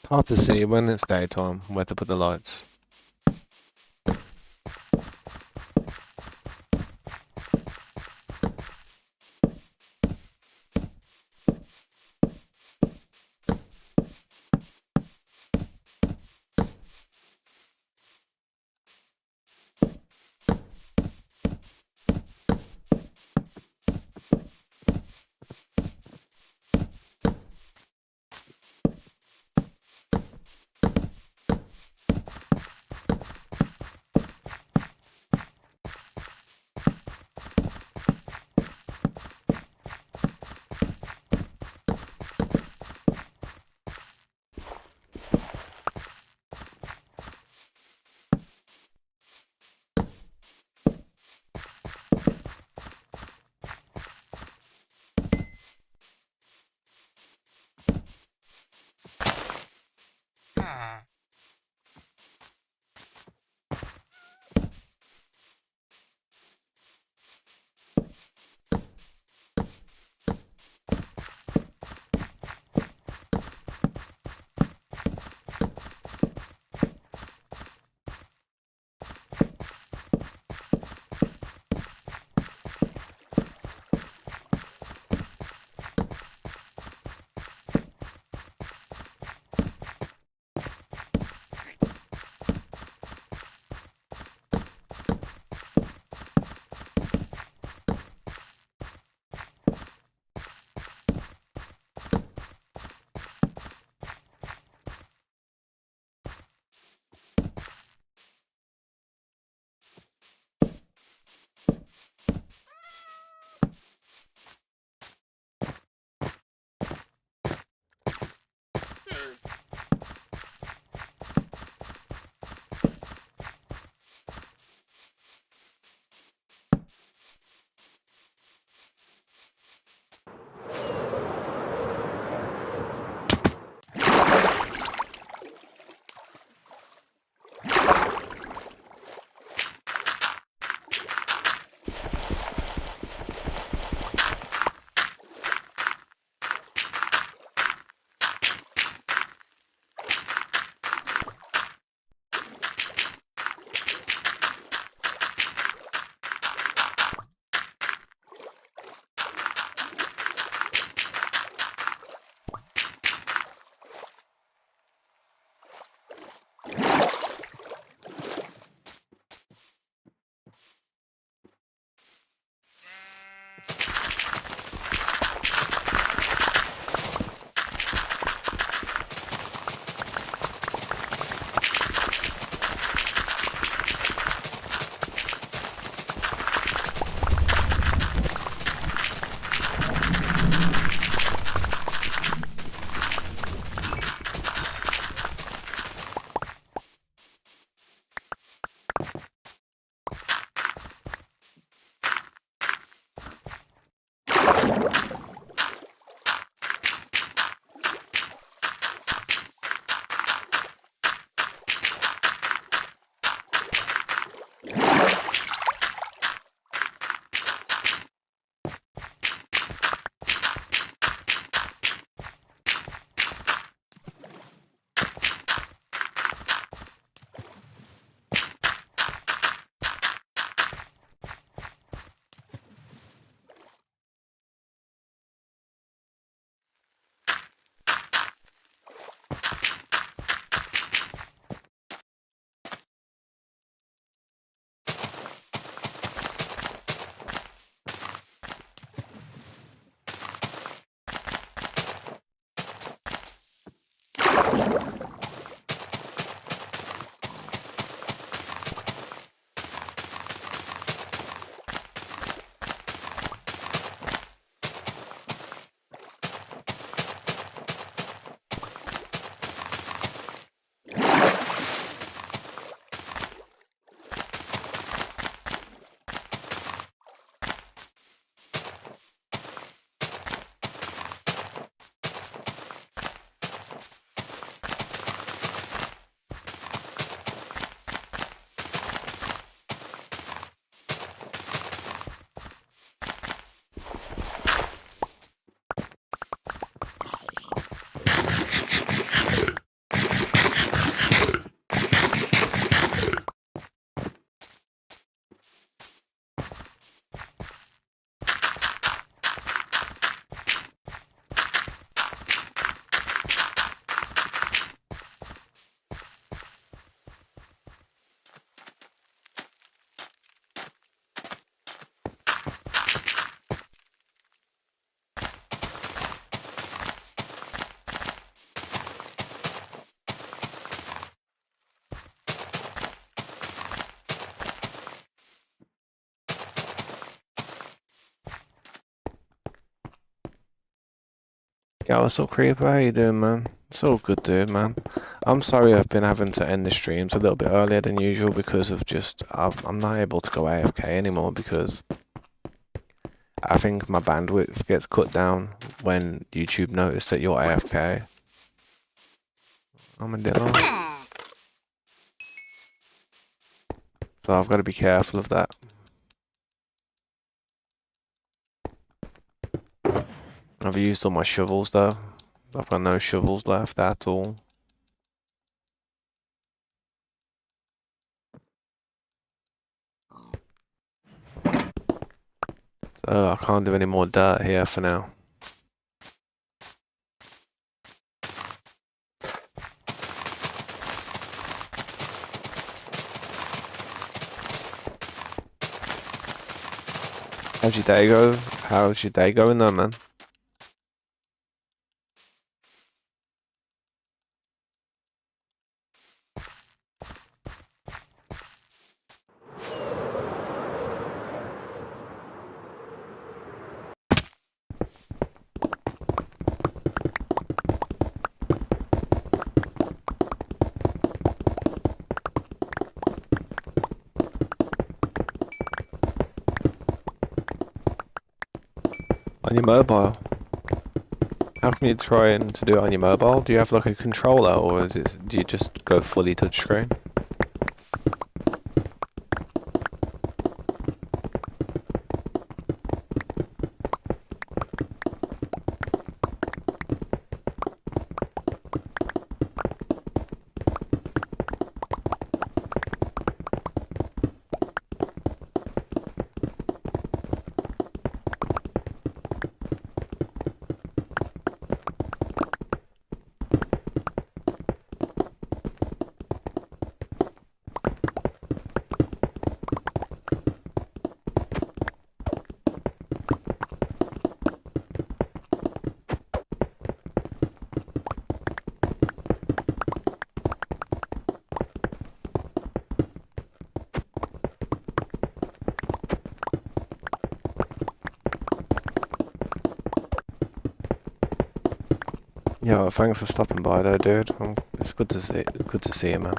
Hard to see when it's daytime where to put the lights. Yeah, what's up, Creeper? How you doing, man? It's all good, dude, man. I'm sorry I've been having to end the streams a little bit earlier than usual because of just I'm not able to go AFK anymore because I think my bandwidth gets cut down when YouTube notice that you're AFK. I'm a Dylan. So I've got to be careful of that. I've used all my shovels though. I've got no shovels left at all. So I can't do any more dirt here for now. How's your day go? How's your day going though, man? On your mobile? How can you try and to do it on your mobile? Do you have like a controller or do you just go fully touchscreen? Yeah, well, thanks for stopping by though, dude. It's good to see you, man.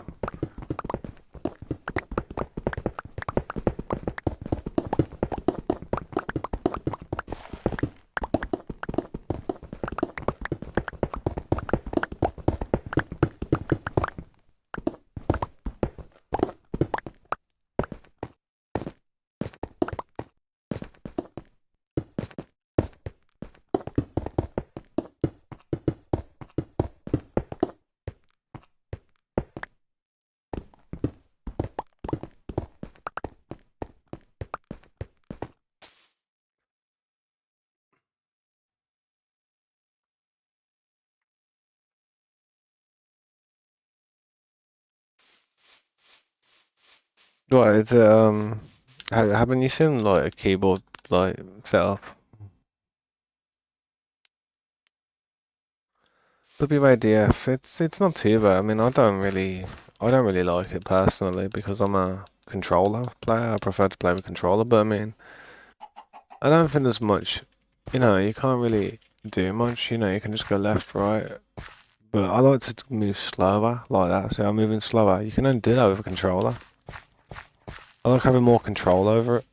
What, it's haven't you seen like a keyboard like setup? WADS, it's not too bad. I mean, I don't really like it personally because I'm a controller player. I prefer to play with controller, but I mean, I don't think there's much, you can't really do much, you can just go left, right. But I like to move slower like that, so I'm moving slower. You can only do that with a controller. I like having more control over it.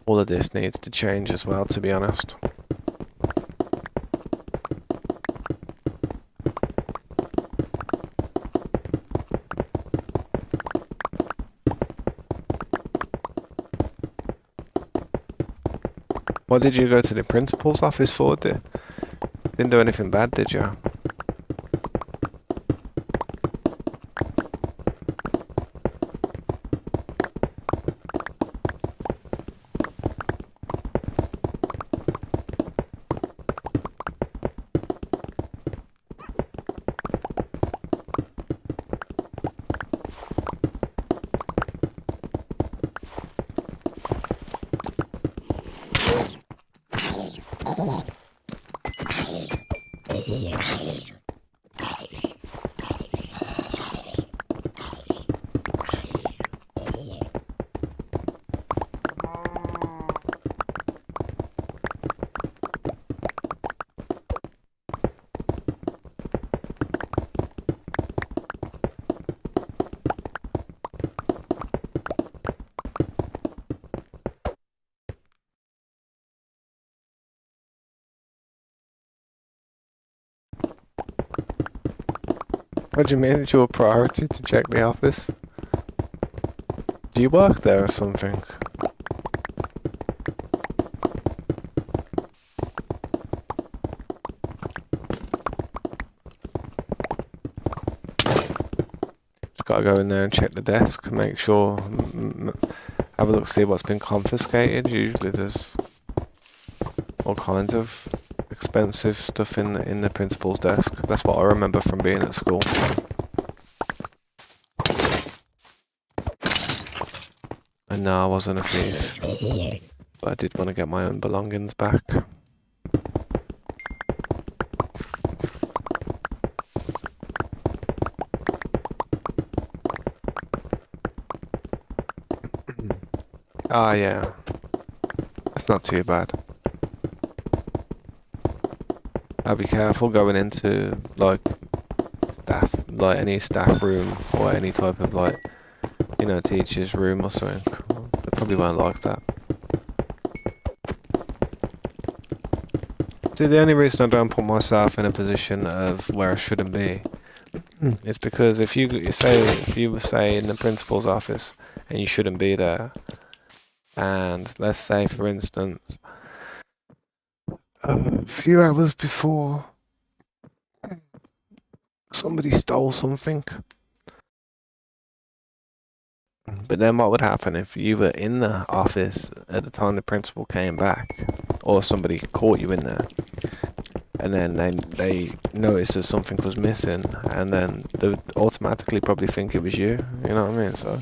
All of this needs to change as well, to be honest. What did you go to the principal's office for? Didn't do anything bad, did you? What do you mean it's your priority to check the office? Do you work there or something? Just gotta go in there and check the desk, make sure, have a look, see what's been confiscated. Usually there's all kinds of expensive stuff in the principal's desk. That's what I remember from being at school. And no, I wasn't a thief, but I did want to get my own belongings back. Ah, yeah. That's not too bad. I'll be careful going into, like, any staff room or any type of, like, teacher's room or something. They probably won't like that. See, the only reason I don't put myself in a position of where I shouldn't be is because if you were say in the principal's office and you shouldn't be there, and let's say for instance a few hours before somebody stole something, but then what would happen if you were in the office at the time the principal came back, or somebody caught you in there, and then they noticed that something was missing, and then they would automatically probably think it was you. You know what I mean? So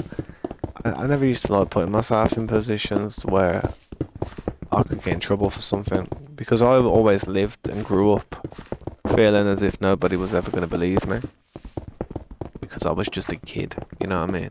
I never used to like putting myself in positions where I could get in trouble for something, because I always lived and grew up feeling as if nobody was ever going to believe me, because I was just a kid. You know what I mean?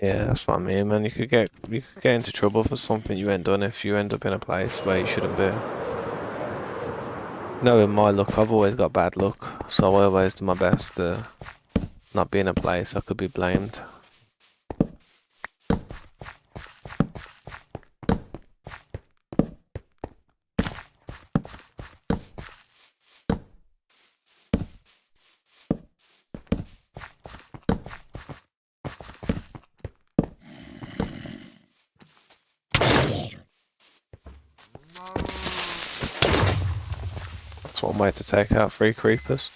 Yeah, that's what I mean, man. You could get into trouble for something you ain't done if you end up in a place where you shouldn't be. Knowing my luck, I've always got bad luck, so I always do my best to not be in a place I could be blamed. That's one way to take out 3 creepers.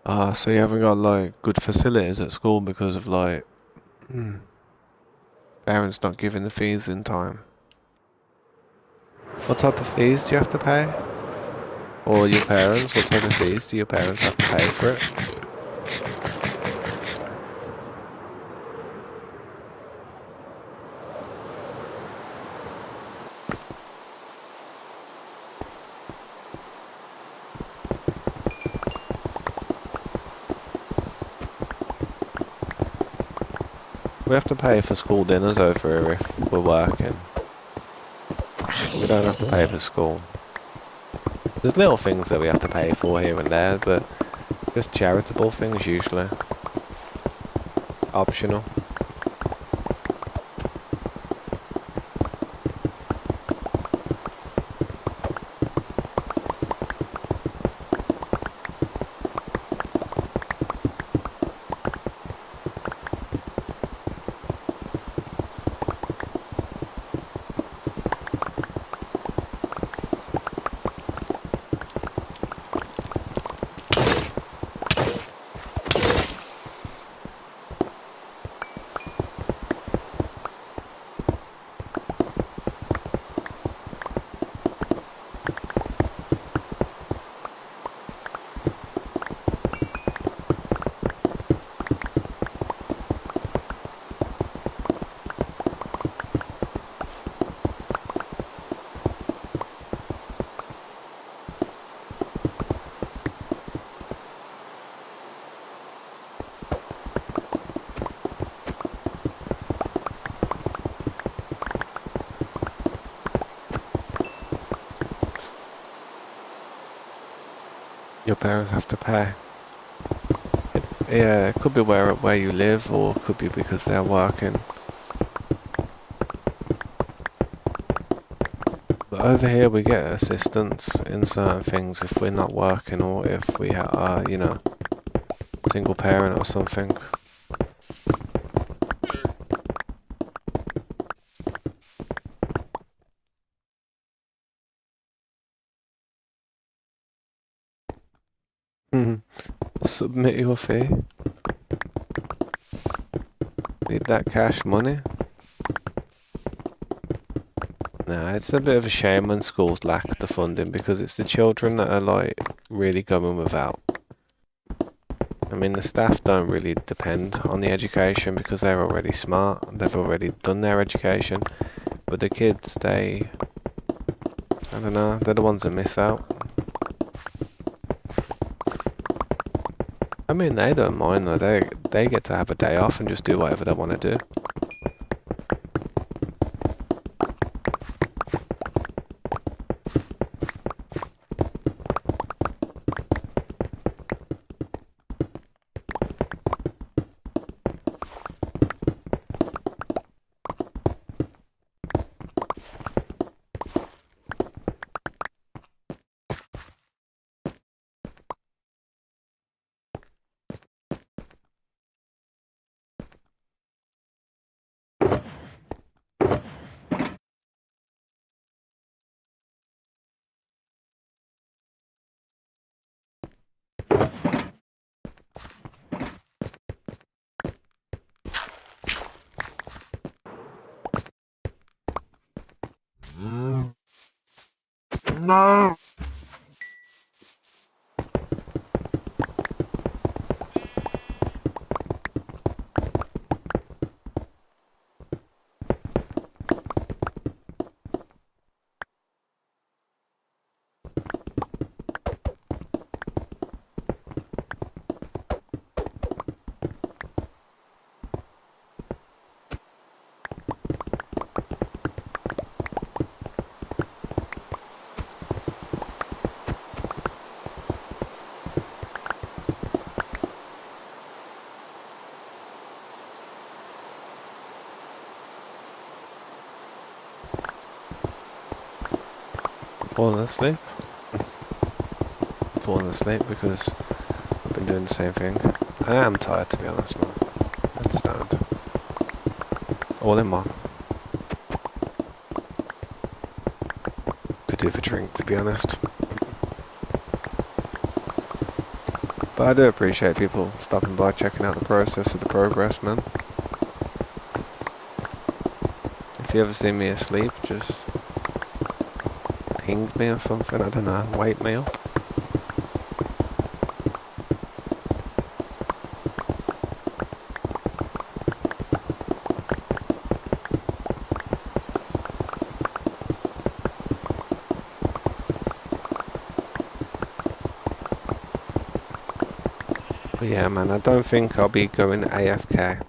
Ah, so you haven't got like good facilities at school because of like parents not giving the fees in time. What type of fees do you have to pay? Or your parents? What type of fees do your parents have to pay for it? We have to pay for school dinners over here if we're working. We don't have to pay for school. There's little things that we have to pay for here and there, but just charitable things usually. Optional. Your parents have to pay. Yeah, it could be where you live, or it could be because they're working. But over here, we get assistance in certain things if we're not working, or if we are, single parent or something. Submit your fee. Need that cash money. Nah, it's a bit of a shame when schools lack the funding because it's the children that are like really going without. I mean, the staff don't really depend on the education because they're already smart. They've already done their education. But the kids, I don't know, they're the ones that miss out. I mean, they don't mind though. They get to have a day off and just do whatever they want to do. No. Falling asleep. Falling asleep because I've been doing the same thing. I am tired, to be honest, man. I understand. All in one. Could do for drink, to be honest. But I do appreciate people stopping by, checking out the process of the progress, man. If you ever see me asleep, just ping me or something, I don't know, wake me up. But yeah, man, I don't think I'll be going AFK.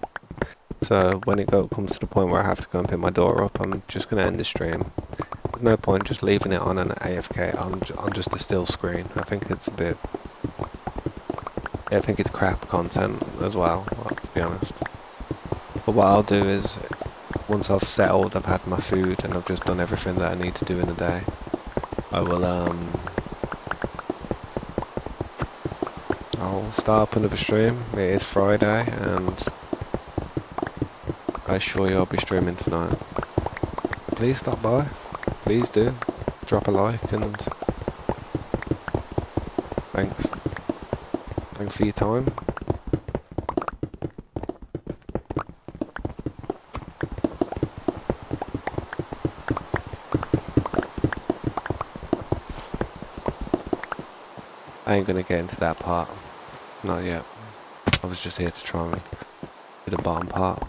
So when it comes to the point where I have to go and pick my daughter up, I'm just going to end the stream. There's no point just leaving it on an AFK on just a still screen. I think it's a bit... Yeah, I think it's crap content as well, to be honest. But what I'll do is, once I've settled, I've had my food, and I've just done everything that I need to do in the day, I will, I'll start up another stream. It is Friday, and I assure you I'll be streaming tonight. So please stop by. Please do. Drop a like, and thanks. Thanks for your time. I ain't gonna get into that part. Not yet. I was just here to try and do the bottom part.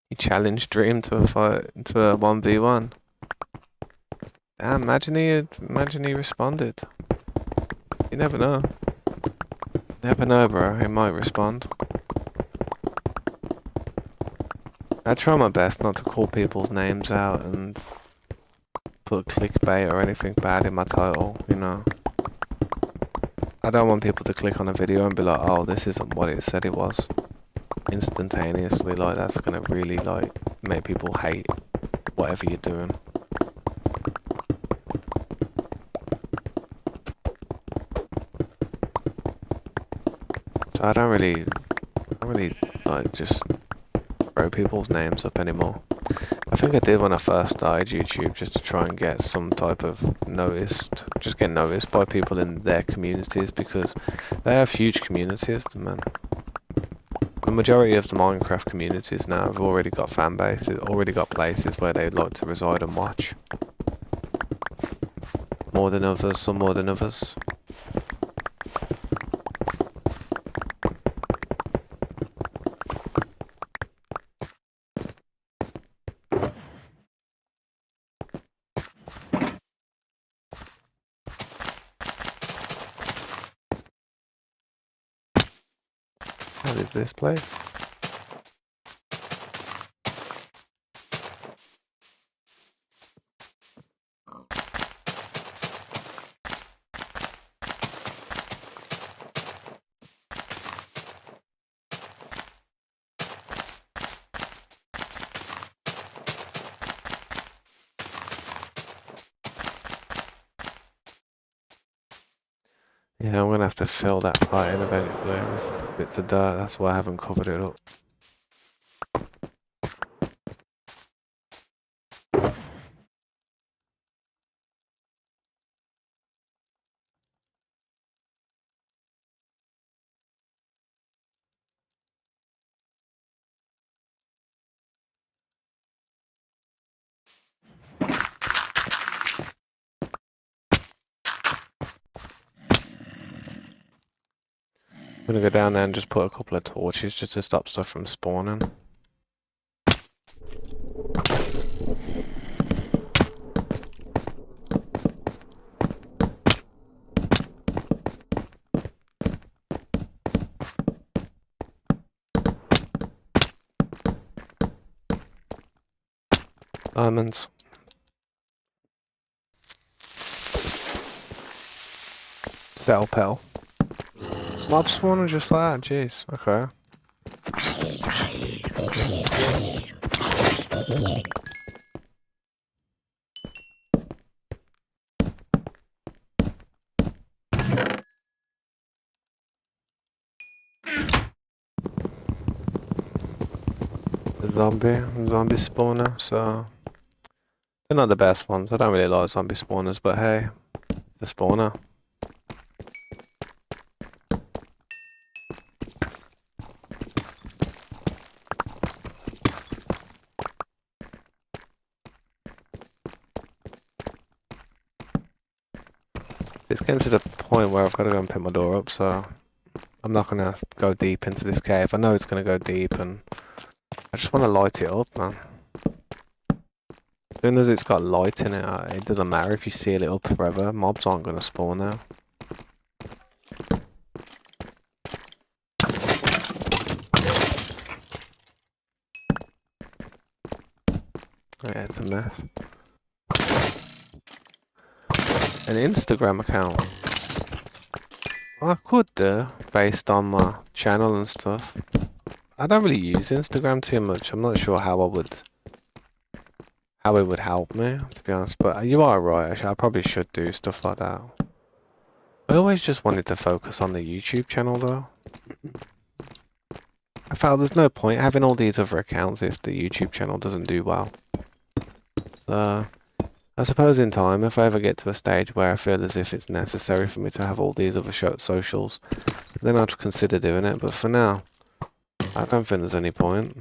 You challenged Dream to a fight, to a 1v1. Damn, imagine he responded. You never know. Never know, bro. He might respond. I try my best not to call people's names out and put clickbait or anything bad in my title, you know. I don't want people to click on a video and be like, oh, this isn't what it said it was. Instantaneously, like, that's gonna really, like, make people hate whatever you're doing. So I don't really, like, just throw people's names up anymore. I think I did when I first started YouTube, just to try and get some type of just get noticed by people in their communities, because they have huge communities, man. The majority of the Minecraft communities now have already got fan bases, already got places where they'd like to reside and watch. More than others, some more than others. How is this place? Yeah, I'm gonna have to fill that part in eventually with bits of dirt. That's why I haven't covered it up. I'm gonna go down there and just put a couple of torches just to stop stuff from spawning. Diamonds. Cell pell. Mob spawner just like that, jeez. Okay. The zombie spawner, so they're not the best ones. I don't really like zombie spawners, but hey, the spawner. It's getting to the point where I've got to go and pick my door up, so I'm not gonna go deep into this cave. I know it's gonna go deep, and I just want to light it up, man. As soon as it's got light in it, it doesn't matter if you seal it up forever. Mobs aren't gonna spawn now. Yeah, it's a mess. An Instagram account. I could do, based on my channel and stuff. I don't really use Instagram too much. I'm not sure how it would help me, to be honest. But you are right. Actually, I probably should do stuff like that. I always just wanted to focus on the YouTube channel, though. I felt there's no point having all these other accounts if the YouTube channel doesn't do well. So, I suppose in time, if I ever get to a stage where I feel as if it's necessary for me to have all these other socials, then I'd consider doing it. But for now, I don't think there's any point.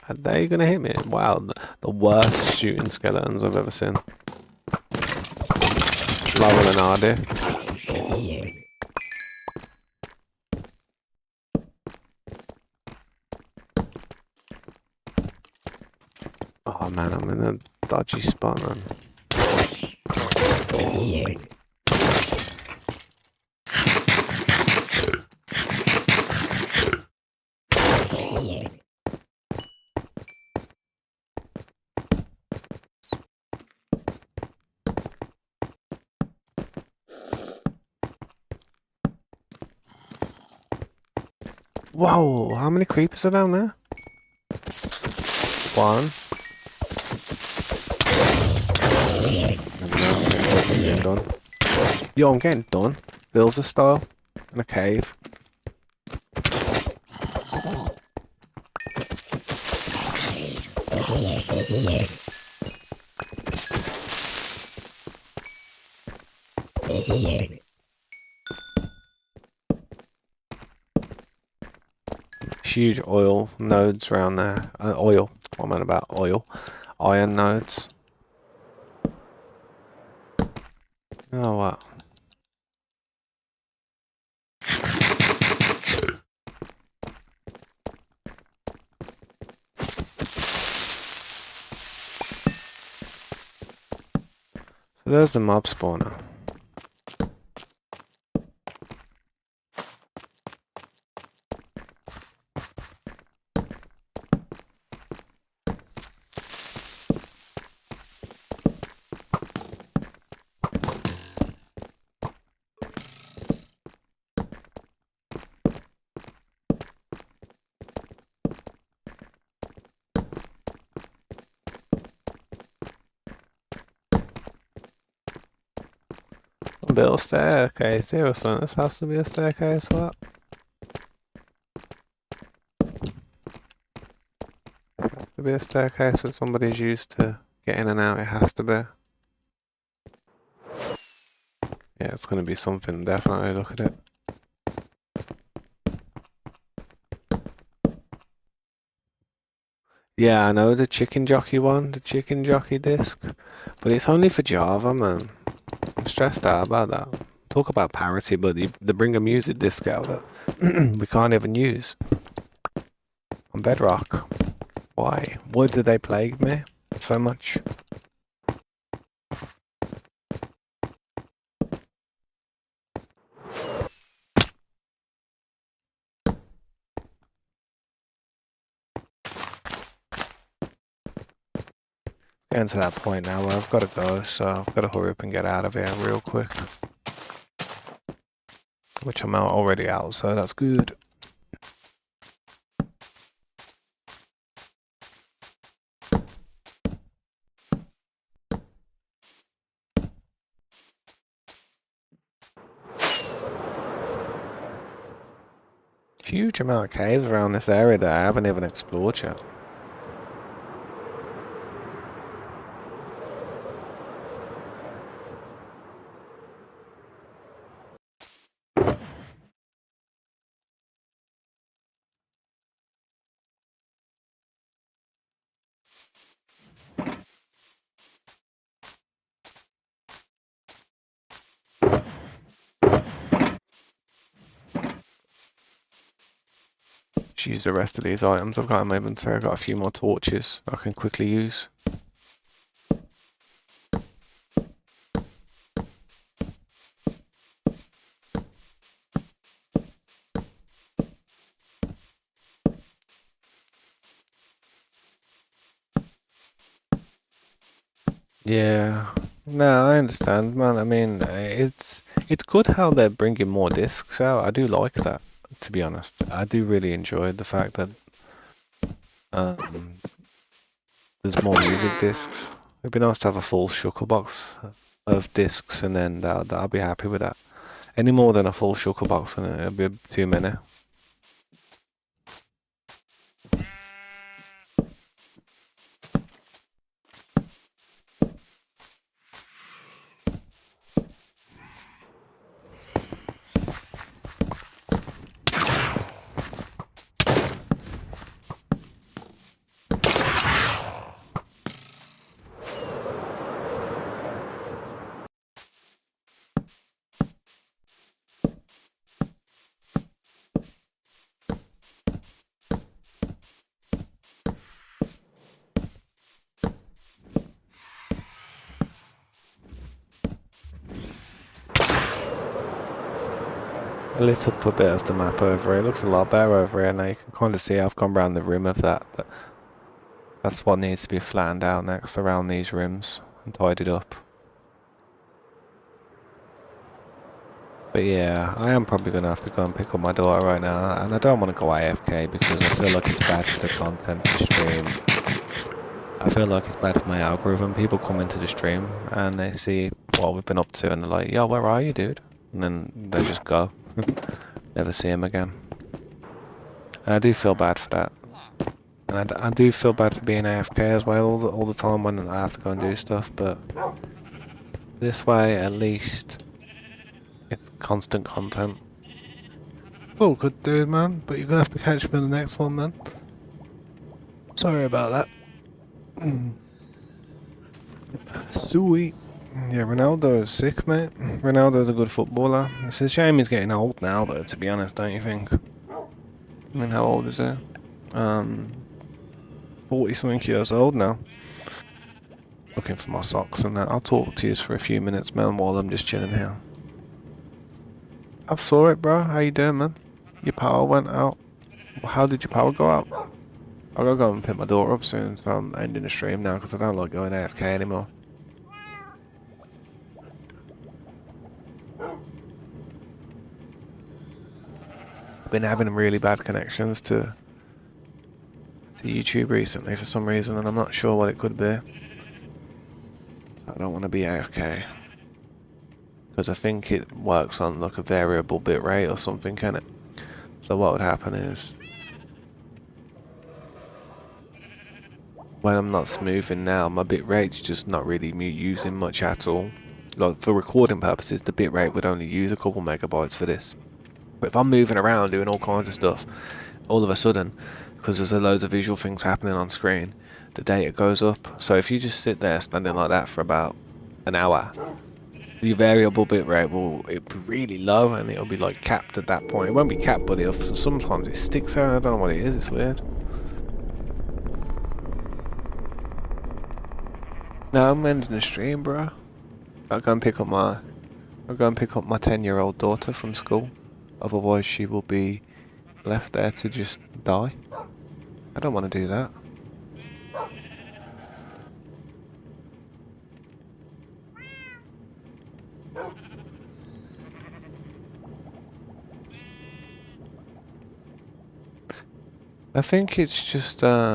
Are they gonna hit me? Wow, the worst shooting skeletons I've ever seen. Lower than Ardy. Oh man, I'm in a dodgy spot, man. Whoa, how many creepers are down there? One. I'm getting done. Yo, I'm getting done. Builds a style in a cave. Huge oil nodes around there. Oil. What am I about? Oil. Iron nodes. Oh, what? So there's the mob spawner. built a staircase here or something. This has to be a staircase or that. Has to be a staircase that somebody's used to get in and out. It has to be. Yeah, it's gonna be something, definitely. Look at it. Yeah, I know the chicken jockey one, the chicken jockey disc, but it's only for Java, man. I'm stressed out about that. Talk about parity, but they bring a music disc out that we can't even use on Bedrock. Why? Why did they plague me so much? Getting to that point now where I've got to go, so I've got to hurry up and get out of here real quick. Which I'm already out, so that's good. Huge amount of caves around this area that I haven't even explored yet. Just use the rest of these items I've got in my inventory. I've got a few more torches I can quickly use. Yeah, no, I understand, man. I mean, it's good how they're bringing more discs out. I do like that, to be honest. I do really enjoy the fact that um, there's more music discs. It'd be nice to have a full shuckle box of discs, and then I'll be happy with that. Any more than a full shuckle box, and it'll be too many. I lit up a bit of the map over here. It looks a lot better over here now. You can kind of see I've gone around the rim of that. That's what needs to be flattened out next, around these rims and tidied up. But yeah, I am probably going to have to go and pick up my daughter right now. And I don't want to go AFK because I feel like it's bad for the content for the stream. I feel like it's bad for my algorithm. People come into the stream and they see what we've been up to and they're like, yo, where are you, dude? And then they just go. Never see him again. And I do feel bad for that. And I do feel bad for being AFK as well all the time when I have to go and do stuff, but this way at least it's constant content. It's all good, dude, man, but you're gonna have to catch me in the next one, man. Sorry about that. Sweet. Yeah, Ronaldo's sick, mate. Ronaldo's a good footballer. It's a shame he's getting old now, though, to be honest, don't you think? I mean, how old is he? 40 something years old now. Looking for my socks and that. I'll talk to you for a few minutes, man, while I'm just chilling here. I saw it, bro. How you doing, man? Your power went out. How did your power go out? I gotta go and pick my daughter up soon, so I'm ending the stream now because I don't like going AFK anymore. I've been having really bad connections to YouTube recently for some reason, and I'm not sure what it could be. So I don't want to be AFK. because I think it works on like a variable bit rate or something, can it? So what would happen is when I'm not smoothing now, my bit rate's just not really me using much at all. Like for recording purposes, the bit rate would only use a couple megabytes for this. But if I'm moving around doing all kinds of stuff, all of a sudden, because there's a loads of visual things happening on screen, the data goes up. So if you just sit there standing like that for about an hour, the variable bit rate will be really low and it'll be like capped at that point. It won't be capped, but sometimes it sticks out. I don't know what it is. It's weird. No, I'm ending the stream, bro. I'll go and pick up my 10-year-old daughter from school. Otherwise, she will be left there to just die. I don't want to do that. I think it's just there's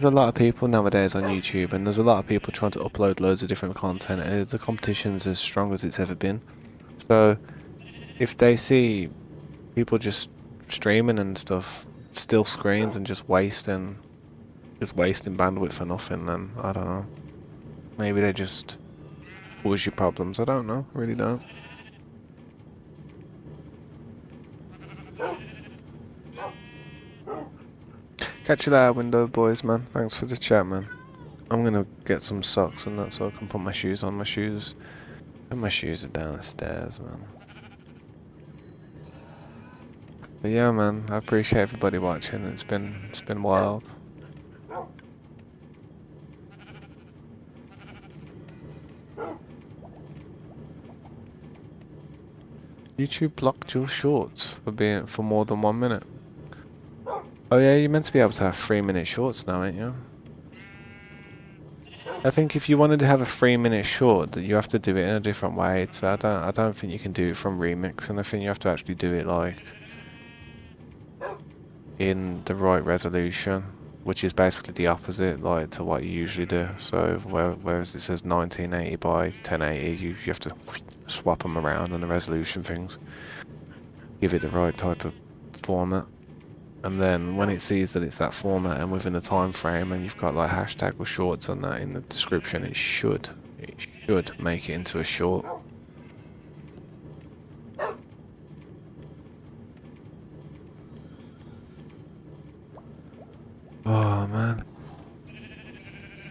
a lot of people nowadays on YouTube, and there's a lot of people trying to upload loads of different content, and the competition's as strong as it's ever been. So if they see people just streaming and stuff, still screens and just wasting bandwidth for nothing, then I don't know. Maybe they just cause you problems. I don't know. I really don't. Catch you later, window boys, man. Thanks for the chat, man. I'm gonna get some socks and that so I can put my shoes on. My shoes are downstairs, man. But yeah, man, I appreciate everybody watching. It's been wild. YouTube blocked your shorts for more than 1 minute. Oh yeah, you're meant to be able to have 3-minute shorts now, ain't you? I think if you wanted to have a 3-minute short, that you have to do it in a different way. So I don't think you can do it from remix, and I think you have to actually do it like in the right resolution, which is basically the opposite, like to what you usually do. So whereas it says 1980 by 1080, you have to swap them around on the resolution things, give it the right type of format. And then when it sees that it's that format and within the time frame, and you've got like hashtag or shorts on that in the description, it should make it into a short. Oh man.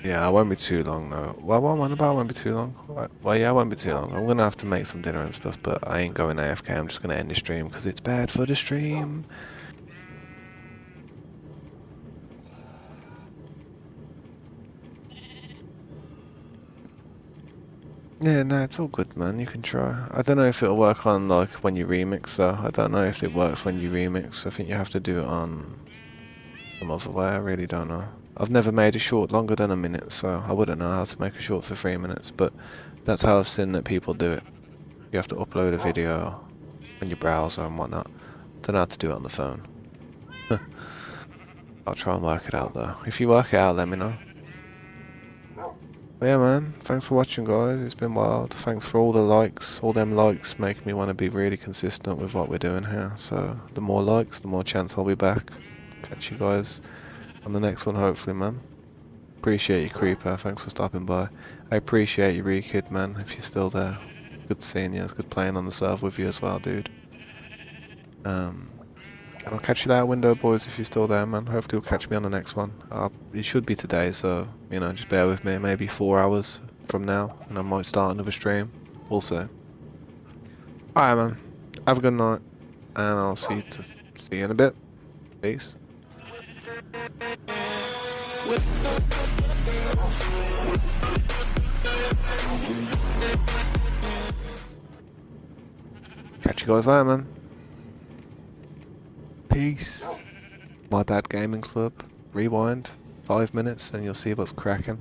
Yeah, I won't be too long though. Well, what one about won't be too long. Well, yeah, I won't be too long. I'm gonna have to make some dinner and stuff, but I ain't going AFK. I'm just gonna end the stream because it's bad for the stream. Yeah, no, it's all good, man. You can try. I don't know if it'll work on like when you remix though. I don't know if it works when you remix. I think you have to do it on some other way. I really don't know. I've never made a short longer than a minute, so I wouldn't know how to make a short for 3 minutes. But that's how I've seen that people do it. You have to upload a video on your browser and whatnot. Don't know how to do it on the phone. I'll try and work it out though. If you work it out, let me know. But yeah, man, thanks for watching, guys. It's been wild. Thanks for all the likes. All them likes make me want to be really consistent with what we're doing here. So the more likes, the more chance I'll be back. Catch you guys on the next one, hopefully, man. Appreciate you, Creeper. Thanks for stopping by. I appreciate you, Rekid, man, if you're still there. Good seeing you. It's good playing on the server with you as well, dude. And I'll catch you later, window boys, if you're still there, man. Hopefully you'll catch me on the next one. It should be today, so, you know, just bear with me. Maybe 4 hours from now, and I might start another stream. We'll see. Alright, man. Have a good night, and I'll see you in a bit. Peace. Catch you guys later, man. Peace. My Bad Gaming Club. Rewind. 5 minutes and you'll see what's cracking.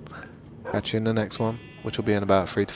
Catch you in the next one, which will be in about 3 to 4.